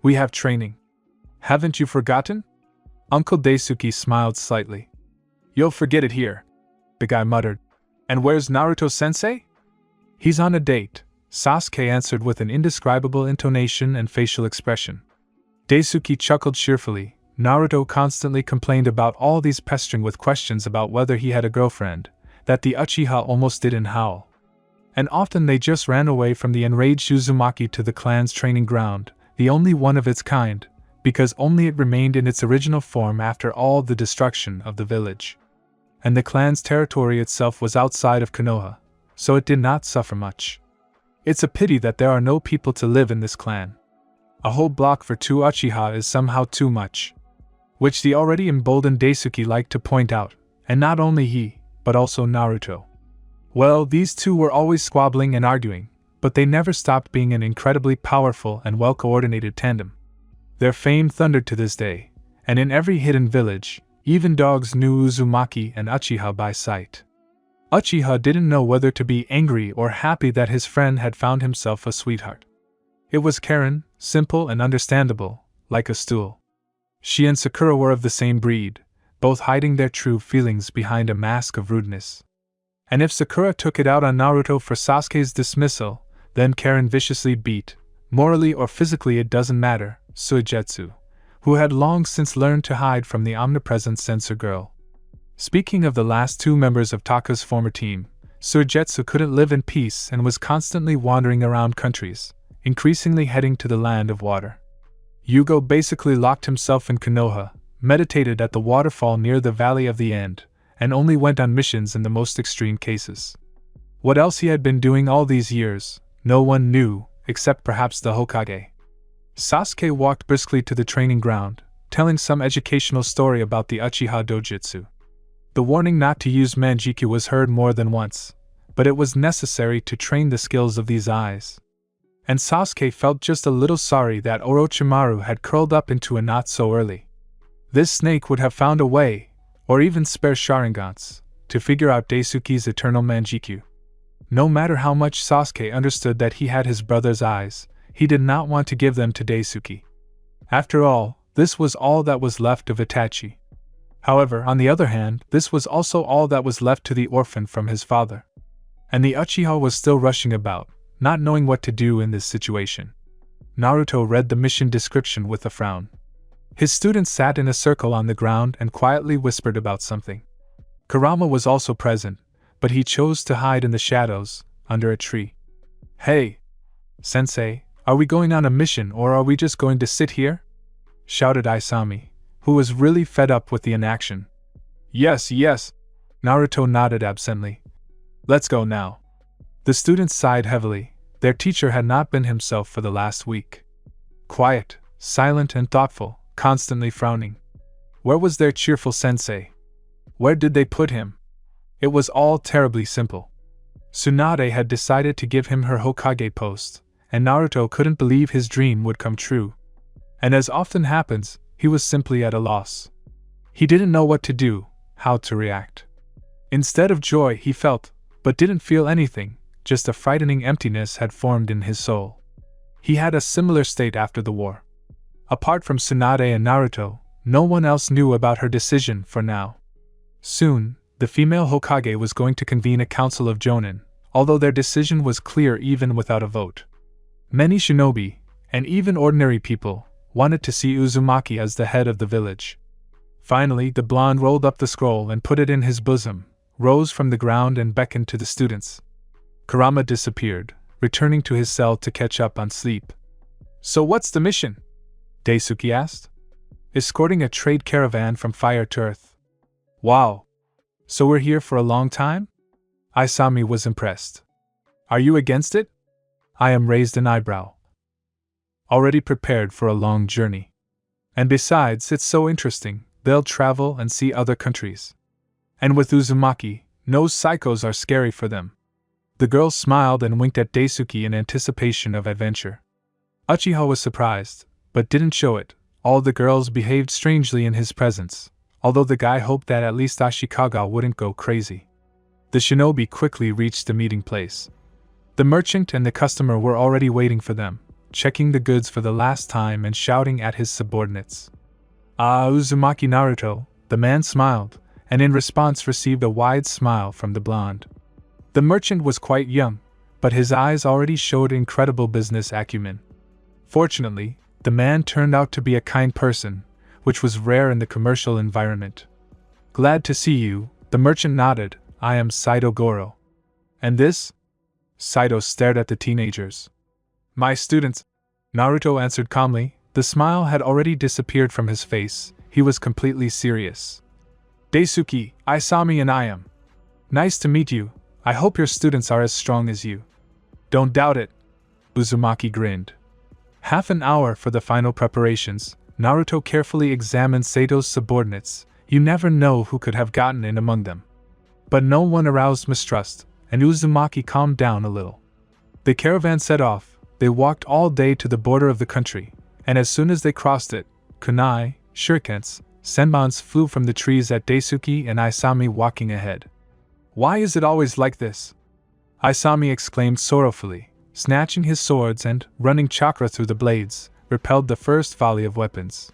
We have training. Haven't you forgotten? Uncle Daisuke smiled slightly. You'll forget it here, the guy muttered. And where's Naruto-sensei? He's on a date, Sasuke answered with an indescribable intonation and facial expression. Daisuke chuckled cheerfully. Naruto constantly complained about all these pestering with questions about whether he had a girlfriend, that the Uchiha almost didn't howl. And often they just ran away from the enraged Uzumaki to the clan's training ground, the only one of its kind, because only it remained in its original form after all the destruction of the village. And the clan's territory itself was outside of Konoha, so it did not suffer much. It's a pity that there are no people to live in this clan. A whole block for 2 Uchiha is somehow too much. Which the already emboldened Daisuke liked to point out, and not only he, but also Naruto. Well, these two were always squabbling and arguing, but they never stopped being an incredibly powerful and well-coordinated tandem. Their fame thundered to this day, and in every hidden village, even dogs knew Uzumaki and Uchiha by sight. Uchiha didn't know whether to be angry or happy that his friend had found himself a sweetheart. It was Karen, simple and understandable, like a stool. She and Sakura were of the same breed, both hiding their true feelings behind a mask of rudeness. And if Sakura took it out on Naruto for Sasuke's dismissal, then Karen viciously beat, morally or physically it doesn't matter, Suigetsu, who had long since learned to hide from the omnipresent censor girl. Speaking of the last 2 members of Taka's former team, Suigetsu couldn't live in peace and was constantly wandering around countries, increasingly heading to the land of water. Yugo basically locked himself in Konoha, meditated at the waterfall near the Valley of the End, and only went on missions in the most extreme cases. What else he had been doing all these years, No one knew, except perhaps the Hokage. Sasuke walked briskly to the training ground, telling some educational story about the Uchiha Dojutsu. The warning not to use Manjiki was heard more than once, but it was necessary to train the skills of these eyes. And Sasuke felt just a little sorry that Orochimaru had curled up into a knot so early. This snake would have found a way, or even spare Sharingans, to figure out Daisuke's eternal Manjikyu. No matter how much Sasuke understood that he had his brother's eyes, he did not want to give them to Daisuke. After all, this was all that was left of Itachi. However, on the other hand, this was also all that was left to the orphan from his father. And the Uchiha was still rushing about, not knowing what to do in this situation. Naruto read the mission description with a frown. His students sat in a circle on the ground and quietly whispered about something. Kurama was also present, but he chose to hide in the shadows, under a tree. "Hey! Sensei, are we going on a mission or are we just going to sit here?" shouted Isami, who was really fed up with the inaction. Yes, Naruto nodded absently. "Let's go now." The students sighed heavily. Their teacher had not been himself for the last week. Quiet, silent and thoughtful, constantly frowning. Where was their cheerful sensei? Where did they put him? It was all terribly simple. Tsunade had decided to give him her Hokage post, and Naruto couldn't believe his dream would come true. And as often happens, he was simply at a loss. He didn't know what to do, how to react. Instead of joy he felt, but didn't feel anything, just a frightening emptiness had formed in his soul. He had a similar state after the war. Apart from Tsunade and Naruto, no one else knew about her decision for now. Soon, the female Hokage was going to convene a council of Jonin, although their decision was clear even without a vote. Many shinobi, and even ordinary people, wanted to see Uzumaki as the head of the village. Finally, the blonde rolled up the scroll and put it in his bosom, rose from the ground and beckoned to the students. Kurama disappeared, returning to his cell to catch up on sleep. "So what's the mission?" Daisuke asked. "Escorting a trade caravan from Fire to Earth." "Wow! So we're here for a long time?" Isami was impressed. "Are you against it?" Ayam raised an eyebrow. "Already prepared for a long journey. And besides, it's so interesting, they'll travel and see other countries. And with Uzumaki, no psychos are scary for them." The girl smiled and winked at Daisuke in anticipation of adventure. Uchiha was surprised, but didn't show it. All the girls behaved strangely in his presence, although the guy hoped that at least Ashikaga wouldn't go crazy. The shinobi quickly reached the meeting place. The merchant and the customer were already waiting for them, checking the goods for the last time and shouting at his subordinates. "Ah, Uzumaki Naruto," the man smiled, and in response received a wide smile from the blonde. The merchant was quite young, but his eyes already showed incredible business acumen. Fortunately, the man turned out to be a kind person, which was rare in the commercial environment. "Glad to see you," the merchant nodded. "I am Saito Goro." "And this?" Saito stared at the teenagers. "My students," Naruto answered calmly. The smile had already disappeared from his face. He was completely serious. "Daisuke, Isami and Ayam. Nice to meet you. I hope your students are as strong as you." "Don't doubt it." Uzumaki grinned. Half an hour for the final preparations. Naruto carefully examined Sato's subordinates. You never know who could have gotten in among them. But no one aroused mistrust, and Uzumaki calmed down a little. The caravan set off. They walked all day to the border of the country, and as soon as they crossed it, kunai, shurikens, senbons flew from the trees at Daisuke and Isami walking ahead. "Why is it always like this?" Isami exclaimed sorrowfully, snatching his swords and, running chakra through the blades, repelled the first volley of weapons.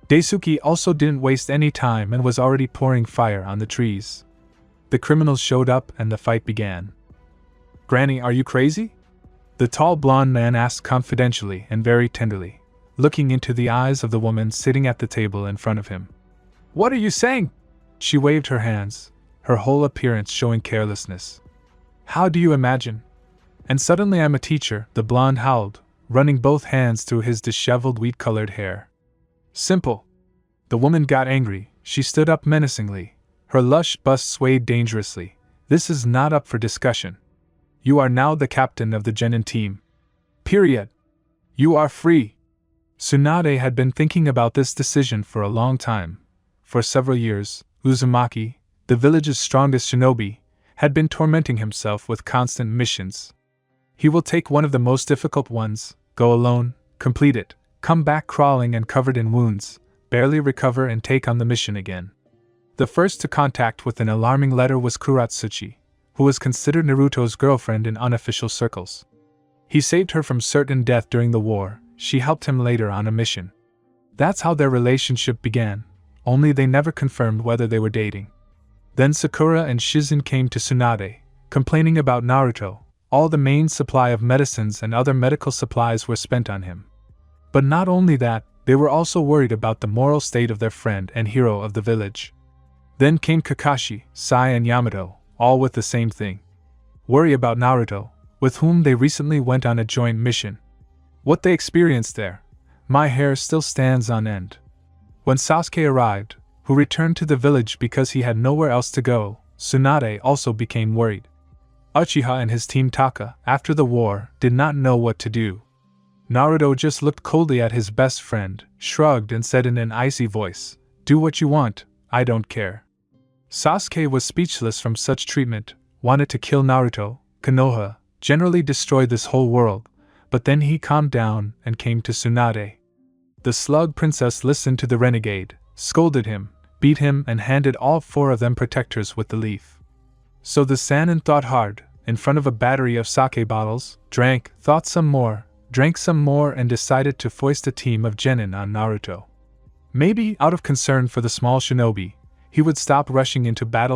Daisuke also didn't waste any time and was already pouring fire on the trees. The criminals showed up and the fight began. "Granny, are you crazy?" The tall blonde man asked confidentially and very tenderly, looking into the eyes of the woman sitting at the table in front of him. "What are you saying?" She waved her hands, her whole appearance showing carelessness. "How do you imagine?" "And suddenly I'm a teacher," the blonde howled, running both hands through his disheveled wheat-colored hair. "Simple." The woman got angry. She stood up menacingly. Her lush bust swayed dangerously. "This is not up for discussion. You are now the captain of the genin team. Period. You are free. Tsunade had been thinking about this decision for a long time. For several years, Uzumaki, the village's strongest shinobi, had been tormenting himself with constant missions. He will take one of the most difficult ones, go alone, complete it, come back crawling and covered in wounds, barely recover and take on the mission again. The first to contact with an alarming letter was Kuratsuchi, who was considered Naruto's girlfriend in unofficial circles. He saved her from certain death during the war. She helped him later on a mission. That's how their relationship began, only they never confirmed whether they were dating. Then Sakura and Shizen came to Tsunade, complaining about Naruto. All the main supply of medicines and other medical supplies were spent on him. But not only that, they were also worried about the moral state of their friend and hero of the village. Then came Kakashi, Sai and Yamato, all with the same thing. Worry about Naruto, with whom they recently went on a joint mission. What they experienced there, my hair still stands on end. When Sasuke arrived, who returned to the village because he had nowhere else to go, Tsunade also became worried. Uchiha and his team Taka, after the war, did not know what to do. Naruto just looked coldly at his best friend, shrugged and said in an icy voice, "Do what you want, I don't care." Sasuke was speechless from such treatment, wanted to kill Naruto, Konoha, generally destroy this whole world, but then he calmed down and came to Tsunade. The slug princess listened to the renegade, scolded him, beat him and handed all four of them protectors with the leaf. So the Sannin thought hard, in front of a battery of sake bottles, drank, thought some more, drank some more and decided to foist a team of genin on Naruto. Maybe, out of concern for the small shinobi, he would stop rushing into battle